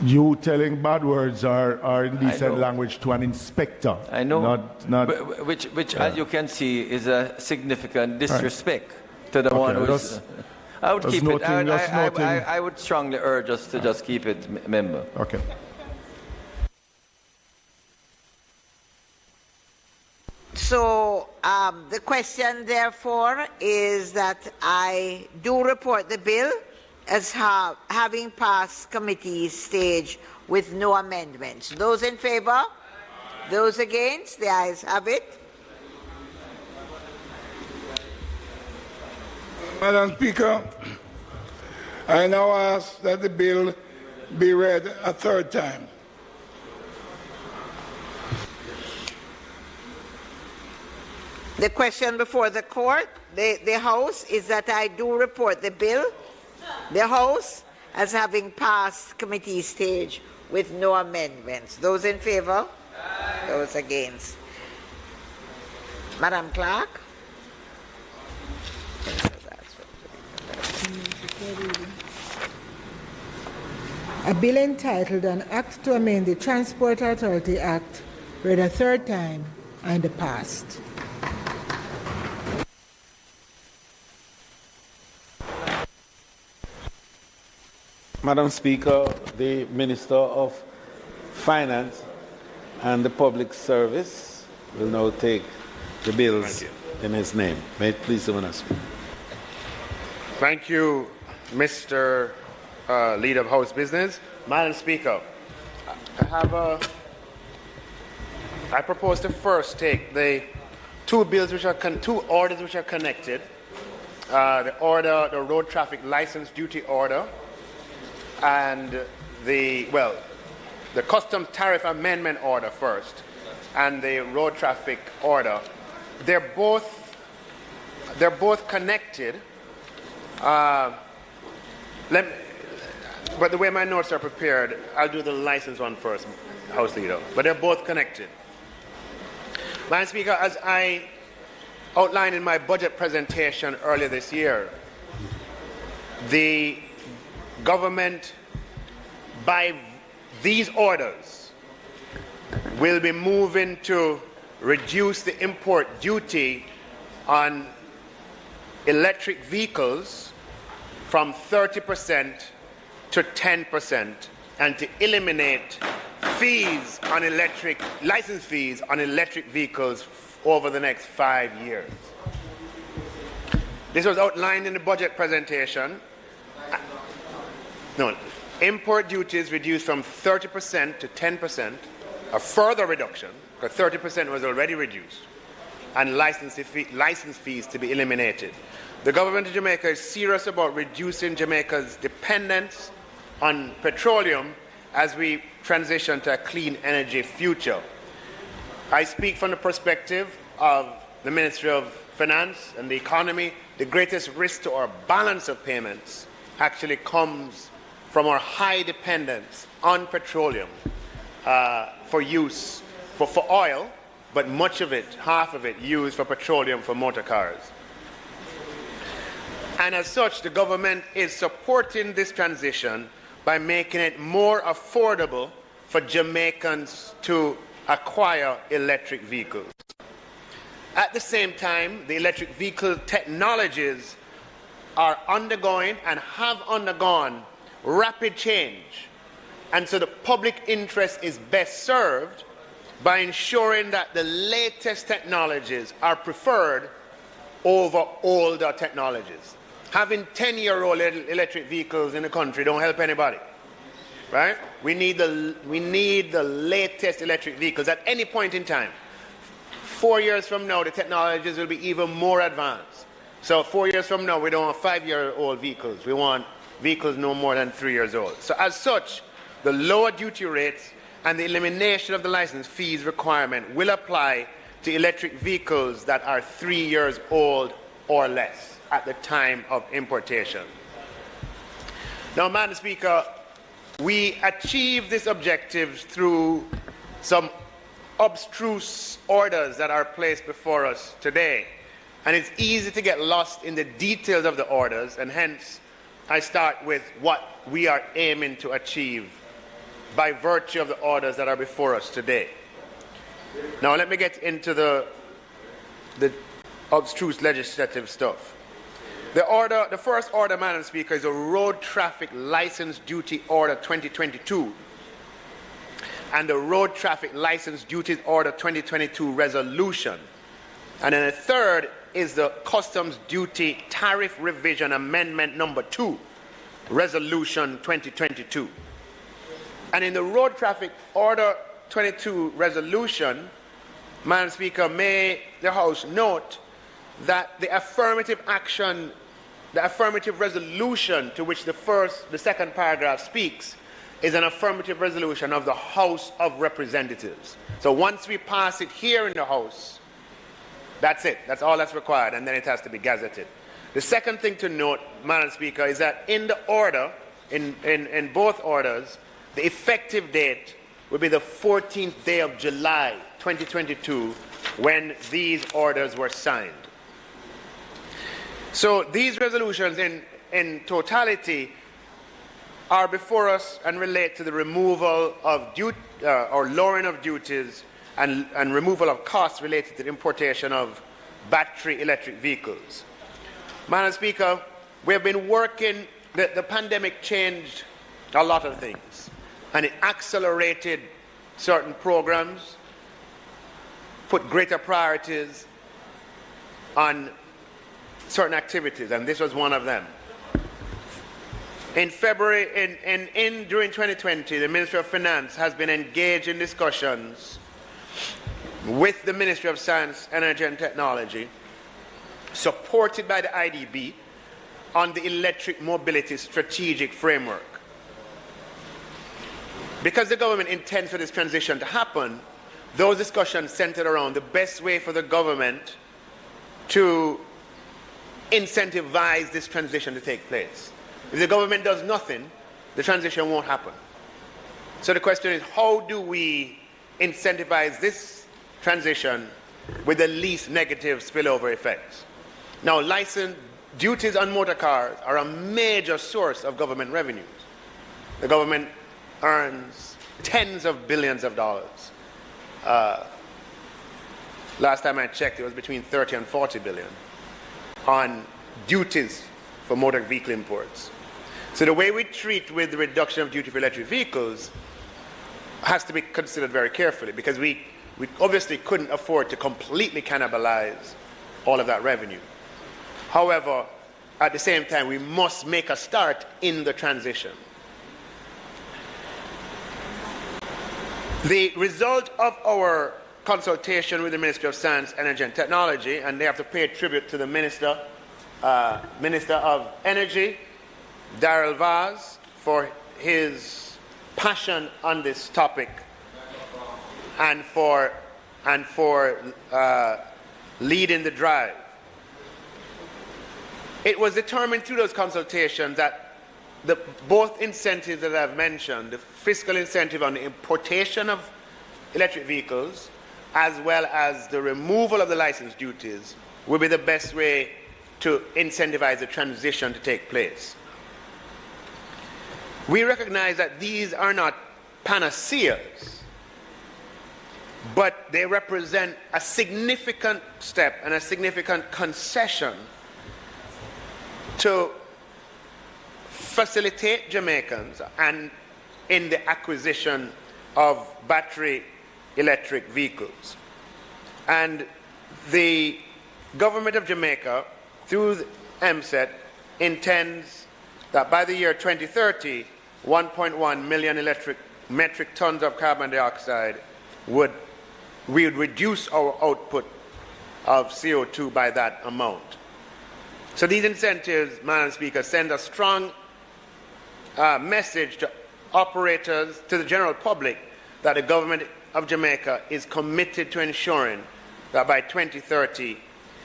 you telling bad words or indecent language to an inspector. I know. Which as you can see, is a significant disrespect to the one who is... I would keep it. Noting. I would strongly urge us to just keep it, member. Okay. So the question, therefore, is that I do report the bill as having passed committee stage with no amendments. Those in favour? Those against? The ayes have it. Madam Speaker, I now ask that the bill be read a third time. The question before the court, the House, is that I do report the bill, the House, as having passed committee stage with no amendments. Those in favour? Those against? Madam Clerk? A bill entitled An Act to Amend the Transport Authority Act read a third time and passed. Madam Speaker, the Minister of Finance and the Public Service will now take the bills in his name. May it please the Minister. Thank you, Mr. Leader of House Business. Madam Speaker, I propose to first take the two orders which are connected. The road traffic license duty order, and the customs tariff amendment order first, and the road traffic order. They're both connected. But the way my notes are prepared, I'll do the license one first, House Leader. But they're both connected. Madam Speaker, as I outlined in my budget presentation earlier this year, the government, by these orders, will be moving to reduce the import duty on electric vehicles from 30% to 10%, and to eliminate license fees on electric vehicles over the next 5 years. This was outlined in the budget presentation. Import duties reduced from 30% to 10%, a further reduction, because 30% was already reduced, and license fees to be eliminated. The government of Jamaica is serious about reducing Jamaica's dependence on petroleum as we transition to a clean energy future. I speak from the perspective of the Ministry of Finance and the economy. The greatest risk to our balance of payments actually comes from our high dependence on petroleum for use for oil, but much of it, half of it, used for petroleum for motor cars. And as such, the government is supporting this transition by making it more affordable for Jamaicans to acquire electric vehicles. At the same time, the electric vehicle technologies are undergoing and have undergone rapid change. And so the public interest is best served by ensuring that the latest technologies are preferred over older technologies. Having 10-year-old electric vehicles in the country don't help anybody, right? We need the latest electric vehicles at any point in time. 4 years from now, the technologies will be even more advanced. So 4 years from now, we don't want 5-year-old vehicles. We want vehicles no more than 3 years old. So as such, the lower duty rates and the elimination of the license fees requirement will apply to electric vehicles that are 3 years old or less at the time of importation. Now, Madam Speaker, we achieve this objective through some abstruse orders that are placed before us today. And it's easy to get lost in the details of the orders, and hence I start with what we are aiming to achieve by virtue of the orders that are before us today. Now let me get into the abstruse legislative stuff. The first order, Madam Speaker, is a Road Traffic License Duty Order 2022 and the Road Traffic License Duties Order 2022 resolution. And then the third is the Customs Duty Tariff Revision Amendment number 2, resolution 2022. And in the Road Traffic Order 22 resolution, Madam Speaker, may the House note that the affirmative action, the affirmative resolution to which the second paragraph speaks is an affirmative resolution of the House of Representatives. So once we pass it here in the House, that's it. That's all that's required, and then it has to be gazetted. The second thing to note, Madam Speaker, is that in the order, in both orders, the effective date will be the 14th day of July 2022 when these orders were signed. So these resolutions in totality are before us and relate to the removal of or lowering of duties and removal of costs related to the importation of battery electric vehicles. Madam Speaker, we have been working, the pandemic changed a lot of things, and it accelerated certain programs, put greater priorities on certain activities, and this was one of them. In February, during 2020, the Ministry of Finance has been engaged in discussions with the Ministry of Science, Energy and Technology, supported by the IDB, on the electric mobility strategic framework. Because the government intends for this transition to happen, those discussions centered around the best way for the government to incentivize this transition to take place. If the government does nothing, the transition won't happen. So the question is, how do we incentivize this transition with the least negative spillover effects? Now, license duties on motor cars are a major source of government revenues. The government earns tens of billions of dollars. Last time I checked, it was between 30 and 40 billion on duties for motor vehicle imports. So the way we treat with the reduction of duty for electric vehicles has to be considered very carefully, because we obviously couldn't afford to completely cannibalize all of that revenue. However, at the same time, we must make a start in the transition. The result of our consultation with the Ministry of Science, Energy and Technology, and they have to pay tribute to the Minister of Energy, Darrell Vaz, for his passion on this topic and for leading the drive. It was determined through those consultations that both incentives that I've mentioned, the fiscal incentive on the importation of electric vehicles, as well as the removal of the license duties, will be the best way to incentivize the transition to take place. We recognize that these are not panaceas, but they represent a significant step and a significant concession to facilitate Jamaicans and in the acquisition of battery electric vehicles. And the government of Jamaica, through the MSET, intends that by the year 2030, 1.1 million metric tons of carbon dioxide we would reduce our output of CO2 by that amount. So these incentives, Madam Speaker, send a strong message to operators, to the general public, that the government of Jamaica is committed to ensuring that by 2030,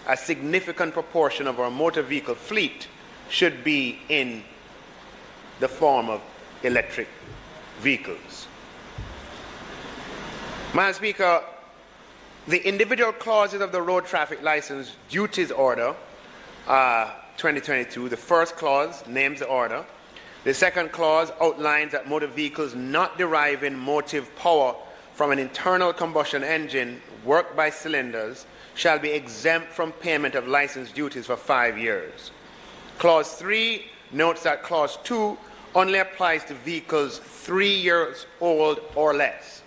a significant proportion of our motor vehicle fleet should be in the form of electric vehicles. Madam Speaker, the individual clauses of the Road Traffic License Duties Order 2022, the first clause names the order. The second clause outlines that motor vehicles not deriving motive power from an internal combustion engine worked by cylinders shall be exempt from payment of license duties for 5 years. Clause 3 notes that Clause 2 only applies to vehicles 3 years old or less.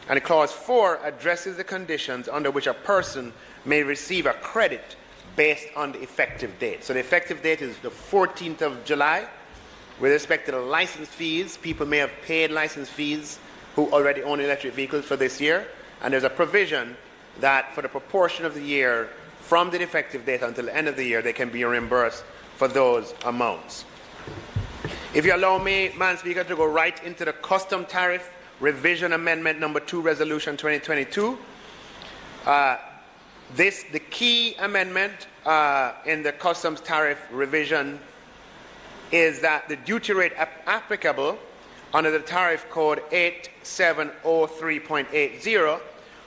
And Clause 4 addresses the conditions under which a person may receive a credit based on the effective date. So the effective date is the 14th of July. With respect to the license fees, people may have paid license fees who already own electric vehicles for this year. And there's a provision that for the proportion of the year from the effective date until the end of the year, they can be reimbursed for those amounts. If you allow me, Madam Speaker, to go right into the custom tariff revision amendment number 2 resolution 2022. The key amendment in the customs tariff revision is that the duty rate applicable under the tariff code 8703.80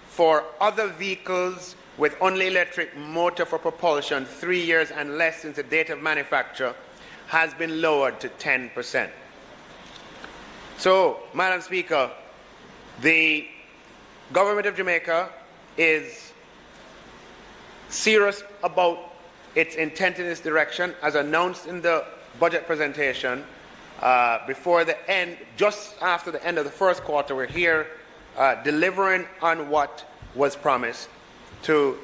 for other vehicles with only electric motor for propulsion 3 years and less since the date of manufacture has been lowered to 10%. So, Madam Speaker, the government of Jamaica is serious about its intent in this direction, as announced in the budget presentation before the end, just after the end of the first quarter. We're here delivering on what was promised to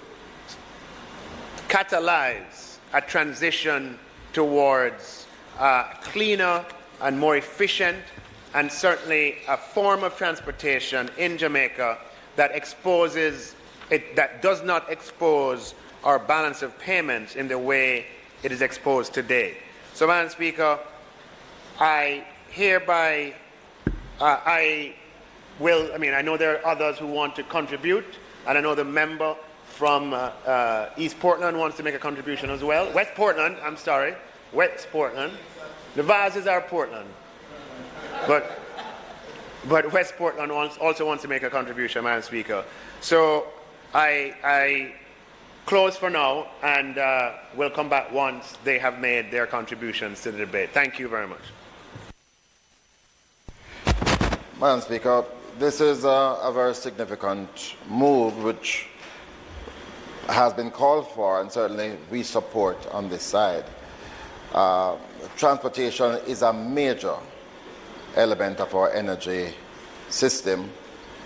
catalyze a transition towards cleaner and more efficient and certainly a form of transportation in Jamaica that that does not expose our balance of payments in the way it is exposed today. So, Madam Speaker, I know there are others who want to contribute, and I know the member from East Portland wants to make a contribution as well. West Portland. The vases are Portland. But West Portland also wants to make a contribution, Madam Speaker. So I close for now, and we'll come back once they have made their contributions to the debate. Thank you very much. Madam Speaker, this is a very significant move which has been called for, and certainly we support on this side. Transportation is a major element of our energy system,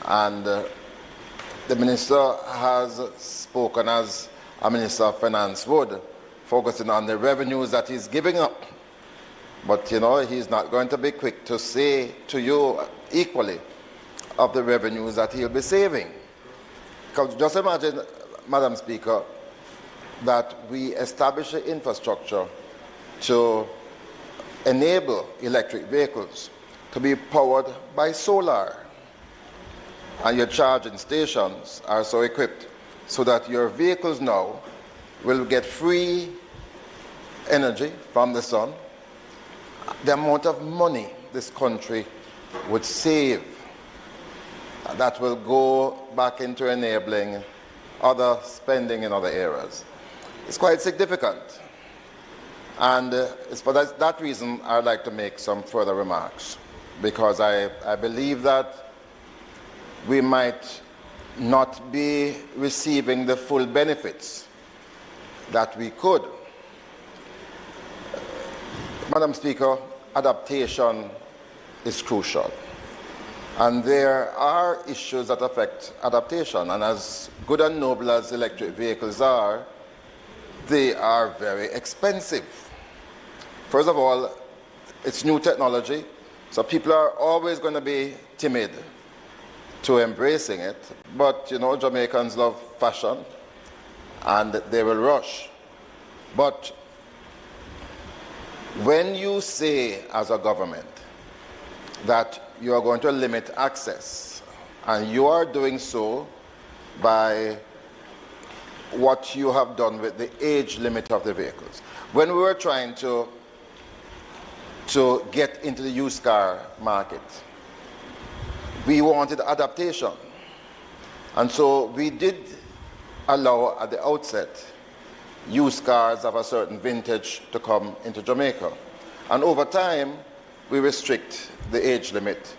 and the Minister has spoken as a Minister of Finance would, focusing on the revenues that he's giving up. But, you know, he's not going to be quick to say to you equally of the revenues that he'll be saving. Because just imagine, Madam Speaker, that we establish the infrastructure to enable electric vehicles to be powered by solar. And your charging stations are so equipped so that your vehicles now will get free energy from the sun. The amount of money this country would save, that will go back into enabling other spending in other areas. It's quite significant. And it's for that reason I'd like to make some further remarks, because I believe that we might not be receiving the full benefits that we could. Madam Speaker, adaptation is crucial. And there are issues that affect adaptation. And as good and noble as electric vehicles are, they are very expensive. First of all, it's new technology, so people are always going to be timid to embracing it. But, you know, Jamaicans love fashion, and they will rush. But when you say as a government that you are going to limit access, and you are doing so by what you have done with the age limit of the vehicles. When we were trying to get into the used car market, we wanted adaptation. And so we did allow at the outset used cars of a certain vintage to come into Jamaica. And over time, we restrict the age limit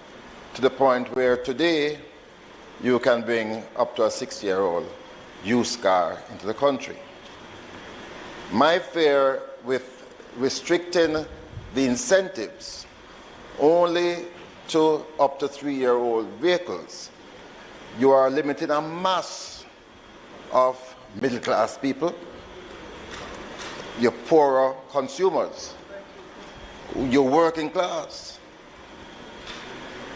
to the point where today you can bring up to a 6-year-old used car into the country. My fear with restricting the incentives only to up to 3-year-old vehicles, you are limiting a mass of middle-class people, your poorer consumers, your working class.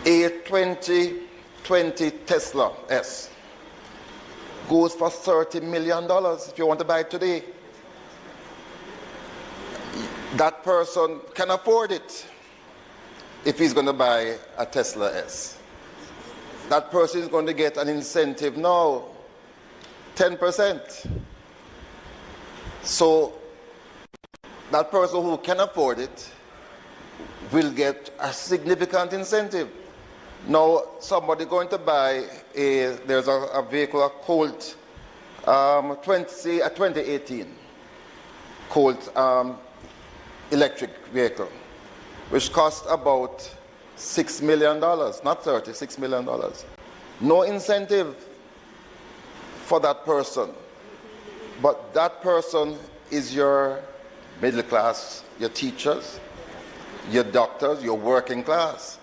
A 2020 Tesla S goes for $30 million if you want to buy it today. That person can afford it if he's going to buy a Tesla S. That person is going to get an incentive now, 10%. So that person who can afford it will get a significant incentive. Now, somebody going to buy there's a vehicle, a Colt, a 2018 Colt electric vehicle, which cost about $6 million, not 30, $6 million. No incentive for that person. But that person is your middle class, your teachers, your doctors, your working class.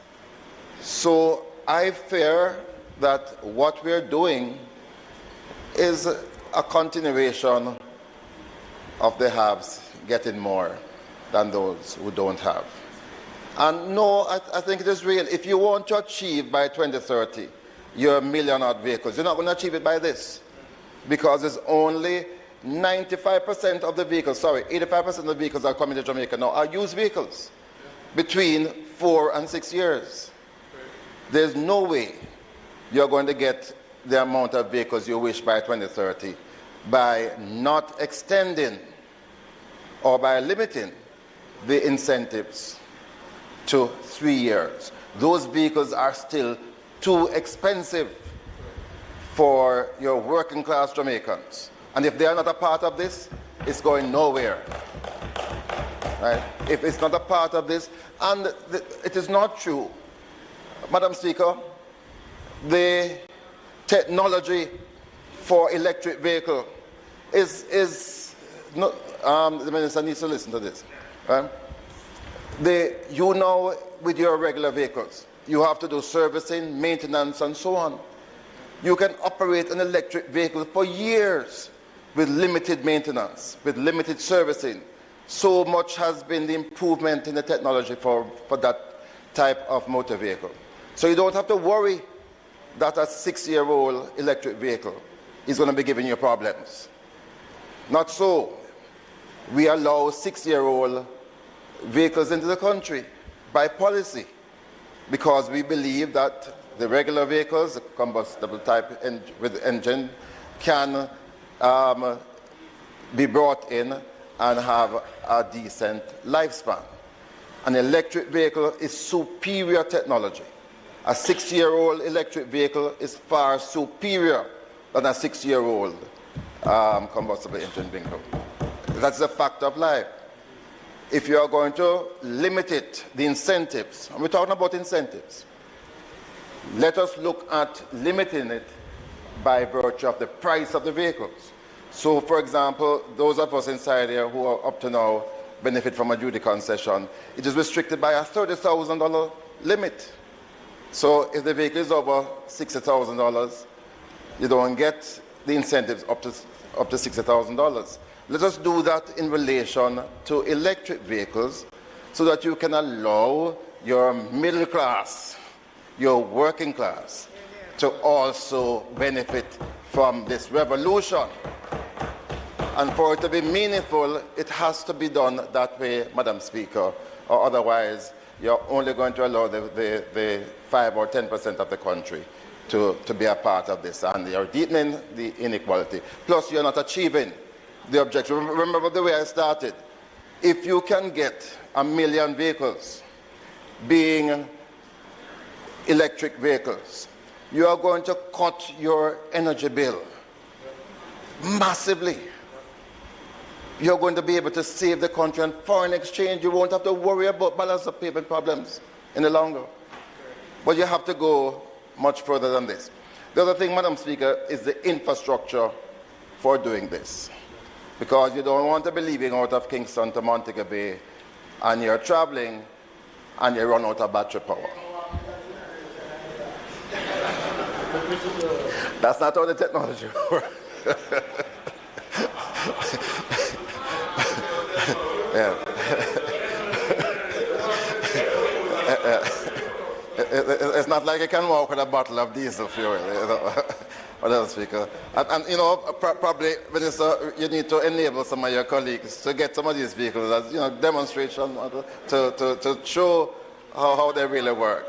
So I fear that what we're doing is a continuation of the haves getting more than those who don't have. And no, I think it is real. If you want to achieve by 2030 your million-odd vehicles, you're not going to achieve it by this, because it's only 95% of the vehicles, 85% of the vehicles that are coming to Jamaica now are used vehicles between 4 and 6 years. There's no way you're going to get the amount of vehicles you wish by 2030 by not extending or by limiting the incentives to 3 years. Those vehicles are still too expensive for your working class Jamaicans. And if they are not a part of this, it's going nowhere. Right? If it's not a part of this, and it is not true, Madam Speaker, the technology for electric vehicle is not, the Minister needs to listen to this. Right? You know, with your regular vehicles, you have to do servicing, maintenance, and so on. You can operate an electric vehicle for years with limited maintenance, with limited servicing. So much has been the improvement in the technology for that type of motor vehicle. So you don't have to worry that a 6-year-old electric vehicle is going to be giving you problems. Not so. We allow 6-year-old vehicles into the country by policy, because we believe that the regular vehicles, the combustible type with engine, can be brought in and have a decent lifespan. An electric vehicle is superior technology. A 6-year-old electric vehicle is far superior than a 6-year-old combustible engine vehicle. That's a fact of life. If you are going to limit it, the incentives, and we're talking about incentives, let us look at limiting it by virtue of the price of the vehicles. So, for example, those of us inside here who are up to now benefit from a duty concession, it is restricted by a $30,000 limit. So if the vehicle is over $60,000, you don't get the incentives up to $60,000. Let us do that in relation to electric vehicles so that you can allow your middle class, your working class, to also benefit from this revolution. And for it to be meaningful, it has to be done that way, Madam Speaker, or otherwise you're only going to allow the 5 or 10% of the country to be a part of this, and you're deepening the inequality. Plus, you're not achieving the objective. Remember the way I started. If you can get 1 million vehicles being electric vehicles, you are going to cut your energy bill massively. You're going to be able to save the country on foreign exchange. You won't have to worry about balance of payment problems any longer. But you have to go much further than this. The other thing, Madam Speaker, is the infrastructure for doing this. because you don't want to be leaving out of Kingston to Montego Bay and you're traveling and you run out of battery power. That's not how the technology works. Yeah. It's not like you can walk with a bottle of diesel fuel, you know, Madam Speaker. And you know, probably, Minister, you need to enable some of your colleagues to get some of these vehicles as, you know, demonstration to show how they really work.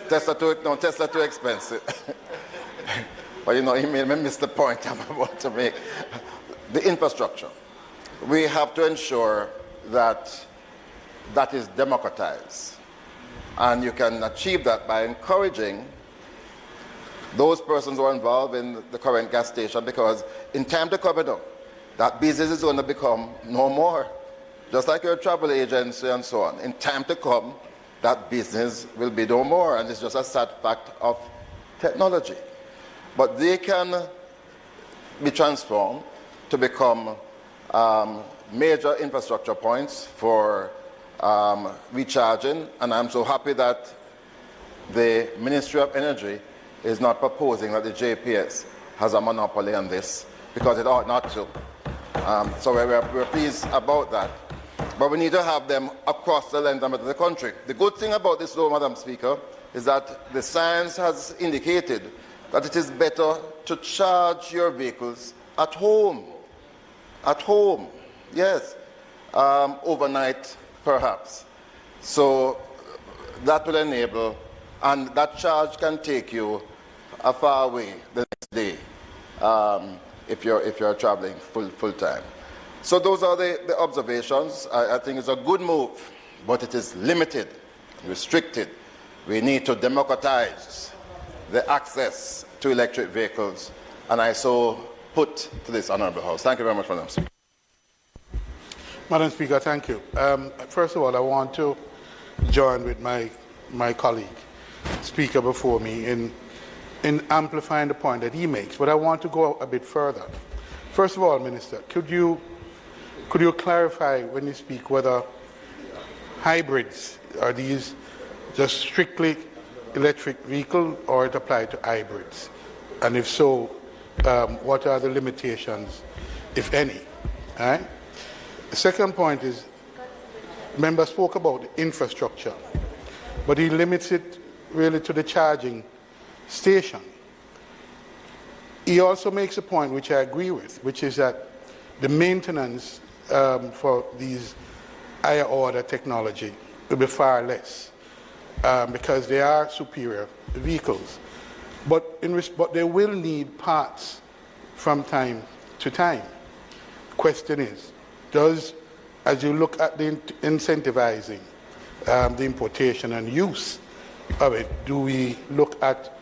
Tesla too expensive. But you know, you may miss the point I'm about to make. The infrastructure. We have to ensure that that is democratized. And you can achieve that by encouraging those persons who are involved in the current gas station, because in time to come, that business is going to become no more. Just like your travel agency and so on. In time to come, that business will be no more, and it's just a sad fact of technology. But they can be transformed to become major infrastructure points for recharging, and I'm so happy that the Ministry of Energy is not proposing that the JPS has a monopoly on this, because it ought not to. So we're pleased about that. But we need to have them across the length of the country. The good thing about this, though, Madam Speaker, is that the science has indicated that it is better to charge your vehicles at home. At home, yes. Overnight, perhaps. So that will enable, and that charge can take you a far way the next day if you're traveling full time. So those are the observations. I think it's a good move, but it is limited, restricted. We need to democratize the access to electric vehicles, and I so put to this honourable House. Thank you very much, Madam Speaker. Madam Speaker, thank you. First of all, I want to join with my colleague, speaker before me, in amplifying the point that he makes, but I want to go a bit further. First of all, Minister, could you clarify when you speak whether hybrids, are these just strictly electric vehicle, or it apply to hybrids? And if so, what are the limitations, if any? All right? The second point is, member spoke about the infrastructure, but he limits it really to the charging station. He also makes a point which I agree with, which is that the maintenance for these higher order technology will be far less because they are superior vehicles. But they will need parts from time to time. Question is, as you look at the incentivizing the importation and use of it, do we look at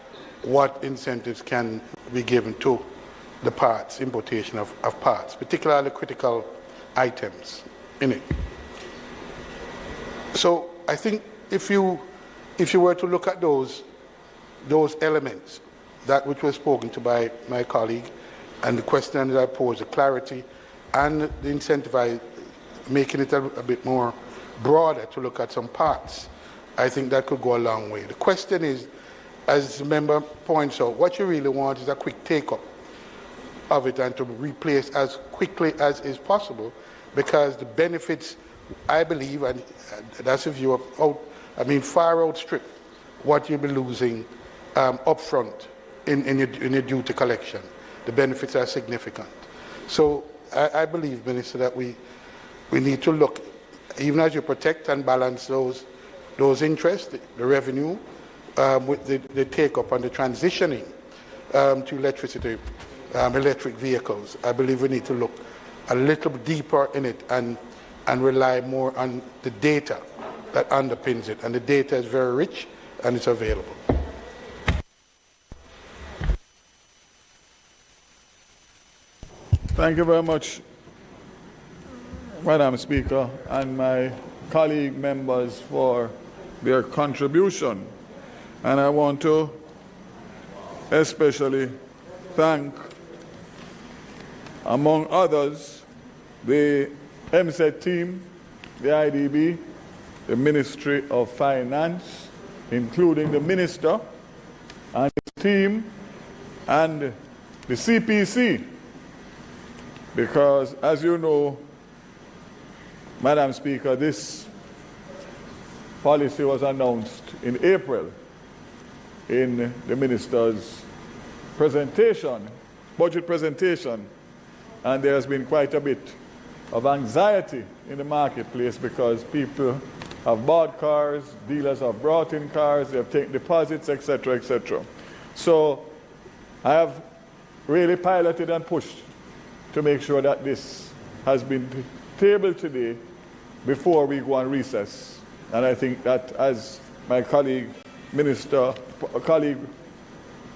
what incentives can be given to the parts, importation of parts, particularly critical items in it? So I think if you were to look at those elements, that which was spoken to by my colleague, and the question that I posed, the clarity and the incentivize, making it a bit more broader to look at some parts, I think that could go a long way. The question is, as the member points out, what you really want is a quick take-up of it and to replace as quickly as is possible, because the benefits, I believe, and that's if you far outstrip what you'll be losing upfront in your duty collection. The benefits are significant. So I believe, Minister, that we need to look, even as you protect and balance those interests, the revenue, with the take-up and the transitioning to electricity, electric vehicles. I believe we need to look a little deeper in it and rely more on the data that underpins it. And the data is very rich and it's available. Thank you very much, Madam Speaker, and my colleague members for their contribution. And I want to especially thank, among others, the MSET team, the IDB, the Ministry of Finance, including the Minister and his team, and the CPC, because, as you know, Madam Speaker, this policy was announced in April in the Minister's presentation, budget presentation, and there has been quite a bit of anxiety in the marketplace because people have bought cars, dealers have brought in cars, they have taken deposits, etc., etc. So I have really piloted and pushed to make sure that this has been tabled today before we go on recess. And I think that, as my colleague,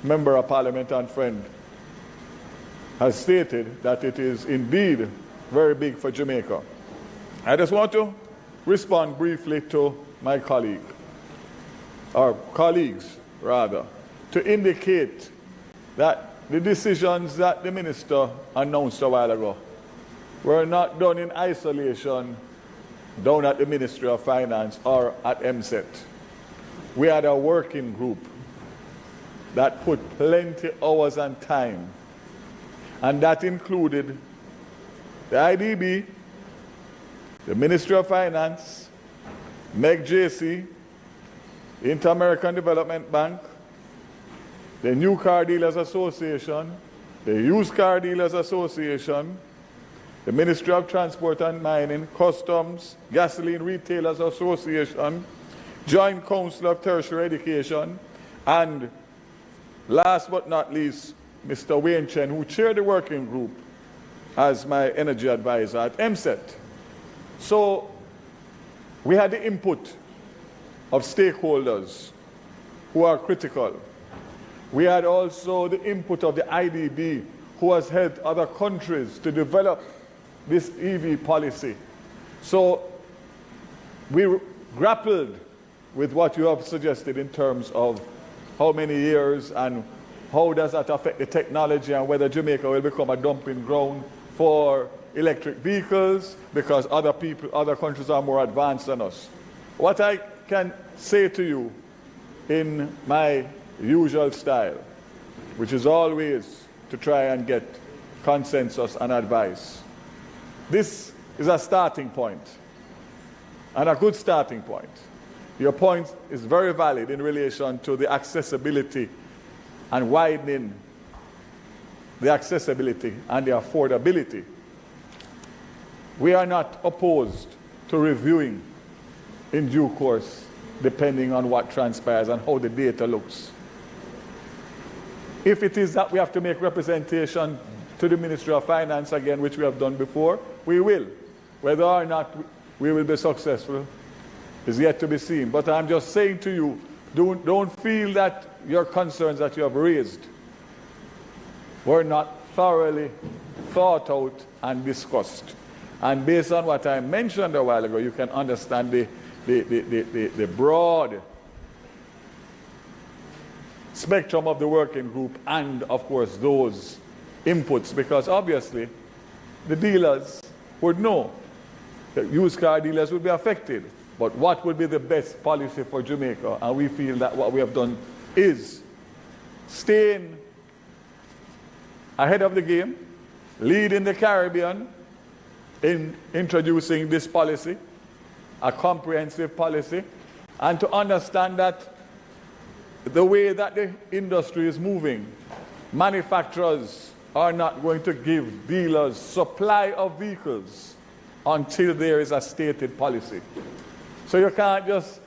Member of Parliament and friend has stated, that it is indeed very big for Jamaica. I just want to respond briefly to my colleague, or colleagues rather, to indicate that the decisions that the Minister announced a while ago were not done in isolation down at the Ministry of Finance or at MSET. We had a working group that put plenty hours and time, and that included the IDB, the Ministry of Finance, MEGJC, Inter-American Development Bank, the New Car Dealers Association, the Used Car Dealers Association, the Ministry of Transport and Mining, Customs, Gasoline Retailers Association, Joint Council of Tertiary Education, and last but not least, Mr. Wayne Chen, who chaired the working group as my energy advisor at MSET. So we had the input of stakeholders who are critical. We had also the input of the IDB, who has helped other countries to develop this EV policy. So we grappled with what you have suggested in terms of how many years and how does that affect the technology and whether Jamaica will become a dumping ground for electric vehicles because other countries are more advanced than us. What I can say to you in my usual style, which is always to try and get consensus and advice. This is a starting point, and a good starting point. Your point is very valid in relation to the accessibility and widening the accessibility and the affordability. We are not opposed to reviewing in due course, depending on what transpires and how the data looks. If it is that we have to make representation to the Ministry of Finance again, which we have done before, we will. Whether or not we will be successful is yet to be seen. But I'm just saying to you, don't feel that your concerns that you have raised were not thoroughly thought out and discussed. And based on what I mentioned a while ago, you can understand the broad spectrum of the working group and, of course, those inputs, because obviously the dealers would know that used car dealers would be affected. But what would be the best policy for Jamaica? And we feel that what we have done is staying ahead of the game, leading the Caribbean in introducing this policy, a comprehensive policy, and to understand that the way that the industry is moving, manufacturers are not going to give dealers supply of vehicles until there is a stated policy. So you can't just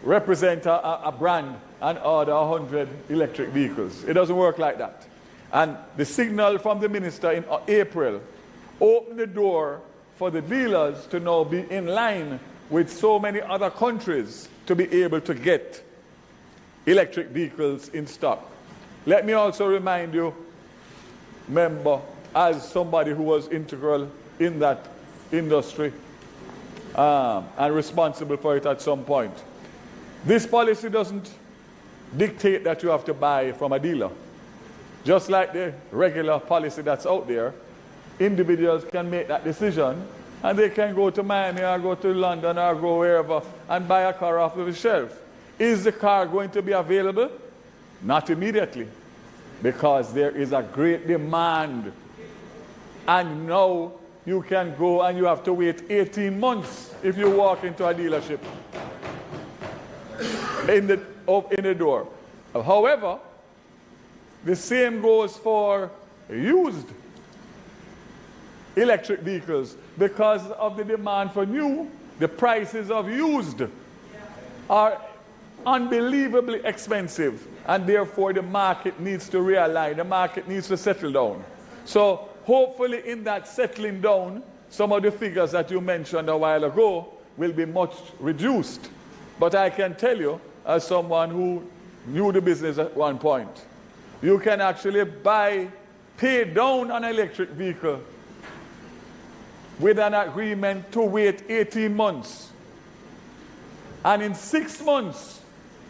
represent a brand and order 100 electric vehicles. It doesn't work like that. And the signal from the minister in April opened the door for the dealers to now be in line with so many other countries to be able to get electric vehicles in stock. Let me also remind you, member, as somebody who was integral in that industry and responsible for it at some point, this policy doesn't dictate that you have to buy from a dealer. Just like the regular policy that's out there, individuals can make that decision, and they can go to Miami or go to London or go wherever and buy a car off the shelf. Is the car going to be available? Not immediately, because there is a great demand. And now you can go and you have to wait 18 months if you walk into a dealership in the door. However, the same goes for used electric vehicles. Because of the demand for new, the prices of used are unbelievably expensive, and therefore the market needs to realign, the market needs to settle down. So hopefully in that settling down, some of the figures that you mentioned a while ago will be much reduced. But I can tell you, as someone who knew the business at one point, you can actually pay down an electric vehicle with an agreement to wait 18 months. And in 6 months,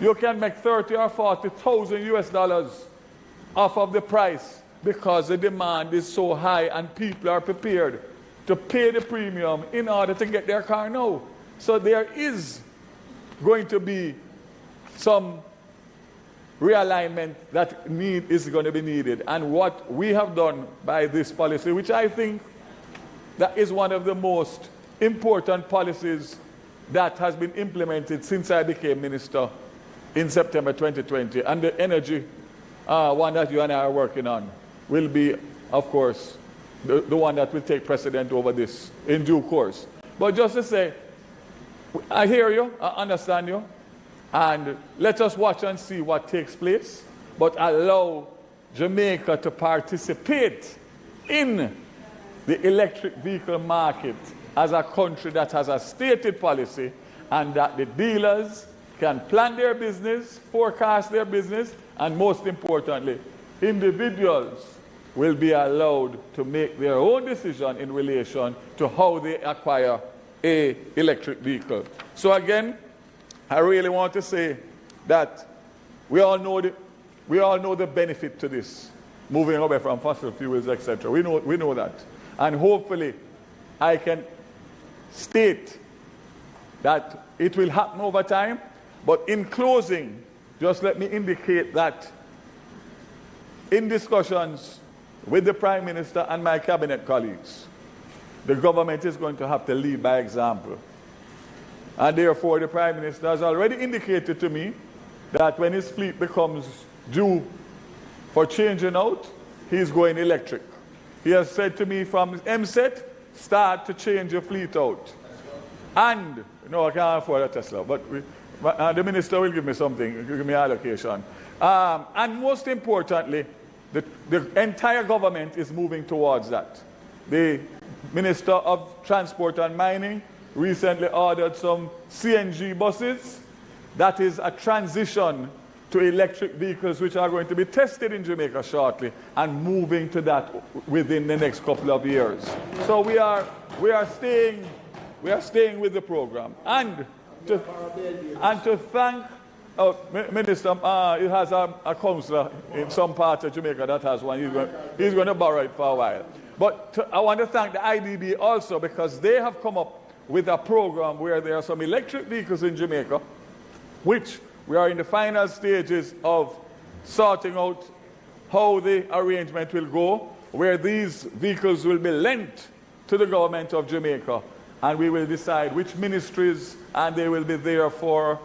you can make 30 or 40,000 US dollars off of the price, because the demand is so high and people are prepared to pay the premium in order to get their car now. So there is going to be some realignment that is going to be needed. And what we have done by this policy, which I think that is one of the most important policies that has been implemented since I became minister in September 2020, and the energy one that you and I are working on will be, of course, the one that will take precedent over this in due course. But just to say, I hear you, I understand you, and let us watch and see what takes place, but allow Jamaica to participate in the electric vehicle market as a country that has a stated policy, and that the dealers can plan their business, forecast their business, and most importantly, individuals will be allowed to make their own decision in relation to how they acquire an electric vehicle. So again, I really want to say that we all know the benefit to this, moving away from fossil fuels, etc. We know that. And hopefully I can state that it will happen over time. But in closing, just let me indicate that in discussions with the Prime Minister and my cabinet colleagues, the government is going to have to lead by example. And therefore, the Prime Minister has already indicated to me that when his fleet becomes due for changing out, he's going electric. He has said to me from MSET, start to change your fleet out. And, no, I can't afford a Tesla, but the minister will give me something, give me allocation. And most importantly, the entire government is moving towards that. The Minister of Transport and Mining recently ordered some CNG buses. That is a transition to electric vehicles which are going to be tested in Jamaica shortly, and moving to that within the next couple of years. So we are staying with the program. And to thank Minister, he has a councillor in some part of Jamaica that has one. He's going to borrow it for a while. But I want to thank the IDB also, because they have come up with a program where there are some electric vehicles in Jamaica, which we are in the final stages of sorting out how the arrangement will go, where these vehicles will be lent to the government of Jamaica, and we will decide which ministries, and they will be there for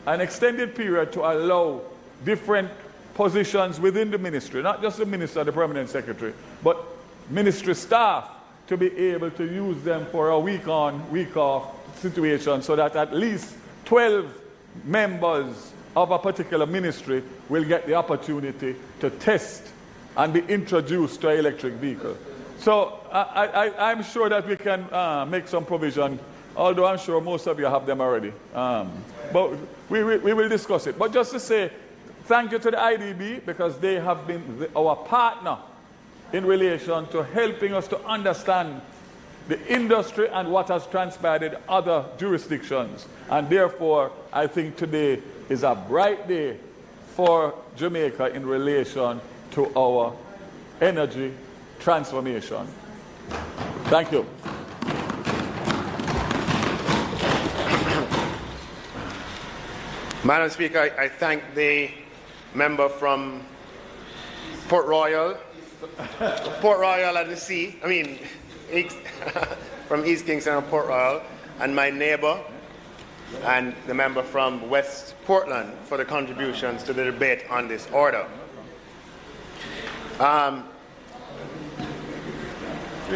an extended period to allow different positions within the ministry, not just the minister, the permanent secretary, but ministry staff, to be able to use them for a week on, week off situation, so that at least 12 members of a particular ministry will get the opportunity to test and be introduced to an electric vehicle. So I'm sure that we can make some provision, although I'm sure most of you have them already. But we will discuss it. But just to say thank you to the IDB, because they have been our partner in relation to helping us to understand the industry and what has transpired in other jurisdictions. And therefore, I think today is a bright day for Jamaica in relation to our energy transformation. Thank you. Madam Speaker, I thank the member from Port Royal and the Sea, from East Kingston and Port Royal, and my neighbor and the member from West Portland for the contributions to the debate on this order.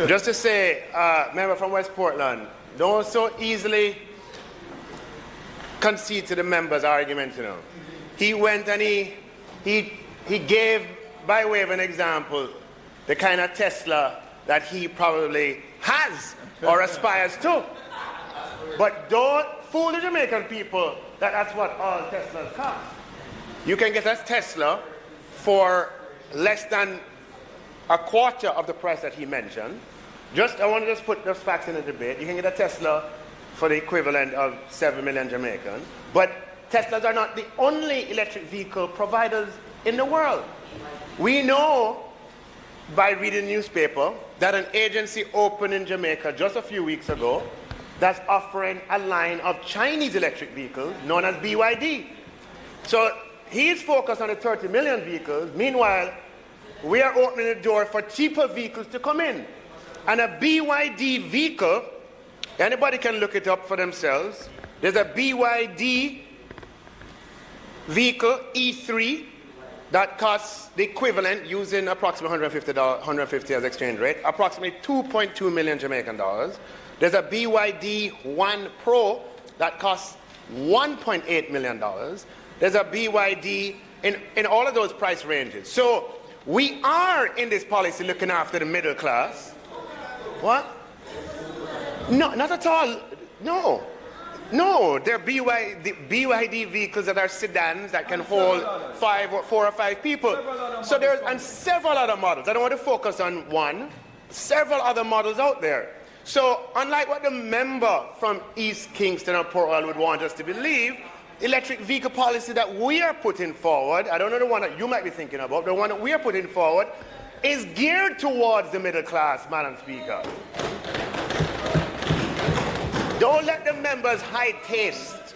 Just to say, member from West Portland, don't so easily concede to the member's argument, He went and he gave, by way of an example, the kind of Tesla that he probably has or aspires to. But don't fool the Jamaican people that that's what all Teslas cost. You can get a Tesla for less than a quarter of the price that he mentioned. I want to just put those facts in the debate. You can get a Tesla for the equivalent of 7 million Jamaicans. But Teslas are not the only electric vehicle providers in the world. We know by reading the newspaper that an agency opened in Jamaica just a few weeks ago that's offering a line of Chinese electric vehicles known as BYD. So he's focused on the 30 million vehicles. Meanwhile, we are opening the door for cheaper vehicles to come in. And a BYD vehicle, anybody can look it up for themselves. There's a BYD vehicle E3 that costs the equivalent, using approximately $150 as exchange rate, approximately 2.2 million Jamaican dollars. There's a BYD 1 Pro that costs $1.8 million. There's a BYD in all of those price ranges. So we are in this policy looking after the middle class. What? No, not at all. No. No, they're BYD vehicles that are sedans that can hold 4 or 5 people. So there's and several other models. I don't want to focus on one. Several other models out there. So unlike what the member from East Kingston or Port Royal would want us to believe, electric vehicle policy that we are putting forward, I don't know the one that you might be thinking about, the one that we are putting forward is geared towards the middle class, Madam Speaker. Don't let the members high taste,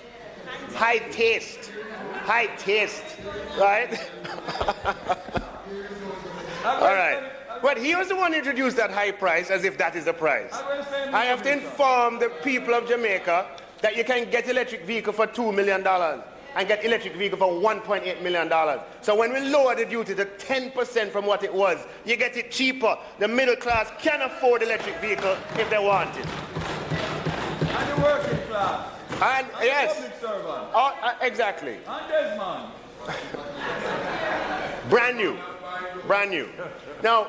right? All right. But he was the one who introduced that high price as if that is the price. I have to inform the people of Jamaica that you can get electric vehicle for $2 million and get electric vehicle for $1.8 million. So when we lower the duty to 10% from what it was, you get it cheaper. The middle class can afford electric vehicle if they want it. And the working class. And yes. The public servant. Exactly. And Desmond. Brand new. Now,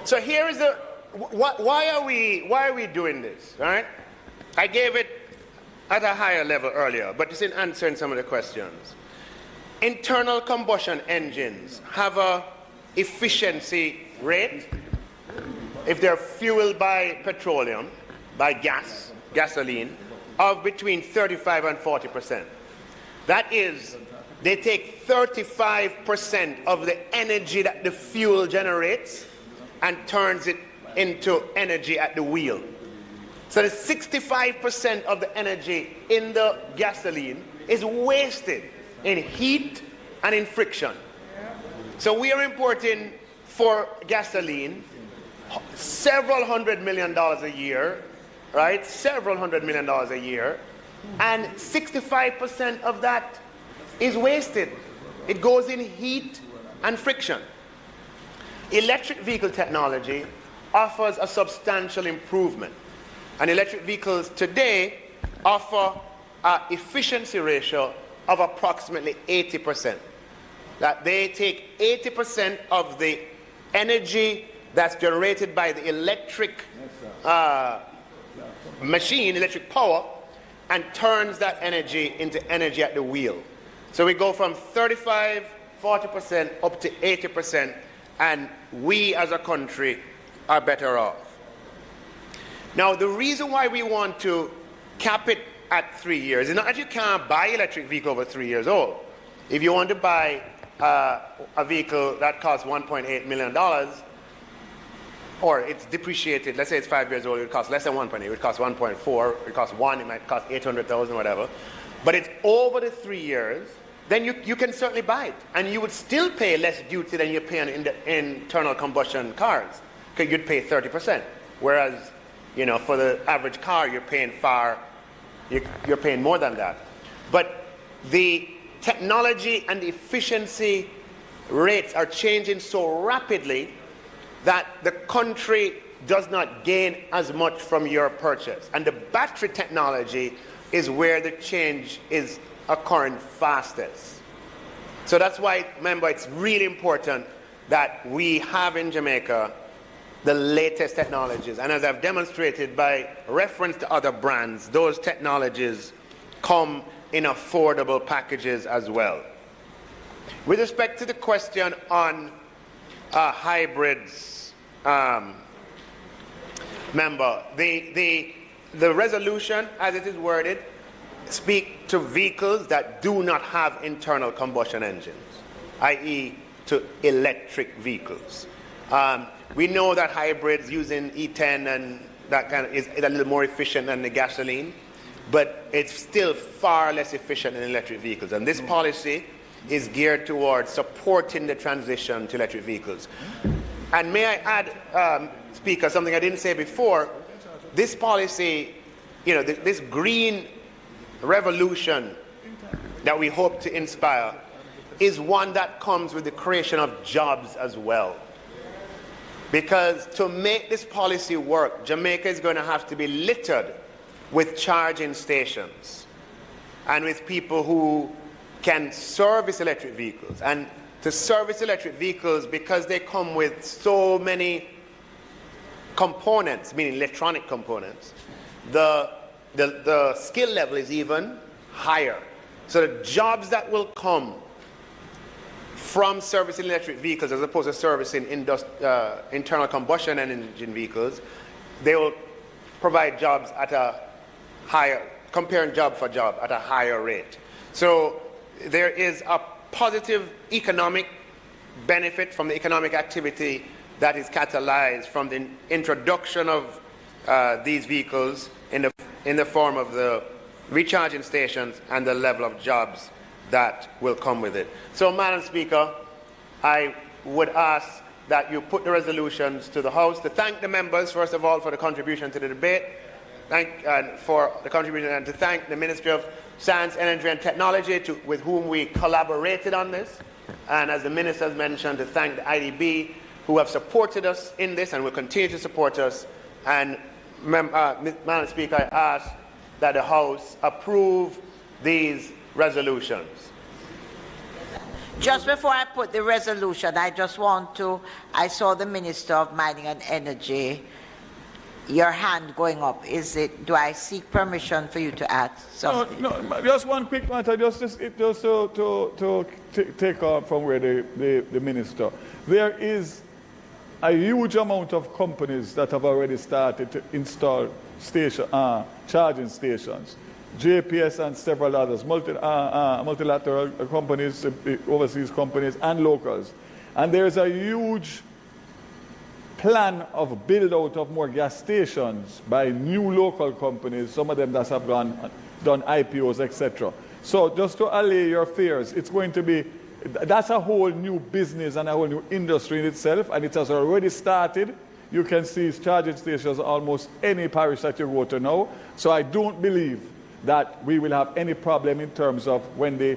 so here is the why are we doing this? All right, I gave it at a higher level earlier, but it's in answering some of the questions. Internal combustion engines have a efficiency rate if they're fueled by petroleum, by gasoline, of between 35 and 40%. That is, they take 35% of the energy that the fuel generates and turns it into energy at the wheel. So the 65% of the energy in the gasoline is wasted in heat and in friction. So we are importing for gasoline several $100 million a year, right? Several $100 million a year, and 65% of that is wasted. It goes in heat and friction. Electric vehicle technology offers a substantial improvement. And electric vehicles today offer an efficiency ratio of approximately 80%. That they take 80% of the energy that's generated by the electric machine, electric power, and turns that energy into energy at the wheel. So we go from 35, 40% up to 80%, and we as a country are better off. Now, the reason why we want to cap it at 3 years is not that you can't buy electric vehicle over 3 years old. If you want to buy a vehicle that costs $1.8 million, or it's depreciated, let's say it's 5 years old, it would cost less than 1 penny, it would cost 1.4, it would cost 1, it might cost 800,000, whatever. But it's over the 3 years, then you can certainly buy it. And you would still pay less duty than you pay on internal combustion cars, because you'd pay 30%. Whereas, you know, for the average car, you're paying you're paying more than that. But the technology and the efficiency rates are changing so rapidly that the country does not gain as much from your purchase. And the battery technology is where the change is occurring fastest. So that's why, remember, it's really important that we have in Jamaica the latest technologies. And as I've demonstrated by reference to other brands, those technologies come in affordable packages as well. With respect to the question on hybrids, member, the resolution as it is worded speak to vehicles that do not have internal combustion engines, i.e. to electric vehicles. We know that hybrids using E10 and that kind of is a little more efficient than the gasoline, but it's still far less efficient than electric vehicles. And this policy is geared towards supporting the transition to electric vehicles. And may I add, Speaker, something I didn't say before, this policy, you know, this green revolution that we hope to inspire is one that comes with the creation of jobs as well. Because to make this policy work, Jamaica is going to have to be littered with charging stations and with people who can service electric vehicles. And to service electric vehicles, because they come with so many components, meaning electronic components, the skill level is even higher. So the jobs that will come from servicing electric vehicles as opposed to servicing internal combustion engine vehicles, they will provide jobs at a higher, comparing job for job at a higher rate. So there is a positive economic benefit from the economic activity that is catalyzed from the introduction of these vehicles in the form of the recharging stations and the level of jobs that will come with it. So, Madam Speaker, I would ask that you put the resolutions to the House to thank the members, first of all, for the contribution to the debate, for the contribution, and to thank the Ministry of Science, Energy and Technology, with whom we collaborated on this, and as the Minister has mentioned, to thank the IDB, who have supported us in this and will continue to support us. And, Madam Speaker, I ask that the House approve these resolutions. Just before I put the resolution, I just want to, I saw the Minister of Mining and Energy, your hand going up. Is it, do I seek permission for you to add something? No, just one quick matter, just to take off from where the Minister. There is a huge amount of companies that have already started to install charging stations. JPS and several others, multilateral companies, overseas companies, and locals. And there is a huge plan of build out of more gas stations by new local companies, some of them that have done IPOs, etc. So just to allay your fears, it's going to be, that's a whole new business and a whole new industry in itself, and it has already started. You can see charging stations almost any parish that you go to now. So I don't believe that we will have any problem in terms of when the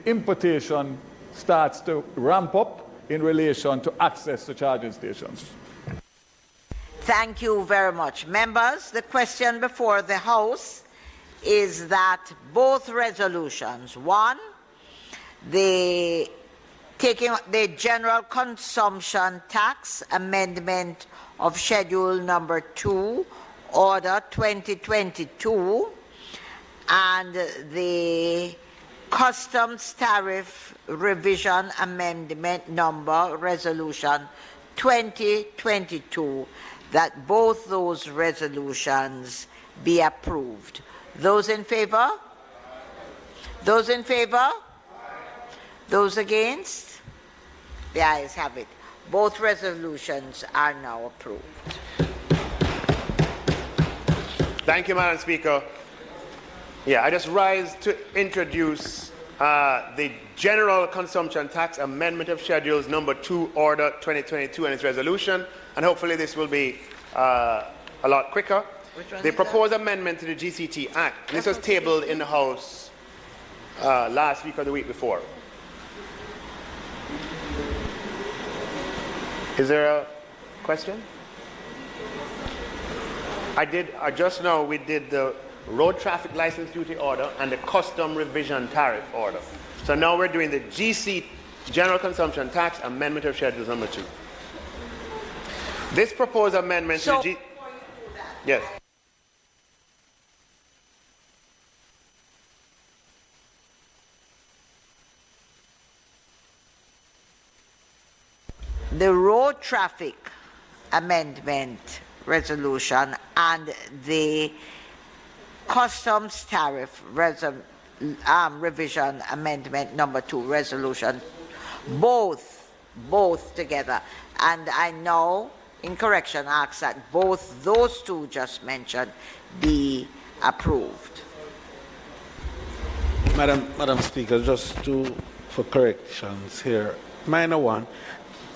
importation starts to ramp up in relation to access to charging stations. Thank you very much. Members, the question before the House is that both resolutions, one, taking the general consumption tax amendment of schedule number 2, order 2022, and the customs tariff revision amendment number resolution 2022, that both those resolutions be approved. Those in favor? Those in favor? Those against? The ayes have it. Both resolutions are now approved. Thank you, Madam Speaker. Yeah, I just rise to introduce the General Consumption Tax Amendment of Schedules Number 2, Order 2022 and its resolution, and hopefully this will be a lot quicker. The proposed amendment to the GCT Act. This was tabled in the House last week or the week before. Is there a question? Just now we did the road traffic license duty order and the custom revision tariff order. So now we're doing the GC, General Consumption Tax Amendment of Schedules Number 2. This proposed amendment to the Yes. The road traffic amendment resolution and the customs tariff revision amendment number 2 resolution, both together. And I now, in correction, ask that both those two just mentioned be approved. Madam Speaker, just for corrections here. Minor one.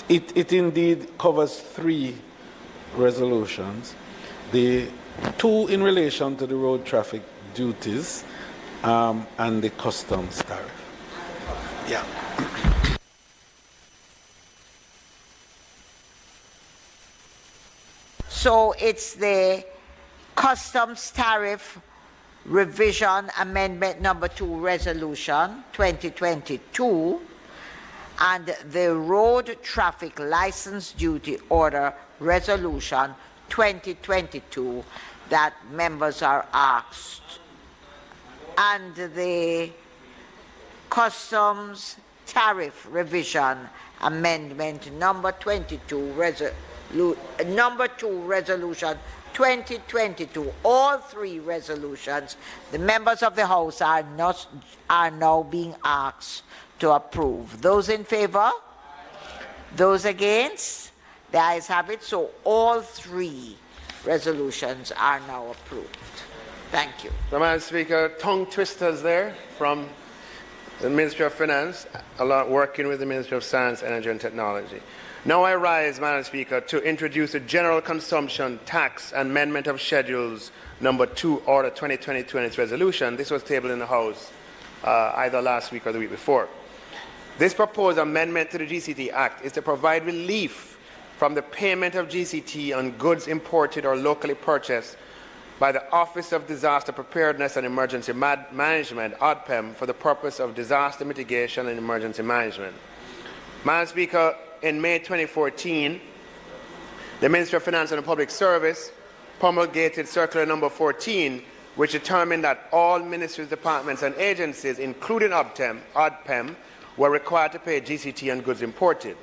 It indeed covers 3 resolutions. The 2 in relation to the road traffic duties and the customs tariff. Yeah. So it's the customs tariff revision amendment number 2 resolution 2022 and the road traffic license duty order resolution 2022 that members are asked, and the customs tariff revision amendment number 22 number 2 resolution 2022. All 3 resolutions the members of the House are now being asked to approve. Those in favor? Those against? The ayes have it. So all 3 resolutions are now approved. Thank you. So, Madam Speaker, tongue twisters there from the Ministry of Finance, working with the Ministry of Science, Energy and Technology. Now I rise, Madam Speaker, to introduce the General Consumption Tax Amendment of Schedules Number 2, Order 2022 and its resolution. This was tabled in the House either last week or the week before. This proposed amendment to the GCT Act is to provide relief from the payment of GCT on goods imported or locally purchased by the Office of Disaster Preparedness and Emergency Management, ODPEM, for the purpose of disaster mitigation and emergency management. Madam Speaker, in May 2014, the Ministry of Finance and Public Service promulgated Circular Number 14, which determined that all ministries, departments, and agencies, including ODPEM, were required to pay GCT on goods imported.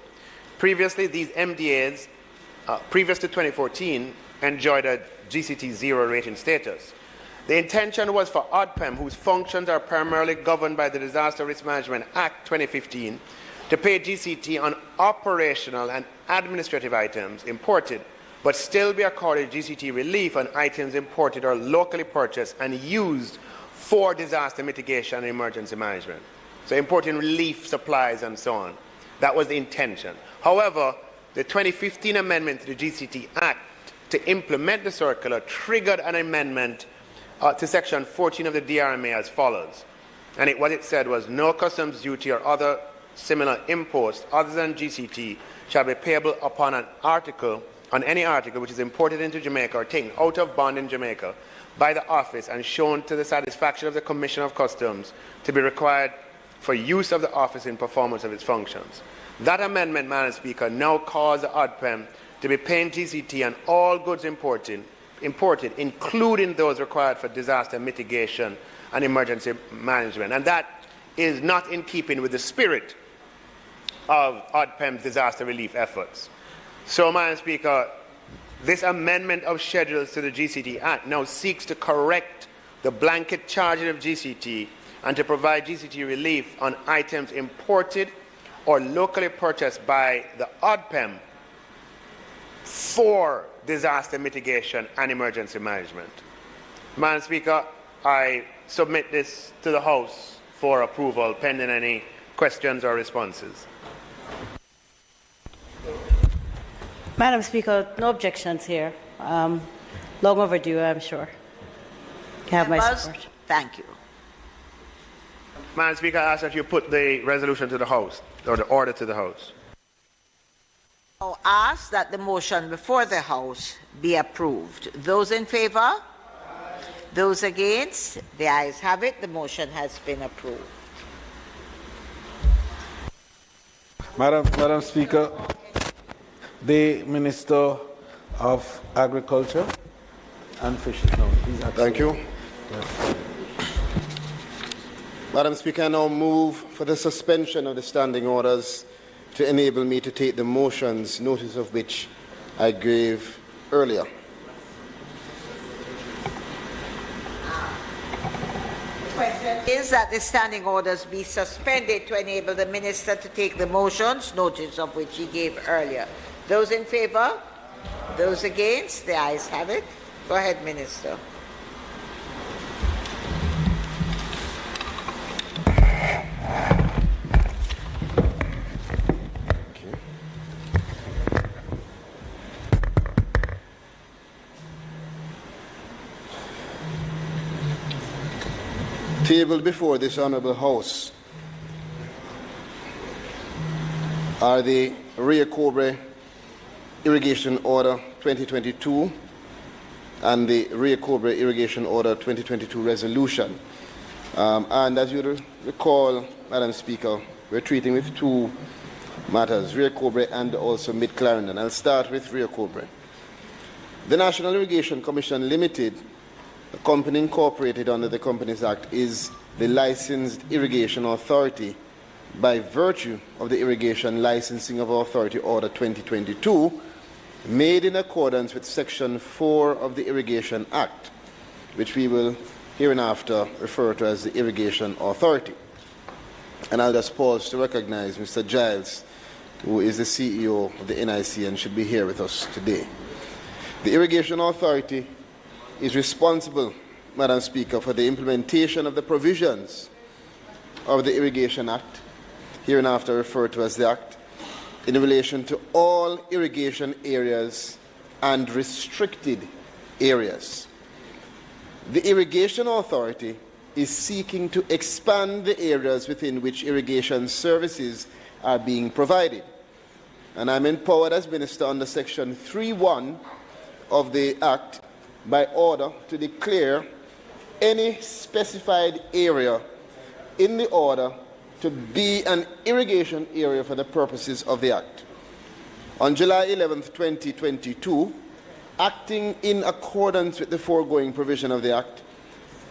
Previously, these MDAs, previous to 2014, enjoyed a GCT 0 rating status. The intention was for ODPEM, whose functions are primarily governed by the Disaster Risk Management Act 2015, to pay GCT on operational and administrative items imported, but still be accorded GCT relief on items imported or locally purchased and used for disaster mitigation and emergency management. So importing relief supplies and so on. That was the intention. However, the 2015 amendment to the GCT Act to implement the circular triggered an amendment to Section 14 of the DRMA as follows. And what it said was, no customs duty or other similar impost other than GCT shall be payable upon any article which is imported into Jamaica or taken out of bond in Jamaica by the office and shown to the satisfaction of the Commission of Customs to be required for use of the office in performance of its functions. That amendment, Madam Speaker, now calls the ODPEM to be paying GCT on all goods imported, including those required for disaster mitigation and emergency management. And that is not in keeping with the spirit of ODPEM's disaster relief efforts. So, Madam Speaker, this amendment of schedules to the GCT Act now seeks to correct the blanket charging of GCT and to provide GCT relief on items imported or locally purchased by the ODPEM for disaster mitigation and emergency management. Madam Speaker, I submit this to the House for approval pending any questions or responses. Madam Speaker, no objections here. Long overdue, I'm sure. You have my support. Thank you. Madam Speaker, I ask that you put the resolution to the House, or the order to the House. I ask that the motion before the House be approved. Those in favour? Aye. Those against? The ayes have it. The motion has been approved. Madam Speaker, the Minister of Agriculture and Fisheries. No, thank you. Yes. Madam Speaker, I now move for the suspension of the standing orders to enable me to take the motions, notice of which I gave earlier. The question is that the standing orders be suspended to enable the Minister to take the motions, notice of which he gave earlier. Those in favour? Those against? The ayes have it. Go ahead, Minister. Tabled before this Honourable House are the Rio Cobre Irrigation Order 2022 and the Rio Cobre Irrigation Order 2022 resolution. And as you recall, Madam Speaker, we're treating with two matters, Rio Cobre and also Mid-Clarendon. I'll start with Rio Cobre. The National Irrigation Commission Limited, a company incorporated under the Companies Act, is the licensed irrigation authority by virtue of the Irrigation Licensing of Authority Order 2022, made in accordance with Section 4 of the Irrigation Act, which we will hereinafter refer to as the Irrigation Authority. And I'll just pause to recognize Mr. Giles, who is the CEO of the NIC and should be here with us today. The Irrigation Authority is responsible, Madam Speaker, for the implementation of the provisions of the Irrigation Act, hereinafter referred to as the Act, in relation to all irrigation areas and restricted areas. The Irrigation Authority is seeking to expand the areas within which irrigation services are being provided. And I'm empowered as Minister under Section 3.1 of the Act by order to declare any specified area in the order to be an irrigation area for the purposes of the Act. On July 11, 2022, acting in accordance with the foregoing provision of the Act,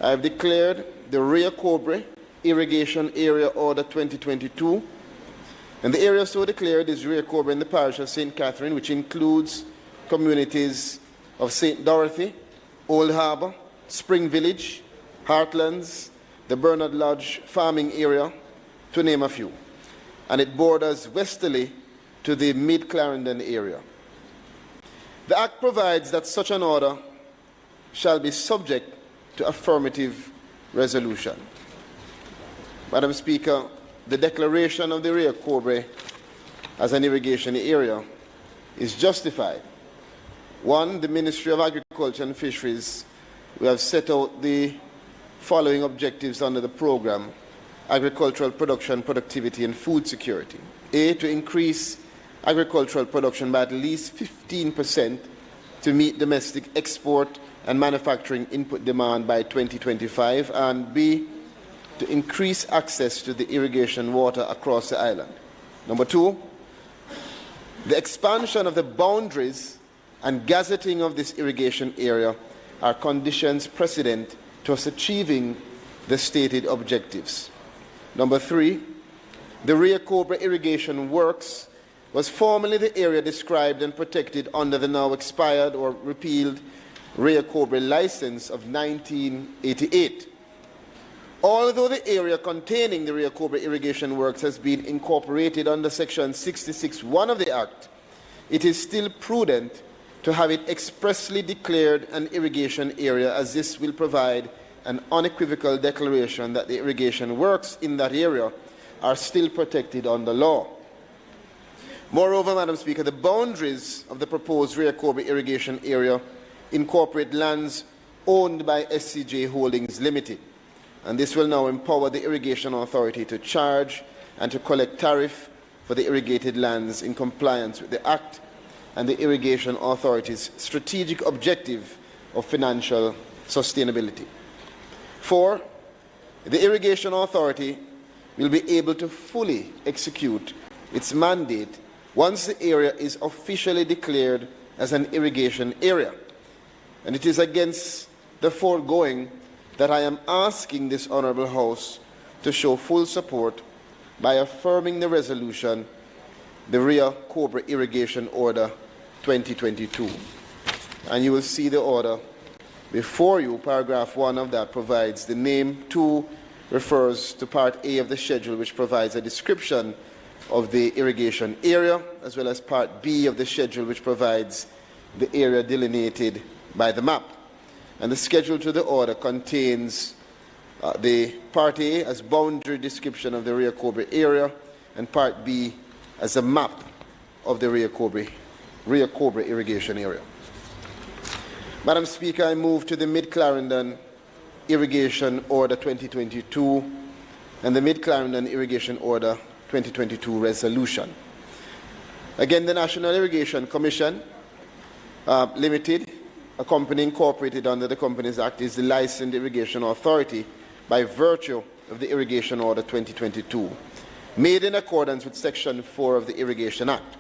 I have declared the Rio Cobre Irrigation Area Order 2022, and the area so declared is Rio Cobre in the parish of St. Catherine, which includes communities of St. Dorothy, Old Harbour, Spring Village, Heartlands, the Bernard Lodge farming area, to name a few. And it borders westerly to the Mid-Clarendon area. The Act provides that such an order shall be subject to affirmative resolution. Madam Speaker, the declaration of the Rio Cobre as an irrigation area is justified. One, the Ministry of Agriculture and Fisheries, we have set out the following objectives under the program: agricultural production, productivity, and food security. A, to increase agricultural production by at least 15% to meet domestic export and manufacturing input demand by 2025, and B, to increase access to the irrigation water across the island. Number two, the expansion of the boundaries and gazetting of this irrigation area are conditions precedent to us achieving the stated objectives. Number three, the Rio Cobre Irrigation Works was formerly the area described and protected under the now expired or repealed Rio Cobre license of 1988. Although the area containing the Rio Cobre irrigation works has been incorporated under Section 66(1) of the Act, it is still prudent to have it expressly declared an irrigation area, as this will provide an unequivocal declaration that the irrigation works in that area are still protected under law. Moreover, Madam Speaker, the boundaries of the proposed Rio Cobre irrigation area incorporate lands owned by SCJ Holdings Limited, and this will now empower the Irrigation Authority to charge and to collect tariff for the irrigated lands in compliance with the Act and the Irrigation Authority's strategic objective of financial sustainability. 4. The Irrigation Authority will be able to fully execute its mandate once the area is officially declared as an irrigation area. And it is against the foregoing that I am asking this Honourable House to show full support by affirming the resolution, the Rio Cobre Irrigation Order 2022. And you will see the order before you. Paragraph 1 of that provides the name. 2 refers to Part A of the schedule, which provides a description of the irrigation area, as well as Part B of the schedule, which provides the area delineated by the map. And the schedule to the order contains the Part A as boundary description of the Rio Cobre area, and Part B as a map of the Rio Cobre irrigation area. Madam Speaker, I move to the Mid-Clarendon Irrigation Order 2022 and the Mid-Clarendon Irrigation Order 2022 resolution. Again, the National Irrigation Commission Limited, a company incorporated under the Companies Act, is the licensed irrigation authority by virtue of the Irrigation Order 2022, made in accordance with Section 4 of the Irrigation Act.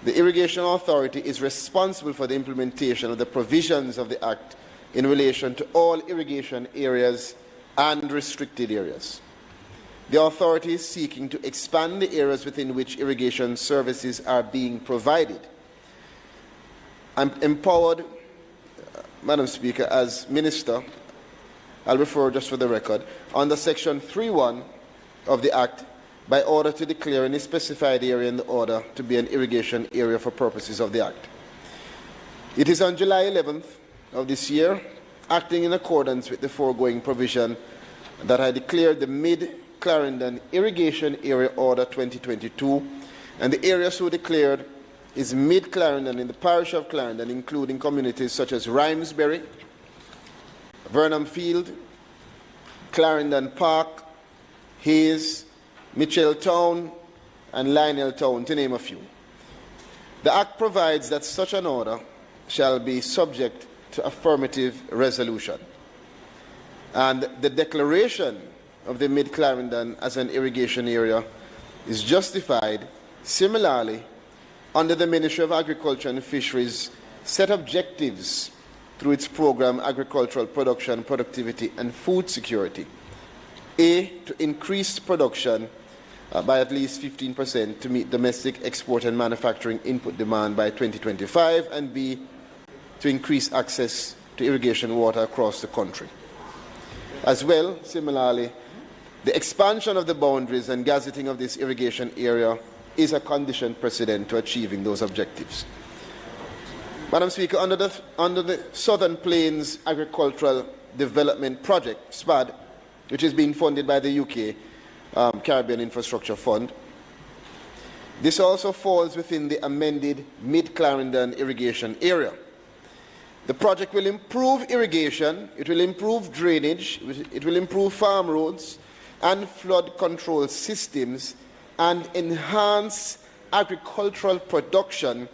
The Irrigation Authority is responsible for the implementation of the provisions of the Act in relation to all irrigation areas and restricted areas. The authority is seeking to expand the areas within which irrigation services are being provided. I'm empowered, Madam Speaker, as Minister, I'll refer just for the record, under Section 3(1) of the Act, by order to declare any specified area in the order to be an irrigation area for purposes of the Act. It is on July 11th of this year, acting in accordance with the foregoing provision, that I declared the Mid-Clarendon Irrigation Area Order 2022, and the area so declared is Mid-Clarendon in the parish of Clarendon, including communities such as Rhymesbury, Vernham Field, Clarendon Park, Hayes, Mitchelltown, and Lioneltown, to name a few. The Act provides that such an order shall be subject to affirmative resolution, and the declaration of the Mid-Clarendon as an irrigation area is justified similarly under the Ministry of Agriculture and Fisheries set objectives through its program Agricultural Production, Productivity and Food Security. A, to increase production by at least 15% to meet domestic export and manufacturing input demand by 2025, and B, to increase access to irrigation water across the country. As well, similarly, the expansion of the boundaries and gazetting of this irrigation area is a condition precedent to achieving those objectives. Madam Speaker, under the Southern Plains Agricultural Development Project, SPAD, which is being funded by the UK Caribbean Infrastructure Fund, this also falls within the amended Mid-Clarendon irrigation area. The project will improve irrigation, it will improve drainage, it will improve farm roads and flood control systems, and enhance agricultural production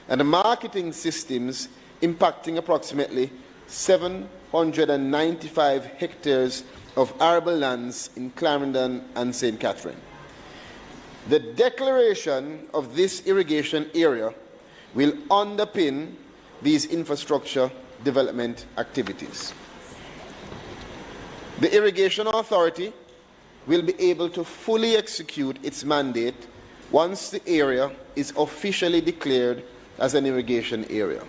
and marketing systems, impacting approximately 795 hectares of arable lands in Clarendon and St. Catherine. The declaration of this irrigation area will underpin these infrastructure development activities. The Irrigation Authority will be able to fully execute its mandate once the area is officially declared as an irrigation area.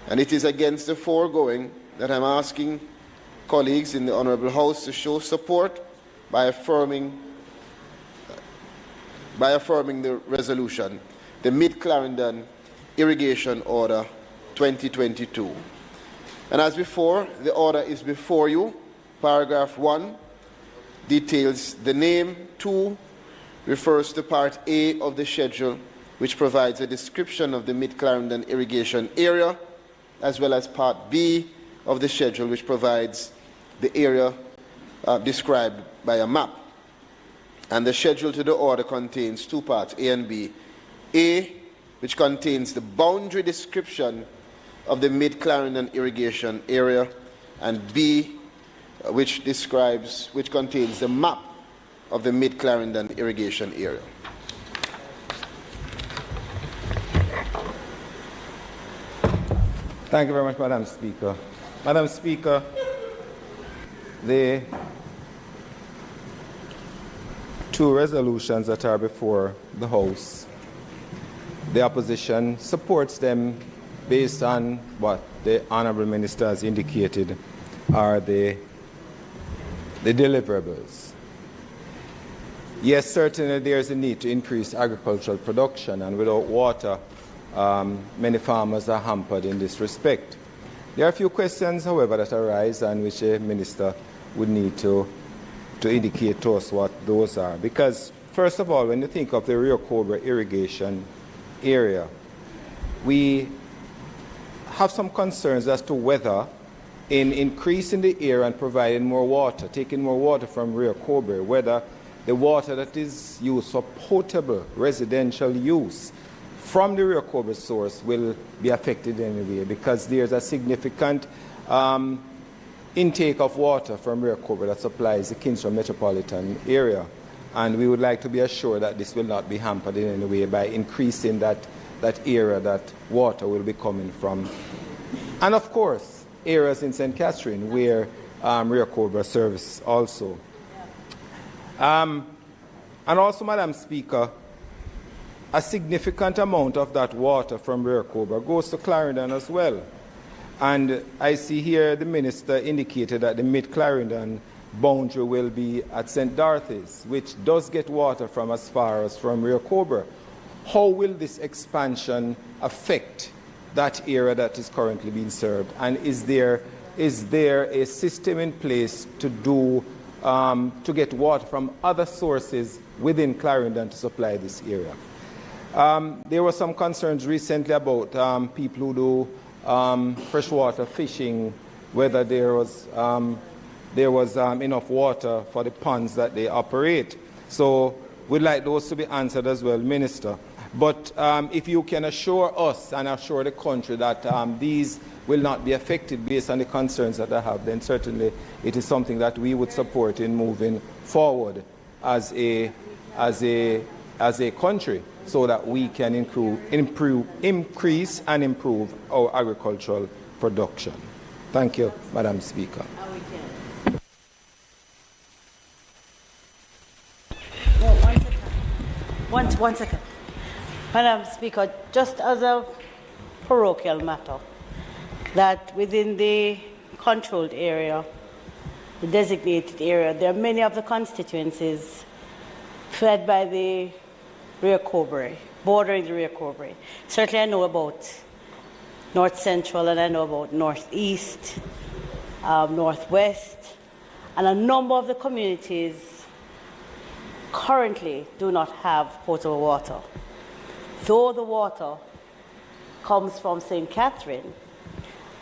And it is against the foregoing that I'm asking colleagues in the Honourable House to show support by affirming the resolution, the Mid-Clarendon Irrigation Order 2022. And as before, the order is before you. Paragraph 1 details the name. 2 refers to Part A of the schedule, which provides a description of the Mid-Clarendon irrigation area, as well as Part B of the schedule, which provides the area described by a map. And the schedule to the order contains 2 parts, A and B. A, which contains the boundary description of the Mid-Clarendon irrigation area, and B, which contains the map of the Mid-Clarendon irrigation area. Thank you very much, Madam Speaker. Madam Speaker, the 2 resolutions that are before the House, the opposition supports them based on what the Honourable Minister has indicated are the deliverables. Yes, certainly there is a need to increase agricultural production, and without water, many farmers are hampered in this respect. There are a few questions, however, that arise and which a minister would need to indicate to us what those are. Because, first of all, when you think of the Rio Cobra irrigation area, we have some concerns as to whether in increasing the area and providing more water, taking more water from Rio Cobra, whether the water that is used for potable residential use from the Rio Cobra source will be affected in any way, because there's a significant intake of water from Rio Cobra that supplies the Kingston metropolitan area. And we would like to be assured that this will not be hampered in any way by increasing that area that water will be coming from. And of course, areas in St. Catherine where Rio Cobra serves also. And also, Madam Speaker, a significant amount of that water from Rio Cobra goes to Clarendon as well. And I see here the Minister indicated that the Mid-Clarendon boundary will be at St. Dorothy's, which does get water from as far as from Rio Cobra. How will this expansion affect that area that is currently being served? And is there a system in place to get water from other sources within Clarendon to supply this area? There were some concerns recently about people who do freshwater fishing, whether there was enough water for the ponds that they operate. So we'd like those to be answered as well, Minister. But if you can assure us and assure the country that these will not be affected based on the concerns that I have, then certainly it is something that we would support in moving forward as a country, so that we can increase and improve our agricultural production. Thank you, Madam Speaker. One second. Madam Speaker, just as a parochial matter, that within the controlled area, the designated area, there are many of the constituencies fed by the Rio Cobra, bordering the Rio Cobra. Certainly I know about North Central, and I know about Northeast, Northwest, and a number of the communities currently do not have potable water. Though the water comes from St. Catherine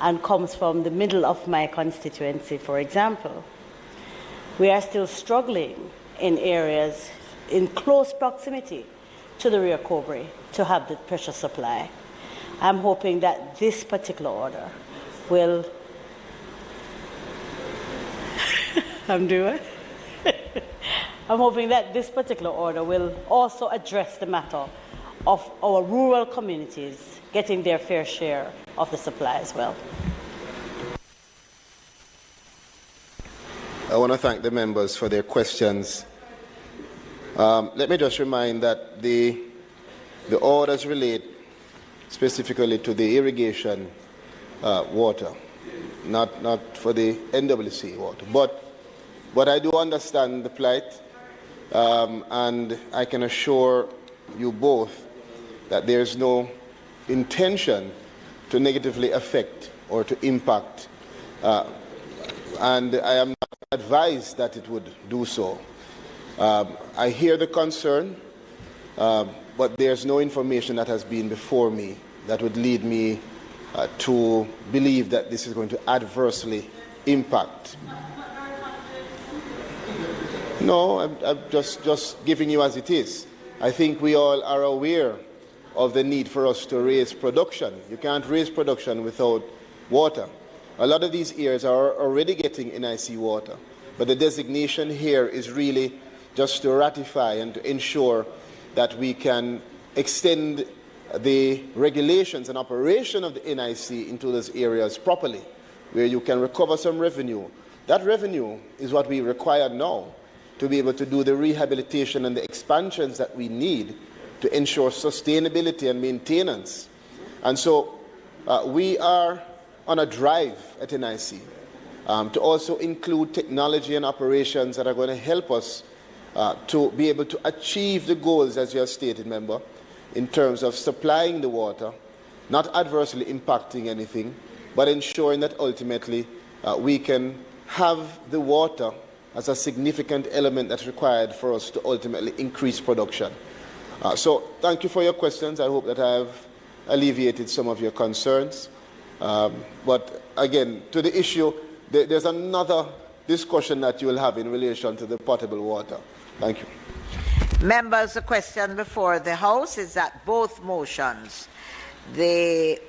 and comes from the middle of my constituency, for example, we are still struggling in areas in close proximity to the Rio Cobra to have the pressure supply. I'm hoping that this particular order will I'm hoping that this particular order will also address the matter of our rural communities getting their fair share of the supply as well. I want to thank the members for their questions. Let me just remind that the orders relate specifically to the irrigation water. not for the NWC water. But I do understand the plight, and I can assure you both that there is no intention to negatively affect or to impact, and I am not advised that it would do so. I hear the concern, but there's no information that has been before me that would lead me to believe that this is going to adversely impact. No, I'm just giving you as it is. I think we all are aware of the need for us to raise production. You can't raise production without water. A lot of these areas are already getting NIC water, but the designation here is really just to ratify and to ensure that we can extend the regulations and operation of the NIC into those areas properly, where you can recover some revenue. That revenue is what we require now to be able to do the rehabilitation and the expansions that we need to ensure sustainability and maintenance. And so we are on a drive at NIC to also include technology and operations that are going to help us to be able to achieve the goals, as you have stated, member, in terms of supplying the water, not adversely impacting anything, but ensuring that ultimately we can have the water as a significant element that's required for us to ultimately increase production. So thank you for your questions. I hope that I have alleviated some of your concerns. But again, to the issue, there's another discussion that you will have in relation to the potable water. Thank you. Members, the question before the House is that both motions, the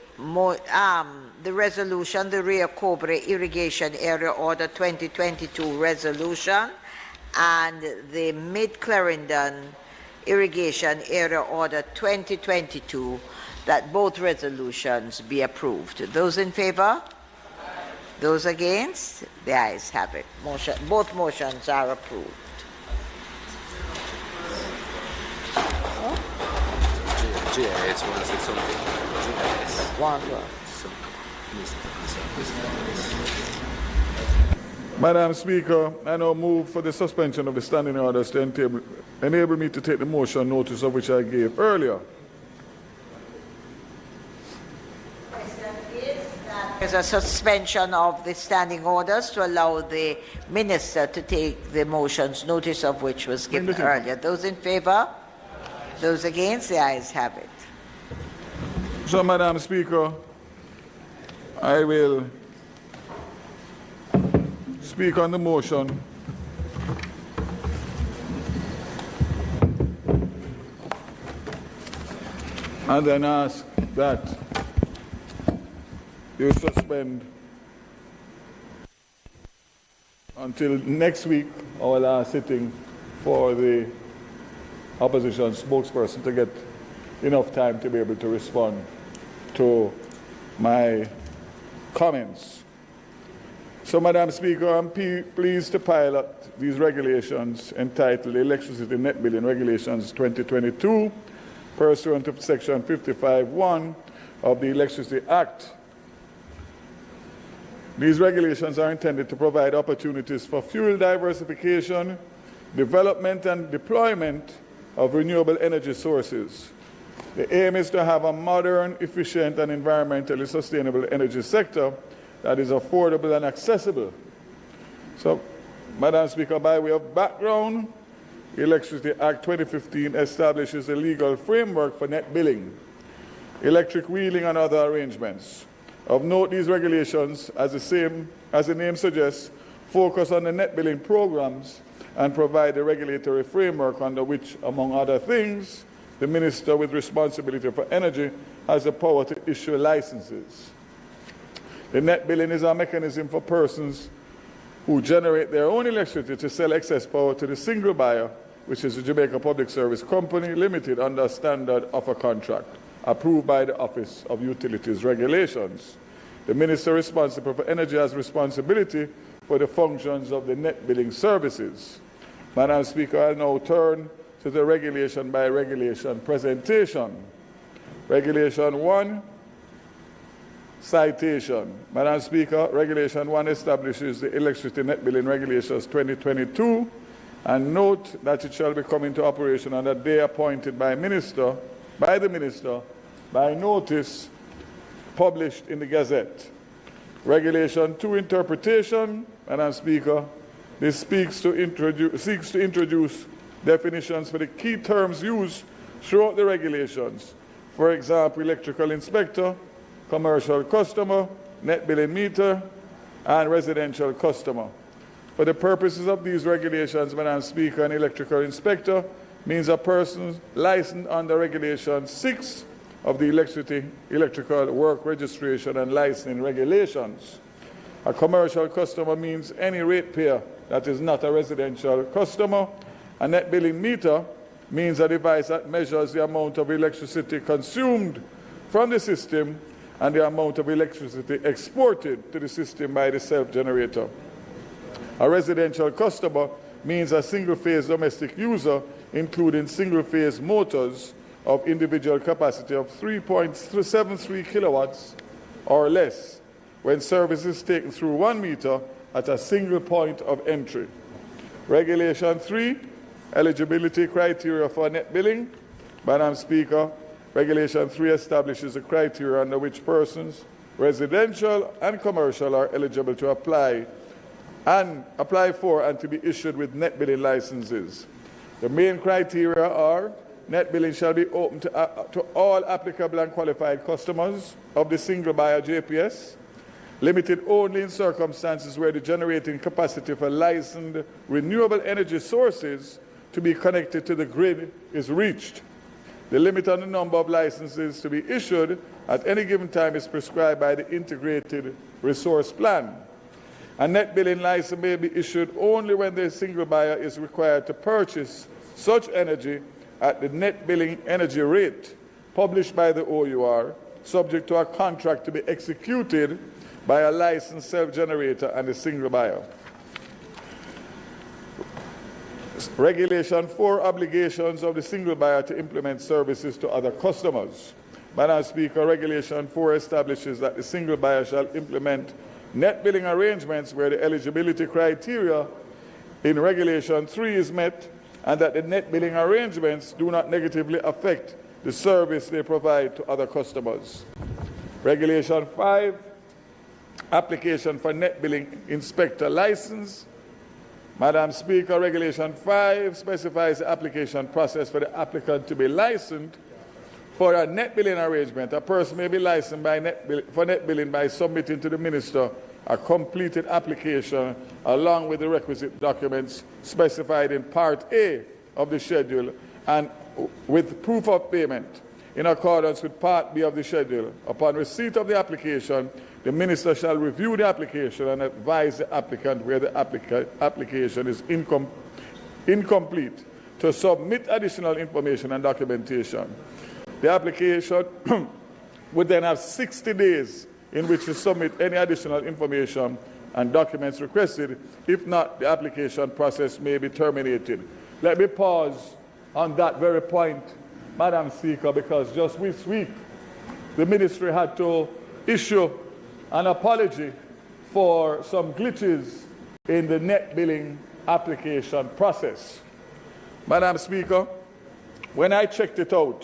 resolution, the Rio Cobre Irrigation Area Order 2022 resolution, and the Mid-Clarendon Irrigation Area Order 2022, that both resolutions be approved. Those in favor? Those against? The ayes have it. Both motions are approved. GIS want to say something. Madam Speaker, I now move for the suspension of the standing orders to enable me to take the motion notice of which I gave earlier. There's a suspension of the standing orders to allow the Minister to take the motions, notice of which was given earlier. Those in favour? Those against? The ayes have it. So, Madam Speaker, I will speak on the motion and then ask that you suspend until next week, our last sitting, for the opposition spokesperson to get enough time to be able to respond to my comments. So, Madam Speaker, I'm pleased to pilot these regulations entitled Electricity Net Billing Regulations 2022, pursuant to Section 55(1) of the Electricity Act. These regulations are intended to provide opportunities for fuel diversification, development and deployment of renewable energy sources. The aim is to have a modern, efficient and environmentally sustainable energy sector that is affordable and accessible. So, Madam Speaker, by way of background, the Electricity Act 2015 establishes a legal framework for net billing, electric wheeling and other arrangements. Of note, these regulations, as the name suggests, focus on the net billing programs and provide a regulatory framework under which, among other things, the Minister with responsibility for energy has the power to issue licenses. The net billing is a mechanism for persons who generate their own electricity to sell excess power to the single buyer, which is the Jamaica Public Service Company Limited, under a standard offer contract approved by the Office of Utilities Regulations. The Minister responsible for energy has responsibility for the functions of the net billing services. Madam Speaker, I'll now turn to the regulation by regulation presentation. Regulation 1 Citation. Madam Speaker, Regulation 1 establishes the Electricity Net Billing Regulations 2022 and note that it shall be come into operation on a day appointed by the Minister, by notice published in the Gazette. Regulation 2 interpretation. Madam Speaker, this seeks to introduce definitions for the key terms used throughout the regulations. For example, electrical inspector, commercial customer, net billing meter, and residential customer. For the purposes of these regulations, Madam Speaker, an electrical inspector means a person licensed under Regulation 6 of the Electrical Work Registration and Licensing Regulations. A commercial customer means any ratepayer that is not a residential customer. A net billing meter means a device that measures the amount of electricity consumed from the system and the amount of electricity exported to the system by the self-generator. A residential customer means a single-phase domestic user, including single-phase motors of individual capacity of 3.73 kilowatts or less, when service is taken through 1 meter at a single point of entry. Regulation 3, eligibility criteria for net billing. Madam Speaker, Regulation 3 establishes the criteria under which persons, residential and commercial, are eligible to apply for and to be issued with net billing licenses. The main criteria are: net billing shall be open to all applicable and qualified customers of the single buyer JPS, limited only in circumstances where the generating capacity for licensed renewable energy sources to be connected to the grid is reached. The limit on the number of licenses to be issued at any given time is prescribed by the Integrated Resource Plan. A net billing license may be issued only when the single buyer is required to purchase such energy at the net billing energy rate published by the OUR, subject to a contract to be executed by a licensed self-generator and the single buyer. Regulation 4, obligations of the single buyer to implement services to other customers. Madam Speaker, Regulation 4 establishes that the single buyer shall implement net billing arrangements where the eligibility criteria in Regulation 3 is met and that the net billing arrangements do not negatively affect the service they provide to other customers. Regulation 5, application for net billing inspector license. Madam Speaker, Regulation 5 specifies the application process for the applicant to be licensed for a net billing arrangement. A person may be licensed for net billing by submitting to the Minister a completed application along with the requisite documents specified in Part A of the schedule and with proof of payment in accordance with Part B of the schedule. Upon receipt of the application, the Minister shall review the application and advise the applicant where the application is incomplete to submit additional information and documentation. The application would then have 60 days in which to submit any additional information and documents requested. If not, the application process may be terminated. Let me pause on that very point, Madam Speaker, because just this week the Ministry had to issue an apology for some glitches in the net billing application process. Madam Speaker, when I checked it out,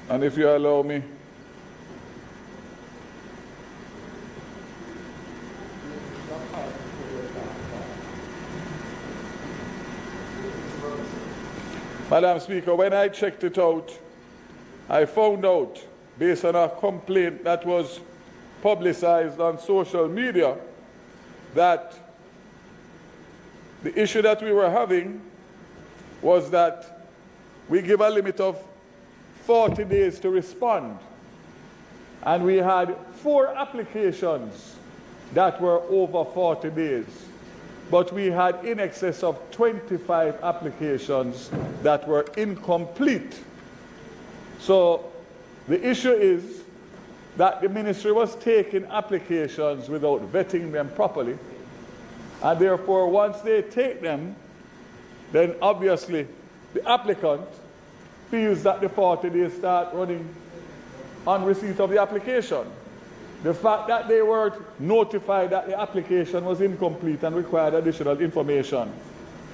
and if you allow me, Madam Speaker, when I checked it out, I found out, based on a complaint that was publicized on social media, that the issue that we were having was that we give a limit of 40 days to respond. And we had 4 applications that were over 40 days. But we had in excess of 25 applications that were incomplete. So the issue is that the Ministry was taking applications without vetting them properly. And therefore, once they take them, then obviously the applicant feels that the 40 days start running on receipt of the application. The fact that they were notified that the application was incomplete and required additional information,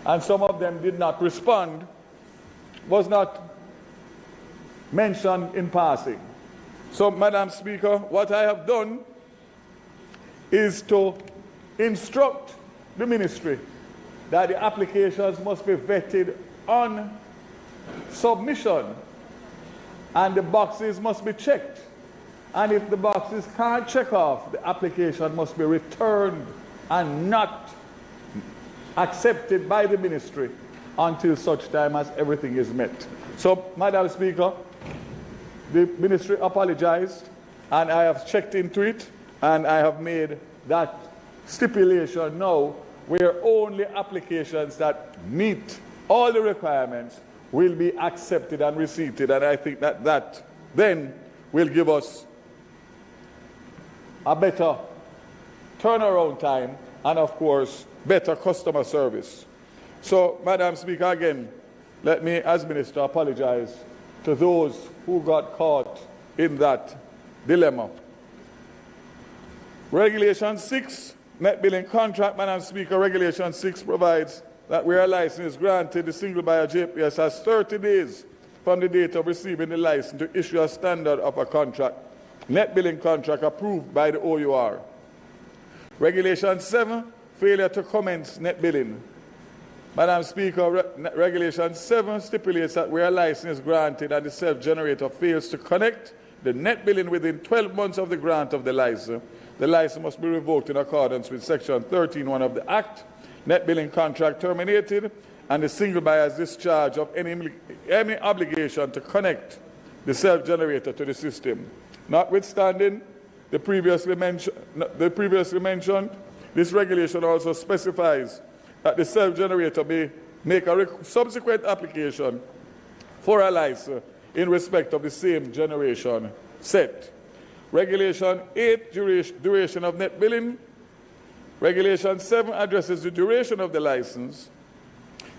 and some of them did not respond, was not mentioned in passing. So, Madam Speaker, what I have done is to instruct the ministry that the applications must be vetted on submission and the boxes must be checked. And if the boxes can't check off, the application must be returned and not accepted by the ministry until such time as everything is met. So, Madam Speaker, the ministry apologized, and I have checked into it, and I have made that stipulation now where only applications that meet all the requirements will be accepted and received. And I think that that then will give us a better turnaround time and, of course, better customer service. So, Madam Speaker, again, let me, as Minister, apologize to those who got caught in that dilemma. Regulation 6, net billing contract, Madam Speaker, Regulation 6 provides that where a license is granted, the single buyer JPS has 30 days from the date of receiving the license to issue a standard of a contract, net billing contract approved by the OUR. Regulation 7, failure to commence net billing. Madam Speaker, Regulation 7 stipulates that where a license is granted and the self-generator fails to connect the net billing within 12 months of the grant of the license must be revoked in accordance with Section 13(1) of the Act, net billing contract terminated, and the single buyer's discharge of any obligation to connect the self-generator to the system. Notwithstanding the previously mentioned, this regulation also specifies that the self-generator may make a subsequent application for a license in respect of the same generation set. Regulation 8, duration of net billing. Regulation 7 addresses the duration of the license.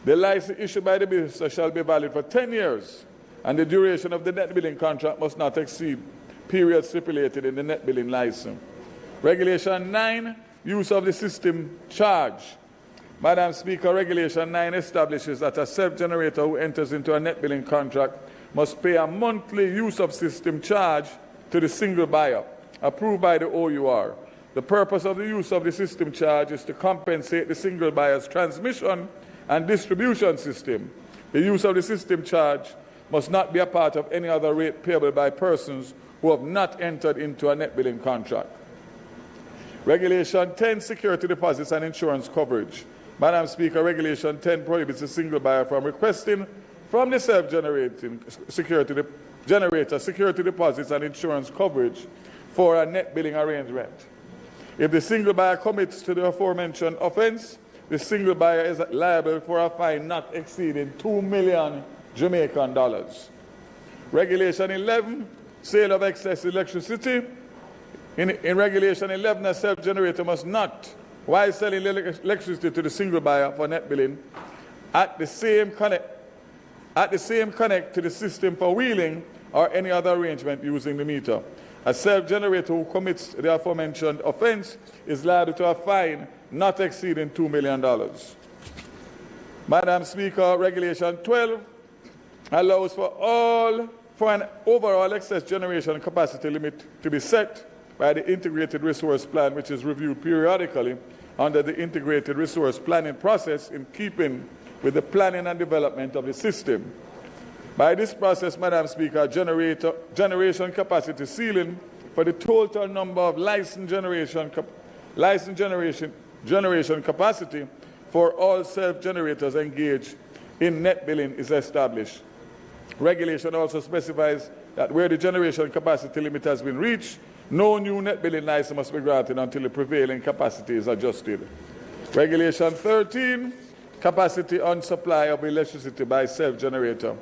The license issued by the minister shall be valid for 10 years, and the duration of the net billing contract must not exceed periods stipulated in the net billing license. Regulation 9, use of the system charge. Madam Speaker, Regulation 9 establishes that a self-generator who enters into a net billing contract must pay a monthly use of system charge to the single buyer, approved by the OUR. The purpose of the use of the system charge is to compensate the single buyer's transmission and distribution system. The use of the system charge must not be a part of any other rate payable by persons who have not entered into a net billing contract. Regulation 10, security deposits and insurance coverage. Madam Speaker, Regulation 10 prohibits the single buyer from requesting from the self-generating security deposits and insurance coverage for a net billing arrangement. If the single buyer commits to the aforementioned offense, the single buyer is liable for a fine not exceeding 2 million Jamaican dollars. Regulation 11, sale of excess electricity. In Regulation 11, a self-generator must not, while selling electricity to the single buyer for net billing, at the same connect to the system for wheeling or any other arrangement using the meter. A self-generator who commits the aforementioned offense is liable to a fine not exceeding $2 million. Madam Speaker, Regulation 12 allows for an overall excess generation capacity limit to be set by the Integrated Resource Plan, which is reviewed periodically under the Integrated Resource Planning process in keeping with the planning and development of the system. By this process, Madam Speaker, generation capacity ceiling for the total number of licensed generation capacity for all self-generators engaged in net billing is established. Regulation also specifies that where the generation capacity limit has been reached, no new net billing license must be granted until the prevailing capacity is adjusted. Regulation 13, capacity on supply of electricity by self-generator.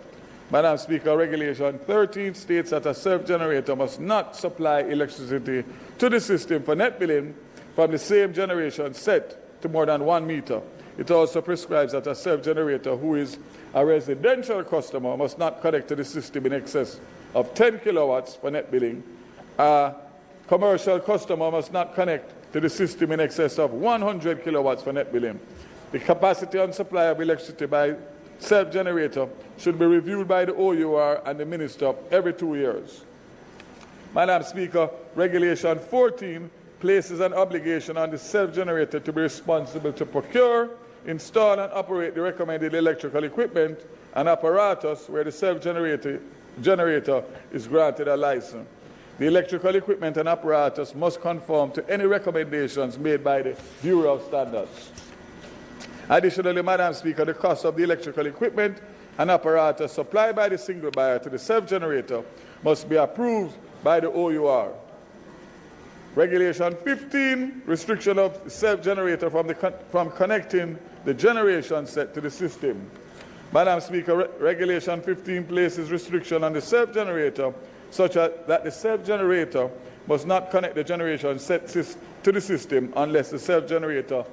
Madam Speaker, Regulation 13 states that a self-generator must not supply electricity to the system for net billing from the same generation set to more than 1 meter It also prescribes that a self-generator who is a residential customer must not connect to the system in excess of 10 kilowatts for net billing. A commercial customer must not connect to the system in excess of 100 kilowatts for net billing. The capacity and supply of electricity by self-generator should be reviewed by the OUR and the Minister every 2 years. Madam Speaker, Regulation 14 places an obligation on the self-generator to be responsible to procure, install and operate the recommended electrical equipment and apparatus where the self-generator is granted a license. The electrical equipment and apparatus must conform to any recommendations made by the Bureau of Standards. Additionally, Madam Speaker, the cost of the electrical equipment and apparatus supplied by the single buyer to the self-generator must be approved by the OUR. Regulation 15, restriction of self-generator from connecting the generation set to the system. Madam Speaker, Regulation 15 places restriction on the self-generator such that the self-generator must not connect the generation set to the system unless the self-generator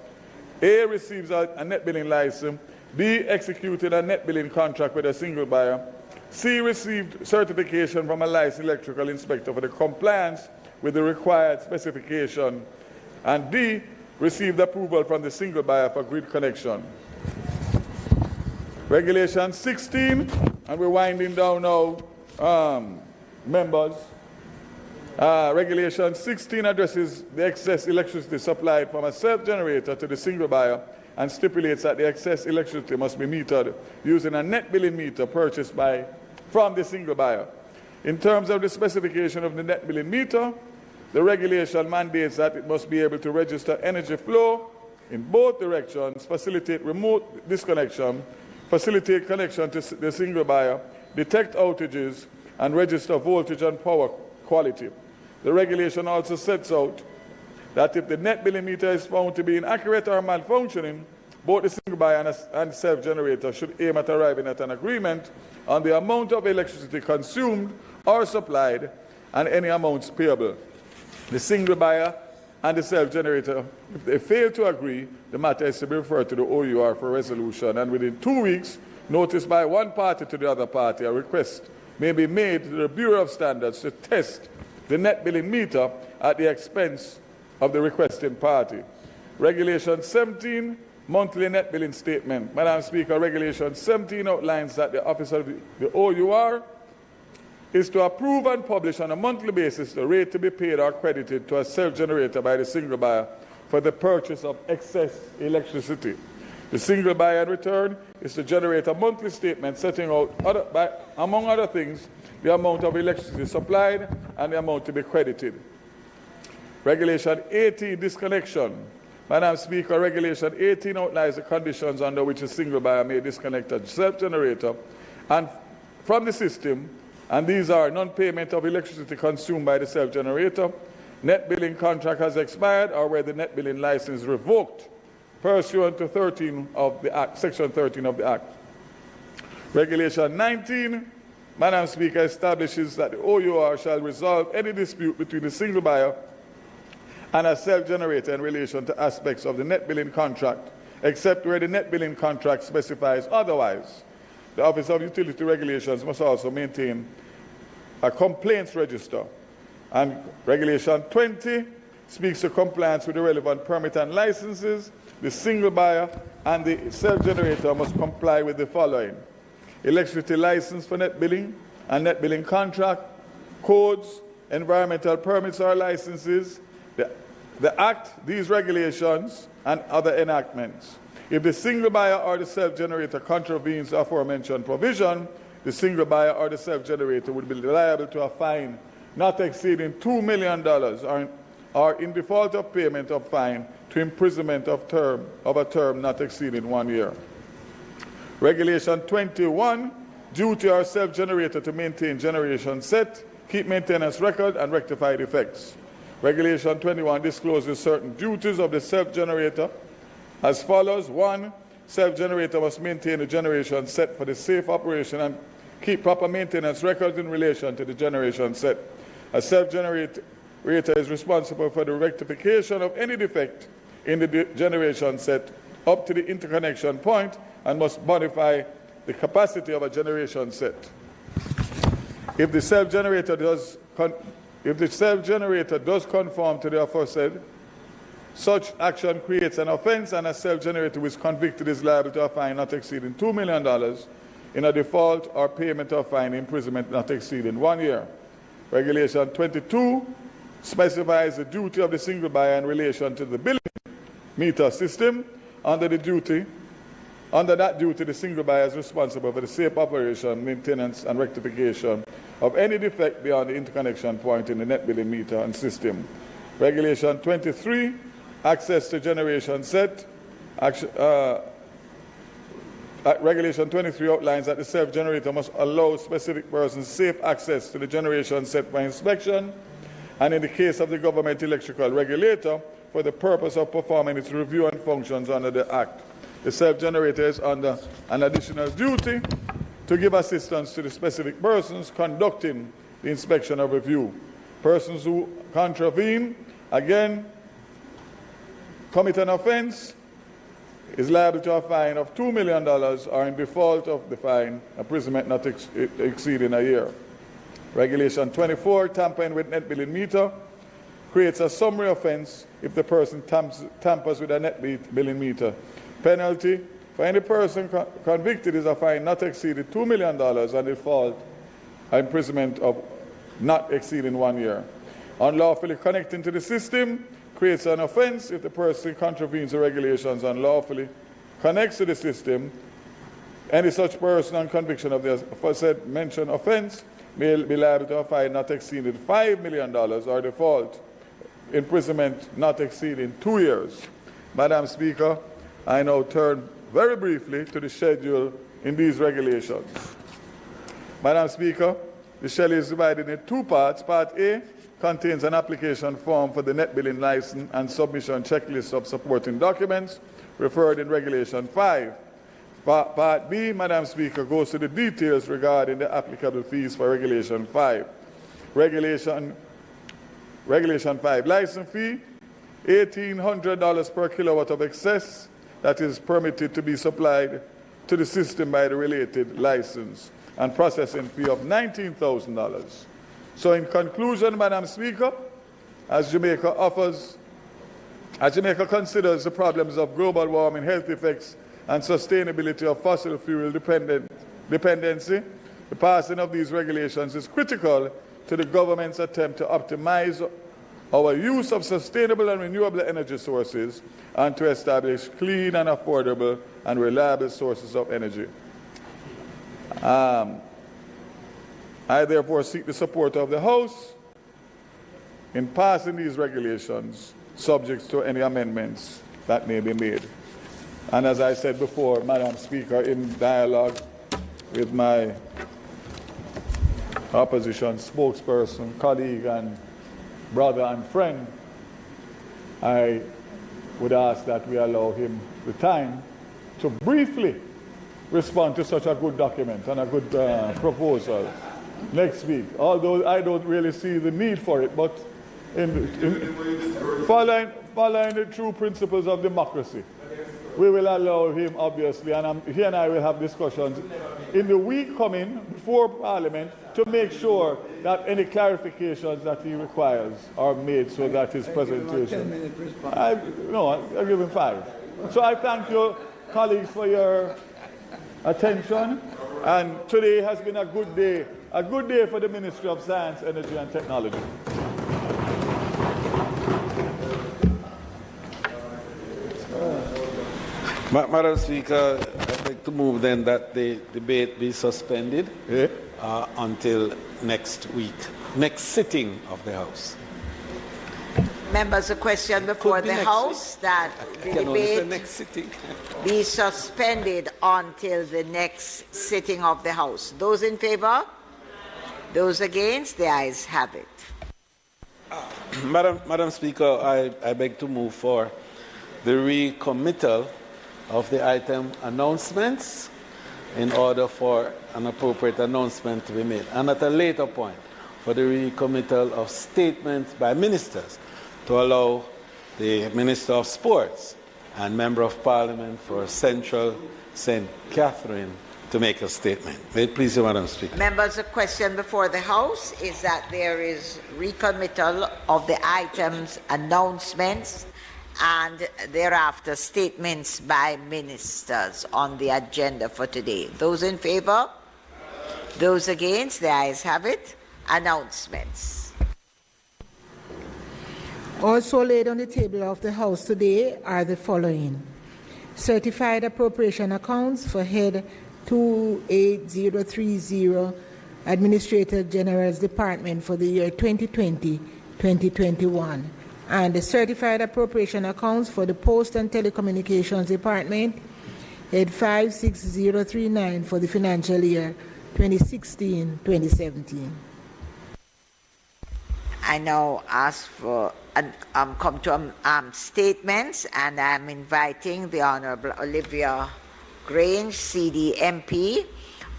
A, receives a net billing license, B, executed a net billing contract with a single buyer, C, received certification from a licensed electrical inspector for the compliance with the required specification, and D, received approval from the single buyer for grid connection. Regulation 16, and we're winding down now, members. Regulation 16 addresses the excess electricity supplied from a self-generator to the single buyer and stipulates that the excess electricity must be metered using a net billing meter purchased from the single buyer. In terms of the specification of the net billing meter, the regulation mandates that it must be able to register energy flow in both directions, facilitate remote disconnection, facilitate connection to the single buyer, detect outages, and register voltage and power quality. The regulation also sets out that if the net billing meter is found to be inaccurate or malfunctioning, both the single buyer and self-generator should aim at arriving at an agreement on the amount of electricity consumed or supplied and any amounts payable. The single buyer and the self-generator, if they fail to agree, the matter is to be referred to the OUR for resolution, and within 2 weeks, notice by one party to the other party, a request may be made to the Bureau of Standards to test the net billing meter at the expense of the requesting party. Regulation 17, monthly net billing statement. Madam Speaker, Regulation 17 outlines that the Office of the OUR is to approve and publish on a monthly basis the rate to be paid or credited to a self-generator by the single buyer for the purchase of excess electricity. The single buyer in return is to generate a monthly statement setting out, among other things, the amount of electricity supplied and the amount to be credited. Regulation 18, disconnection. Madam Speaker, Regulation 18 outlines the conditions under which a single buyer may disconnect a self-generator and from the system, and these are non-payment of electricity consumed by the self-generator, net billing contract has expired, or where the net billing license is revoked pursuant to 13 of the Act, Section 13 of the Act. Regulation 19, Madam Speaker, establishes that the OUR shall resolve any dispute between the single buyer and a self-generator in relation to aspects of the net billing contract, except where the net billing contract specifies otherwise. The Office of Utility Regulations must also maintain a complaints register. And Regulation 20 speaks to compliance with the relevant permit and licenses. The single buyer and the self-generator must comply with the following: electricity license for net billing and net billing contract, codes, environmental permits or licenses, the Act, these regulations, and other enactments. If the single buyer or the self-generator contravenes the aforementioned provision, the single buyer or the self-generator would be liable to a fine not exceeding $2 million or in default of payment of fine to imprisonment of a term not exceeding 1 year. Regulation 21, duty or self-generator to maintain generation set, keep maintenance record, and rectify defects. Regulation 21 discloses certain duties of the self-generator as follows. 1, self-generator must maintain the generation set for the safe operation and keep proper maintenance records in relation to the generation set. A self-generator is responsible for the rectification of any defect in the generation set up to the interconnection point and must modify the capacity of a generation set. If the self-generator does conform to the aforesaid, such action creates an offense, and a self-generator who is convicted is liable to a fine not exceeding $2 million in a default or payment of fine, imprisonment not exceeding 1 year. Regulation 22 specifies the duty of the single buyer in relation to the billing meter system. Under that duty, the single buyer is responsible for the safe operation, maintenance, and rectification of any defect beyond the interconnection point in the net billing meter and system. Regulation 23, access to generation set. Regulation 23 outlines that the self-generator must allow specific persons safe access to the generation set for inspection, and in the case of the government electrical regulator, for the purpose of performing its review and functions under the Act. The self-generator is under an additional duty to give assistance to the specific persons conducting the inspection or review. Persons who contravene, again, commit an offense, is liable to a fine of $2 million or in default of the fine, imprisonment not exceeding a year. Regulation 24, tampering with net billing meter, creates a summary offense if the person tampers with a net billing meter. Penalty for any person convicted is a fine not exceeding $2 million and default imprisonment of not exceeding 1 year. Unlawfully connecting to the system creates an offense if the person contravenes the regulations unlawfully connects to the system. Any such person on conviction of the aforesaid mentioned offense may be liable to a fine not exceeding $5 million or default imprisonment not exceeding 2 years. Madam Speaker, I now turn very briefly to the schedule in these regulations. Madam Speaker, the schedule is divided into two parts. Part A contains an application form for the net billing license and submission checklist of supporting documents referred in Regulation 5. Part B, Madam Speaker, goes to the details regarding the applicable fees for Regulation 5. Regulation 5, license fee, $1,800 per kilowatt of excess that is permitted to be supplied to the system by the related license, and processing fee of $19,000. So in conclusion, Madam Speaker, as Jamaica considers the problems of global warming, health effects, and sustainability of fossil fuel dependency, the passing of these regulations is critical to the government's attempt to optimize our use of sustainable and renewable energy sources and to establish clean and affordable and reliable sources of energy. I therefore seek the support of the House in passing these regulations, subject to any amendments that may be made. And as I said before, Madam Speaker, in dialogue with my opposition spokesperson, colleague and brother and friend, I would ask that we allow him the time to briefly respond to such a good document and a good proposal next week, although I don't really see the need for it, but following the true principles of democracy, we will allow him, obviously, and he and I will have discussions in the week coming before Parliament to make sure that any clarifications that he requires are made so that his presentation... I'll give him 5. So I thank you, colleagues, for your attention, and today has been a good day for the Ministry of Science, Energy and Technology. Madam Speaker, I'd like to move then that the debate be suspended until next sitting of the House. Members, a question before the House that the debate be suspended until the next sitting of the House. Those in favour? Those against? The ayes have it. Madam Speaker, I beg to move for the recommittal of the item announcements in order for an appropriate announcement to be made, and at a later point for the recommittal of statements by ministers to allow the Minister of Sports and Member of Parliament for Central St. Catherine to make a statement. May it please you, Madam Speaker. Members, the question before the House is that there is recommittal of the items, announcements, and thereafter statements by ministers on the agenda for today. Those in favour? Those against? The ayes have it. Announcements. Also laid on the table of the House today are the following: certified appropriation accounts for Head 28030, Administrator General's Department for the year 2020-2021, and the certified appropriation accounts for the Post and Telecommunications Department, Head 56039, for the financial year 2016-2017. I now ask for come to statements, and I'm inviting the Honourable Olivia Grange, CD MP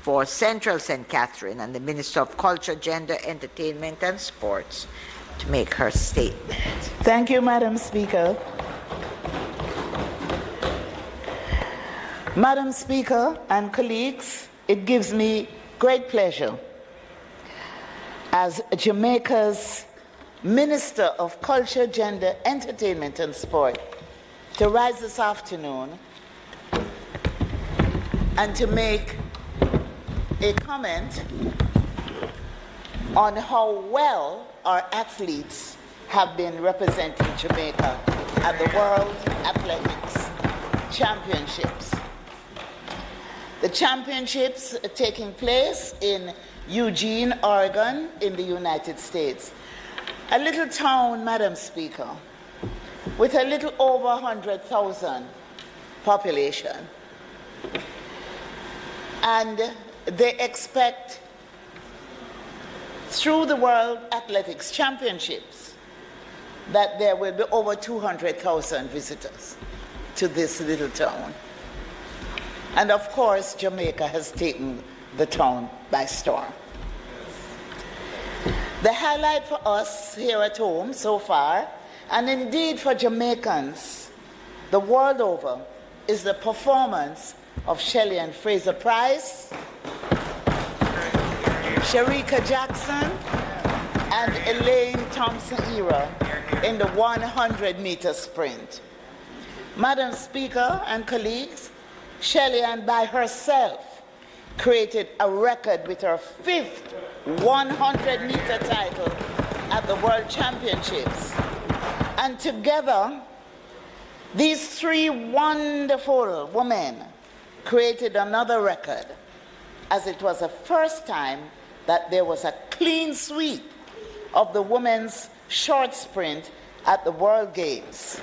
for Central St. Catherine, and the Minister of Culture, Gender, Entertainment and Sports to make her statement. Thank you, Madam Speaker. Madam Speaker and colleagues, it gives me great pleasure as Jamaica's Minister of Culture, Gender, Entertainment and Sport to rise this afternoon and to make a comment on how well our athletes have been representing Jamaica at the World Athletics Championships. The championships are taking place in Eugene, Oregon, in the United States. A little town, Madam Speaker, with a little over 100,000 population. And they expect, through the World Athletics Championships, that there will be over 200,000 visitors to this little town. And of course, Jamaica has taken the town by storm. The highlight for us here at home so far, and indeed for Jamaicans the world over, is the performance of Shelley and Fraser Price, Sharika Jackson, and Elaine Thompson-Era in the 100-meter sprint. Madam Speaker and colleagues, Shelley Ann by herself created a record with her 5th 100-meter title at the World Championships. And together, these three wonderful women created another record, as it was the first time that there was a clean sweep of the women's short sprint at the World Games.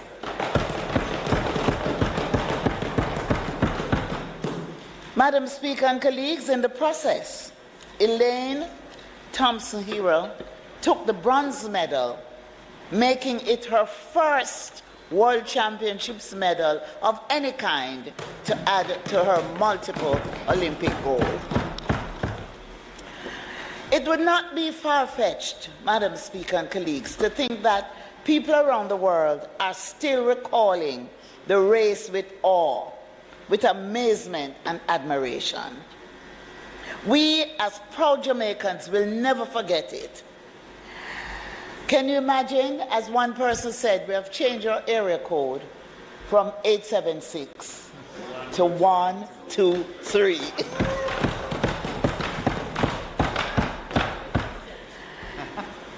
Madam Speaker and colleagues, in the process, Elaine Thompson-Hero took the bronze medal, making it her first World Championships medal of any kind to add to her multiple Olympic gold. It would not be far-fetched, Madam Speaker and colleagues, to think that people around the world are still recalling the race with awe, with amazement and admiration. We, as proud Jamaicans, will never forget it. Can you imagine, as one person said, we have changed our area code from 876 to 123.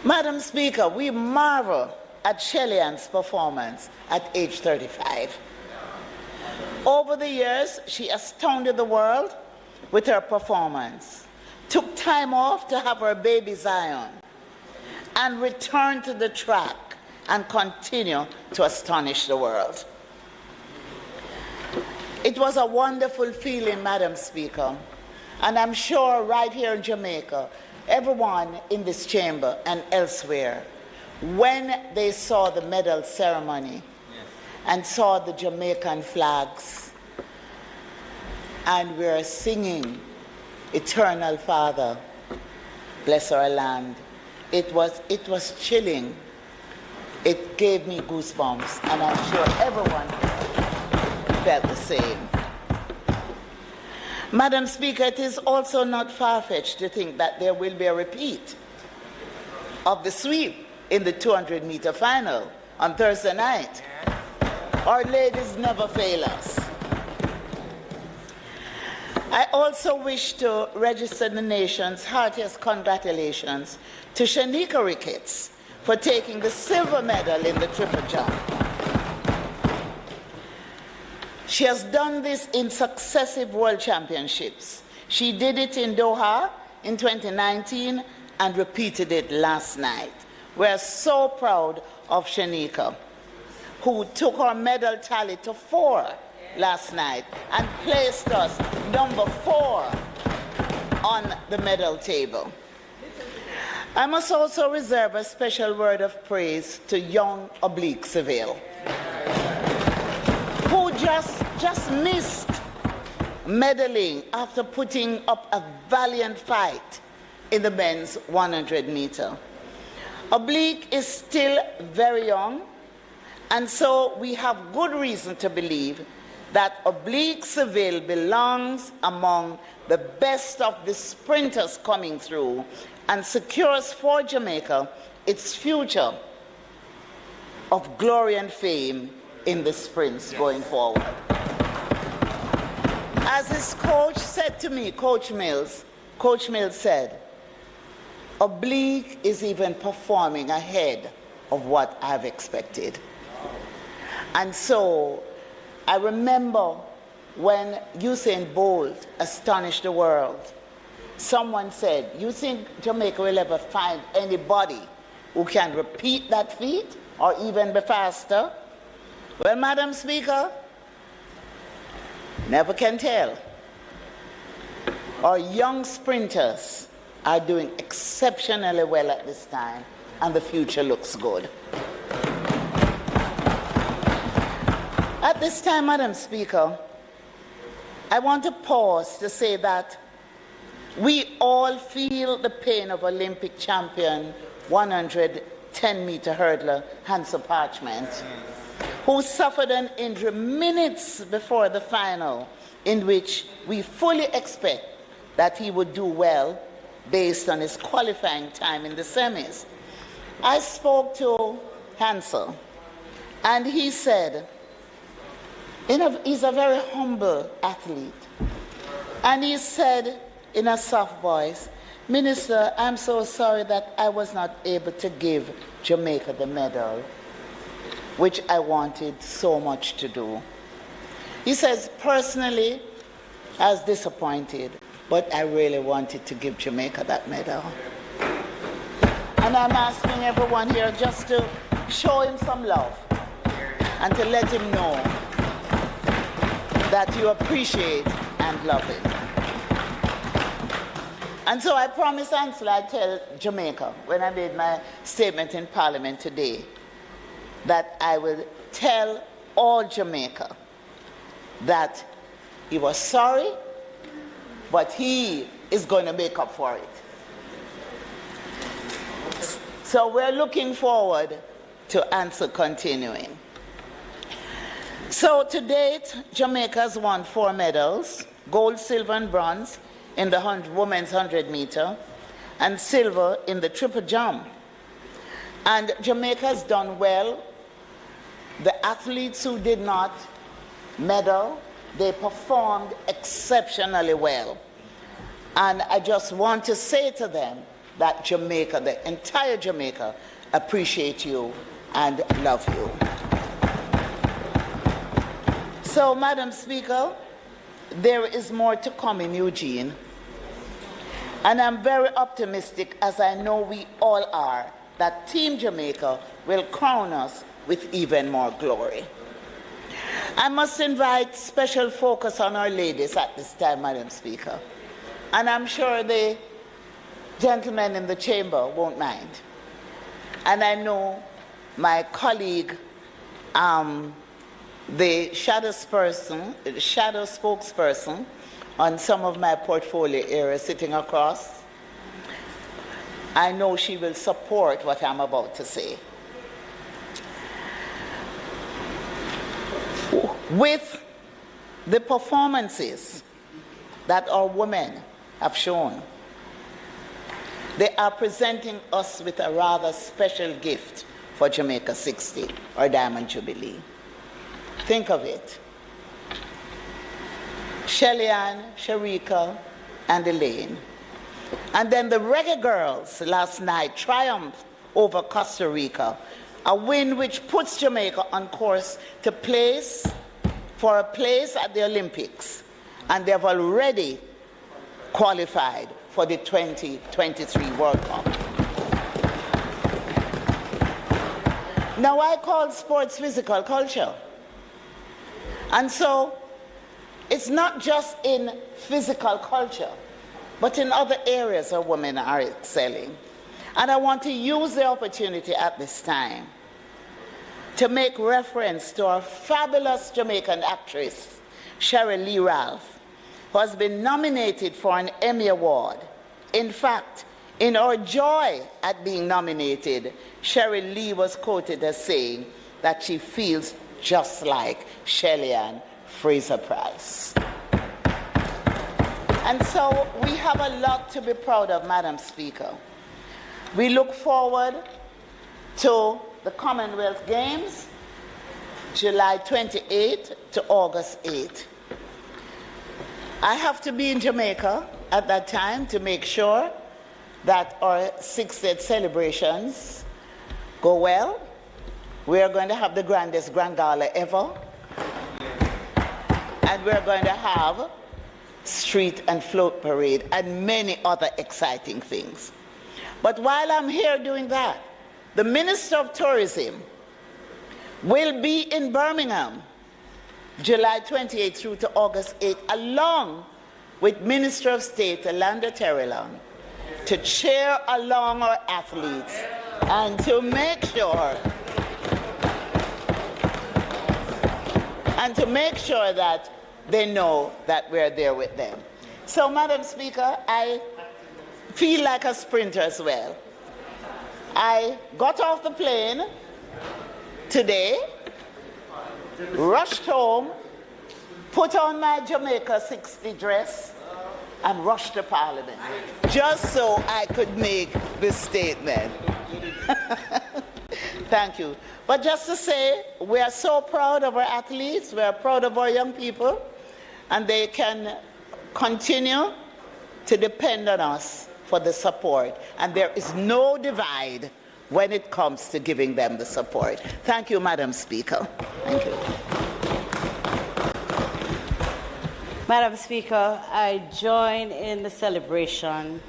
Madam Speaker, we marvel at Shelley Ann's performance at age 35. Over the years, she astounded the world with her performance, took time off to have her baby Zion, and returned to the track and continue to astonish the world. It was a wonderful feeling, Madam Speaker, and I'm sure right here in Jamaica, everyone in this chamber and elsewhere, when they saw the medal ceremony and saw the Jamaican flags, and we were singing Eternal Father, bless our land, it was chilling. It gave me goosebumps, and I'm sure everyone felt the same. Madam Speaker, it is also not far-fetched to think that there will be a repeat of the sweep in the 200-meter final on Thursday night. Our ladies never fail us. I also wish to register the nation's heartiest congratulations to Shanika Ricketts for taking the silver medal in the triple jump. She has done this in successive world championships. She did it in Doha in 2019 and repeated it last night. We're so proud of Shanika, who took her medal tally to 4 last night and placed us number 4 on the medal table. I must also reserve a special word of praise to young Oblique Seville, who just missed medaling after putting up a valiant fight in the men's 100 meter. Oblique is still very young, and so we have good reason to believe that Oblique Seville belongs among the best of the sprinters coming through and secures for Jamaica its future of glory and fame in the sprints going forward. As his coach said to me, Coach Mills said, Oblique is even performing ahead of what I've expected. And so I remember when Usain Bolt astonished the world, someone said, you think Jamaica will ever find anybody who can repeat that feat or even be faster? Well, Madam Speaker, never can tell. Our young sprinters are doing exceptionally well at this time, and the future looks good. At this time, Madam Speaker, I want to pause to say that we all feel the pain of Olympic champion 110-meter hurdler Hansel Parchment, who suffered an injury minutes before the final, in which we fully expect that he would do well based on his qualifying time in the semis. I spoke to Hansel, and he said, he's a very humble athlete, and he said in a soft voice, Minister, I'm so sorry that I was not able to give Jamaica the medal, which I wanted so much to do. He says, personally, I was disappointed, but I really wanted to give Jamaica that medal. And I'm asking everyone here just to show him some love and to let him know that you appreciate and love him. And so I promised Hansel I'd tell Jamaica when I made my statement in Parliament today that I will tell all Jamaica that he was sorry, but he is going to make up for it. So we're looking forward to Hansel continuing. So to date, Jamaica has won 4 medals, gold, silver, and bronze in the women's 100 meter, and silver in the triple jump. And Jamaica has done well. The athletes who did not medal, they performed exceptionally well. And I just want to say to them that Jamaica, the entire Jamaica, appreciate you and love you. So, Madam Speaker, there is more to come in Eugene. And I'm very optimistic, as I know we all are, that Team Jamaica will crown us with even more glory. I must invite special focus on our ladies at this time, Madam Speaker. And I'm sure the gentlemen in the chamber won't mind. And I know my colleague, the shadow spokesperson on some of my portfolio areas sitting across, I know she will support what I'm about to say. With the performances that our women have shown. They are presenting us with a rather special gift for Jamaica 60, or Diamond Jubilee. Think of it. Shelley-Ann, Sharika, and Elaine. And then the Reggae Girls last night triumphed over Costa Rica, a win which puts Jamaica on course to for a place at the Olympics, and they have already qualified for the 2023 World Cup. Now, I call sports physical culture. And so, it's not just in physical culture, but in other areas where women are excelling. And I want to use the opportunity at this time to make reference to our fabulous Jamaican actress, Cheryl Lee Ralph, who has been nominated for an Emmy Award. In fact, in our joy at being nominated, Cheryl Lee was quoted as saying that she feels just like Shelley-Ann Fraser-Price. And so we have a lot to be proud of, Madam Speaker. We look forward to the Commonwealth Games, July 28 to August 8. I have to be in Jamaica at that time to make sure that our 60th celebrations go well. We are going to have the grandest Grand Gala ever. And we're going to have street and float parade and many other exciting things. But while I'm here doing that, the Minister of Tourism will be in Birmingham, July 28 through to August 8, along with Minister of State Alanda Terrelon, to cheer along our athletes and to make sure that they know that we're there with them. So, Madam Speaker, I feel like a sprinter as well. I got off the plane today, rushed home, put on my Jamaica 60 dress, and rushed to Parliament, just so I could make this statement. Thank you. But just to say, we are so proud of our athletes, we are proud of our young people, and they can continue to depend on us for the support. And there is no divide when it comes to giving them the support. Thank you, Madam Speaker. Thank you. Madam Speaker, I join in the celebration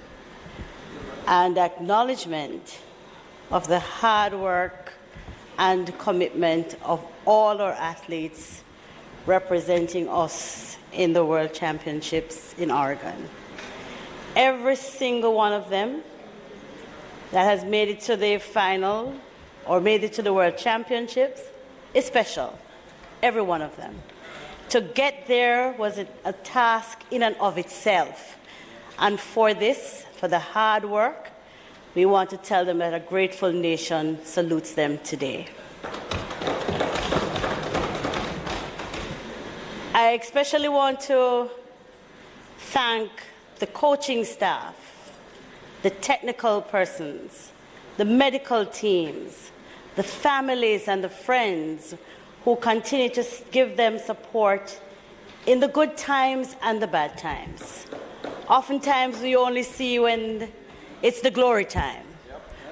and acknowledgement of the hard work and commitment of all our athletes representing us in the World Championships in Oregon. Every single one of them that has made it to the final or made it to the World Championships is special, every one of them. To get there was a task in and of itself. And for this, for the hard work, we want to tell them that a grateful nation salutes them today. I especially want to thank the coaching staff, the technical persons, the medical teams, the families and the friends who continue to give them support in the good times and the bad times. Oftentimes we only see when it's the glory time,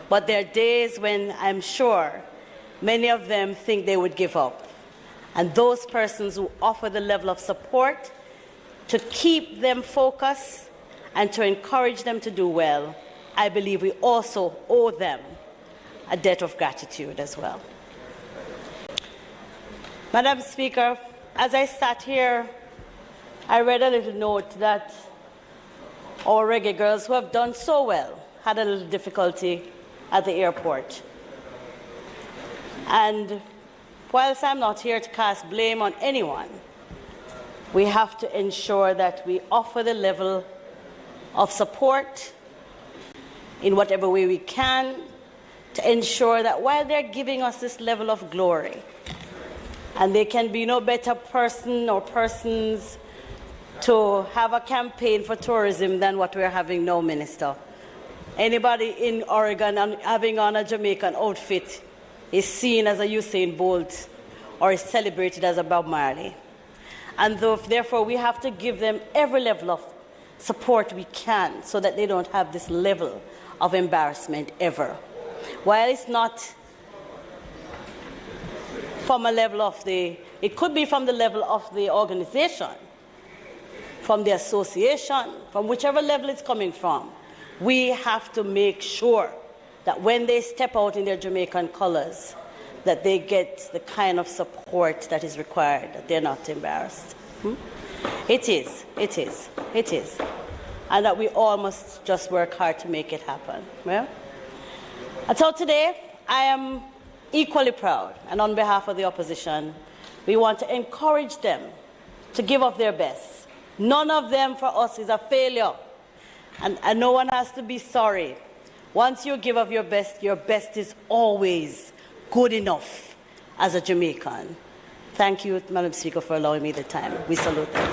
but there are days when I'm sure many of them think they would give up. And those persons who offer the level of support to keep them focused and to encourage them to do well, I believe we also owe them a debt of gratitude as well. Madam Speaker, as I sat here, I read a little note that our reggae girls who have done so well had a little difficulty at the airport. And whilst I'm not here to cast blame on anyone, we have to ensure that we offer the level of support in whatever way we can to ensure that while they're giving us this level of glory, And there can be no better person or persons to have a campaign for tourism than what we're having now, Minister. Anybody in Oregon having on a Jamaican outfit is seen as a Usain Bolt or is celebrated as a Bob Marley. And therefore, we have to give them every level of support we can so that they don't have this level of embarrassment ever. While it's not from a level of it could be from the level of the organization, from the association, from whichever level it's coming from. We have to make sure that when they step out in their Jamaican colors, that they get the kind of support that is required, that they're not embarrassed. It is. And that we all must just work hard to make it happen. Yeah? And so today, I am equally proud, and on behalf of the opposition, we want to encourage them to give of their best. None of them for us is a failure, and no one has to be sorry. Once you give of your best is always good enough as a Jamaican. Thank you, Madam Speaker, for allowing me the time. We salute them.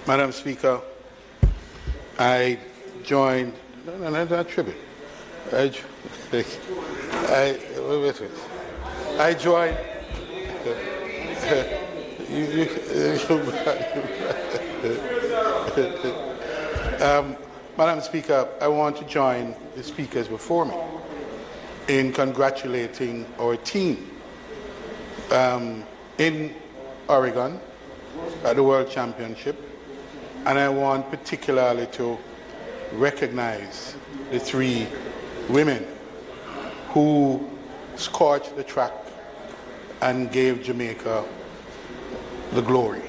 Madam Speaker, I joined. No, not tribute. I joined. Madam Speaker, I want to join the speakers before me in congratulating our team in Oregon at the World Championship, and I want particularly to recognize the 3 women who scorched the track and gave Jamaica the glory.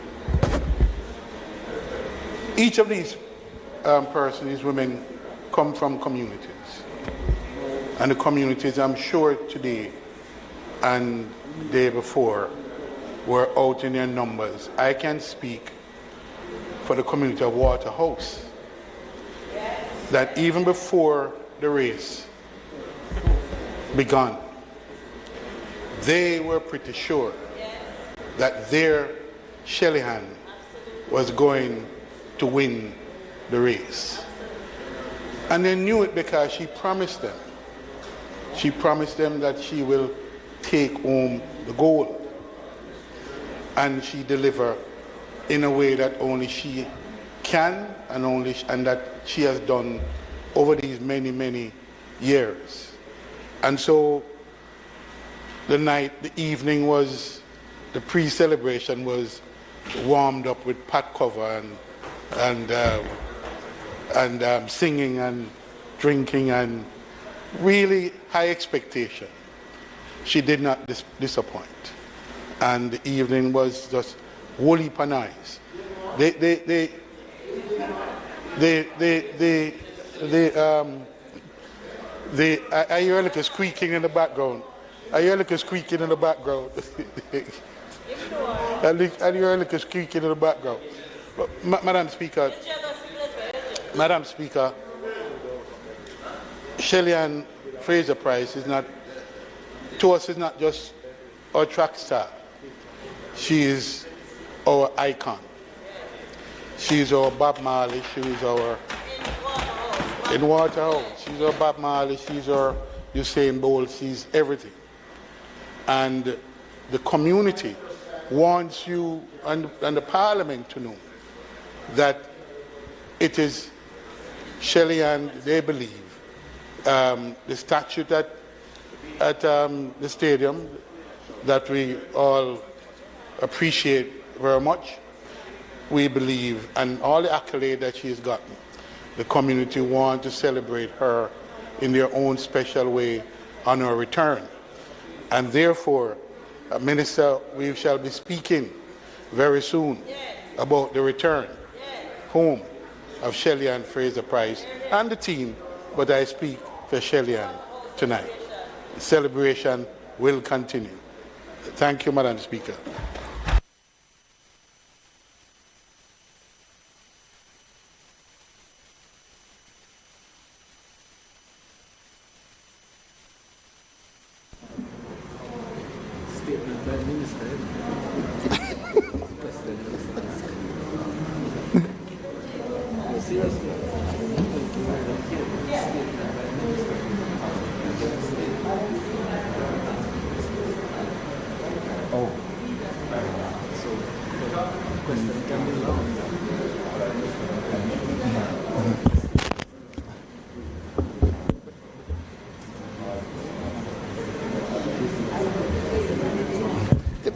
Each of these persons, these women, come from communities. And the communities, I'm sure today and the day before, were out in their numbers. I can speak for the community of Waterhouse, that even before the race began, they were pretty sure that their Shelleyhan was going to win the race. And they knew it because she promised them. She promised them that she will take home the gold. And she delivered in a way that only she can and that she has done over these many, many years. And so the evening was, the pre-celebration was warmed up with pot cover and singing and drinking and really high expectation. She did not disappoint. And the evening was just woolly panies. I hear like a squeaking in the background. I hear like a squeaking in the background. I hear like a squeaking in the background. Madam Speaker, Shelley-Ann Fraser-Pryce is not, to us, is not just our track star. She is our icon. She is our Bob Marley. She is our in Waterhouse. She's our Bob Marley. She's our Usain Bolt. She's everything. And the community wants you and the Parliament to know that it is Shelley-Ann, they believe, the statute at the stadium that we all appreciate very much, we believe, and all the accolade that she's gotten, the community want to celebrate her in their own special way on her return. And therefore, Minister, we shall be speaking very soon about the return home of Shelley-Ann Fraser-Pryce and the team, but I speak for Shelley-Ann tonight. The celebration will continue. Thank you, Madam Speaker.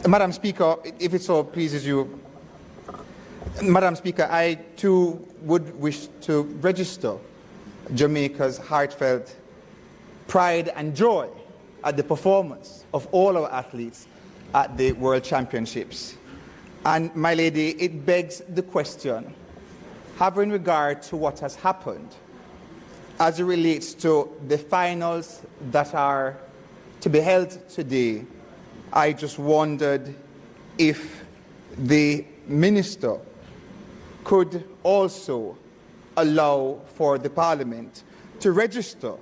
Madam Speaker, if it so pleases you, Madam Speaker, I too would wish to register Jamaica's heartfelt pride and joy at the performance of all our athletes at the World Championships. And, my lady, it begs the question, having regard to what has happened as it relates to the finals that are to be held today, I just wondered if the Minister could also allow for the Parliament to register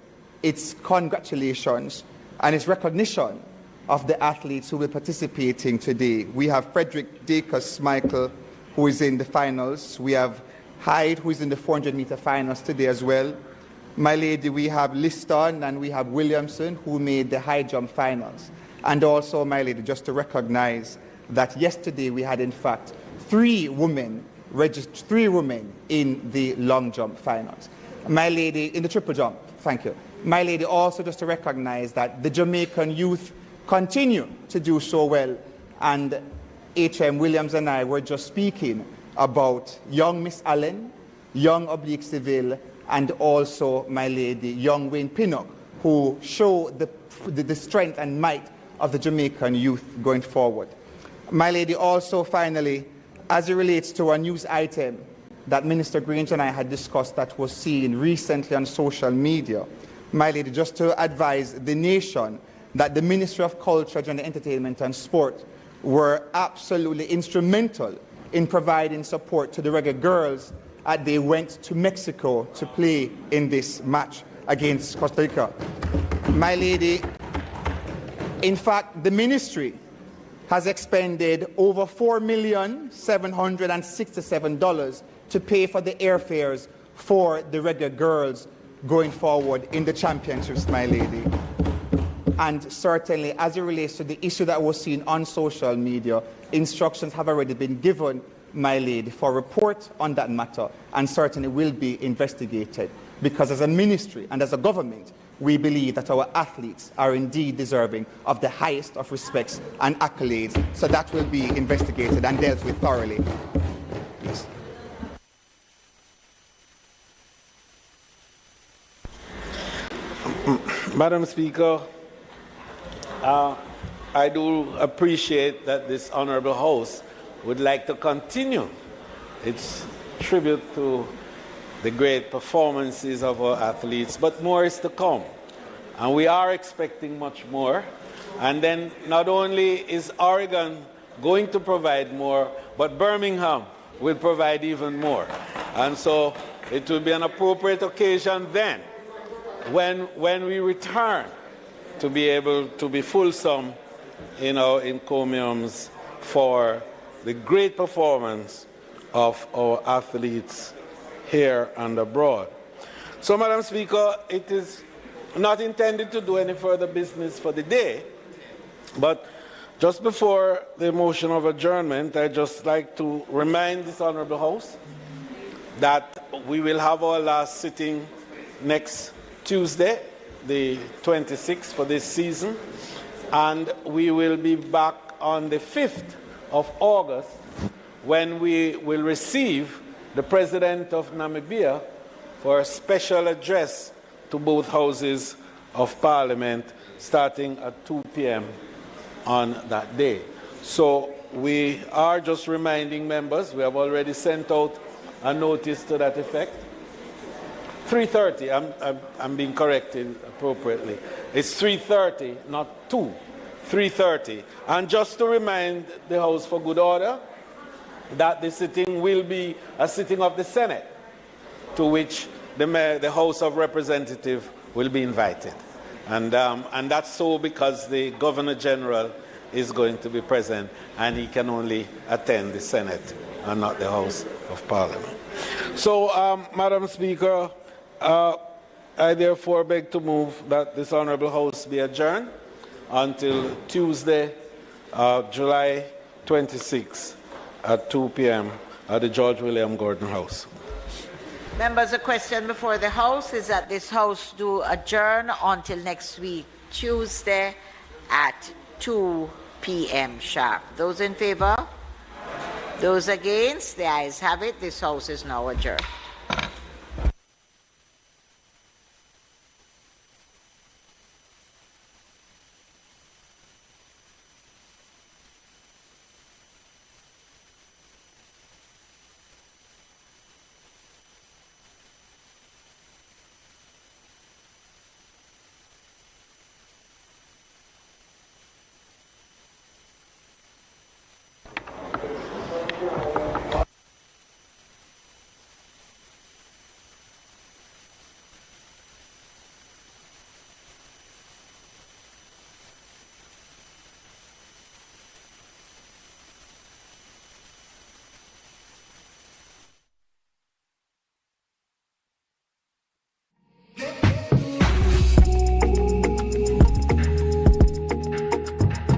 its congratulations and its recognition of the athletes who will be participating today. We have Frederick Dacus Michael, who is in the finals. We have Hyde, who is in the 400-meter finals today as well. My lady, we have Liston and we have Williamson, who made the high jump finals. And also, my lady, just to recognize that yesterday we had, in fact, three women in the long jump finals. My lady, in the triple jump, thank you. My lady, also just to recognize that the Jamaican youth continue to do so well. And H.M. Williams and I were just speaking about young Miss Allen, young Oblique Seville, and also, my lady, young Wayne Pinnock, who show the strength and might of the Jamaican youth going forward. My lady, also finally, as it relates to a news item that Minister Grange and I had discussed that was seen recently on social media, my lady, just to advise the nation that the Ministry of Culture, Gender, Entertainment and Sport were absolutely instrumental in providing support to the Reggae Girls as they went to Mexico to play in this match against Costa Rica. My lady, in fact, the ministry has expended over $4,767,000 to pay for the airfares for the Reggae Girls going forward in the championships, my lady. And certainly, as it relates to the issue that was seen on social media, instructions have already been given, my lady, for report on that matter, and certainly will be investigated. Because as a ministry and as a government, we believe that our athletes are indeed deserving of the highest of respects and accolades, so that will be investigated and dealt with thoroughly. Yes. Madam Speaker, I do appreciate that this Honourable House would like to continue its tribute to the great performances of our athletes, but more is to come. And we are expecting much more. And then not only is Oregon going to provide more, but Birmingham will provide even more. And so it will be an appropriate occasion then, when we return, to be able to be fulsome in our encomiums for the great performance of our athletes here and abroad. So, Madam Speaker, it is not intended to do any further business for the day, but just before the motion of adjournment, I'd just like to remind this Honourable House that we will have our last sitting next Tuesday, the 26th for this season, and we will be back on the 5th of August when we will receive the President of Namibia for a special address to both houses of Parliament starting at 2 p.m. on that day. So we are just reminding members, we have already sent out a notice to that effect. 3:30, I'm being corrected appropriately. It's 3:30, not 2. 3:30. And just to remind the House for good order, that the sitting will be a sitting of the Senate, to which the House of Representatives will be invited. And that's so because the Governor General is going to be present, and he can only attend the Senate and not the House of Parliament. So, Madam Speaker, I therefore beg to move that this Honourable House be adjourned until Tuesday, July 26 at 2 p.m. at the George William Gordon House. Members, the question before the House is that this House do adjourn until next week, Tuesday at 2 p.m. sharp. Those in favour? Those against? The ayes have it. This House is now adjourned.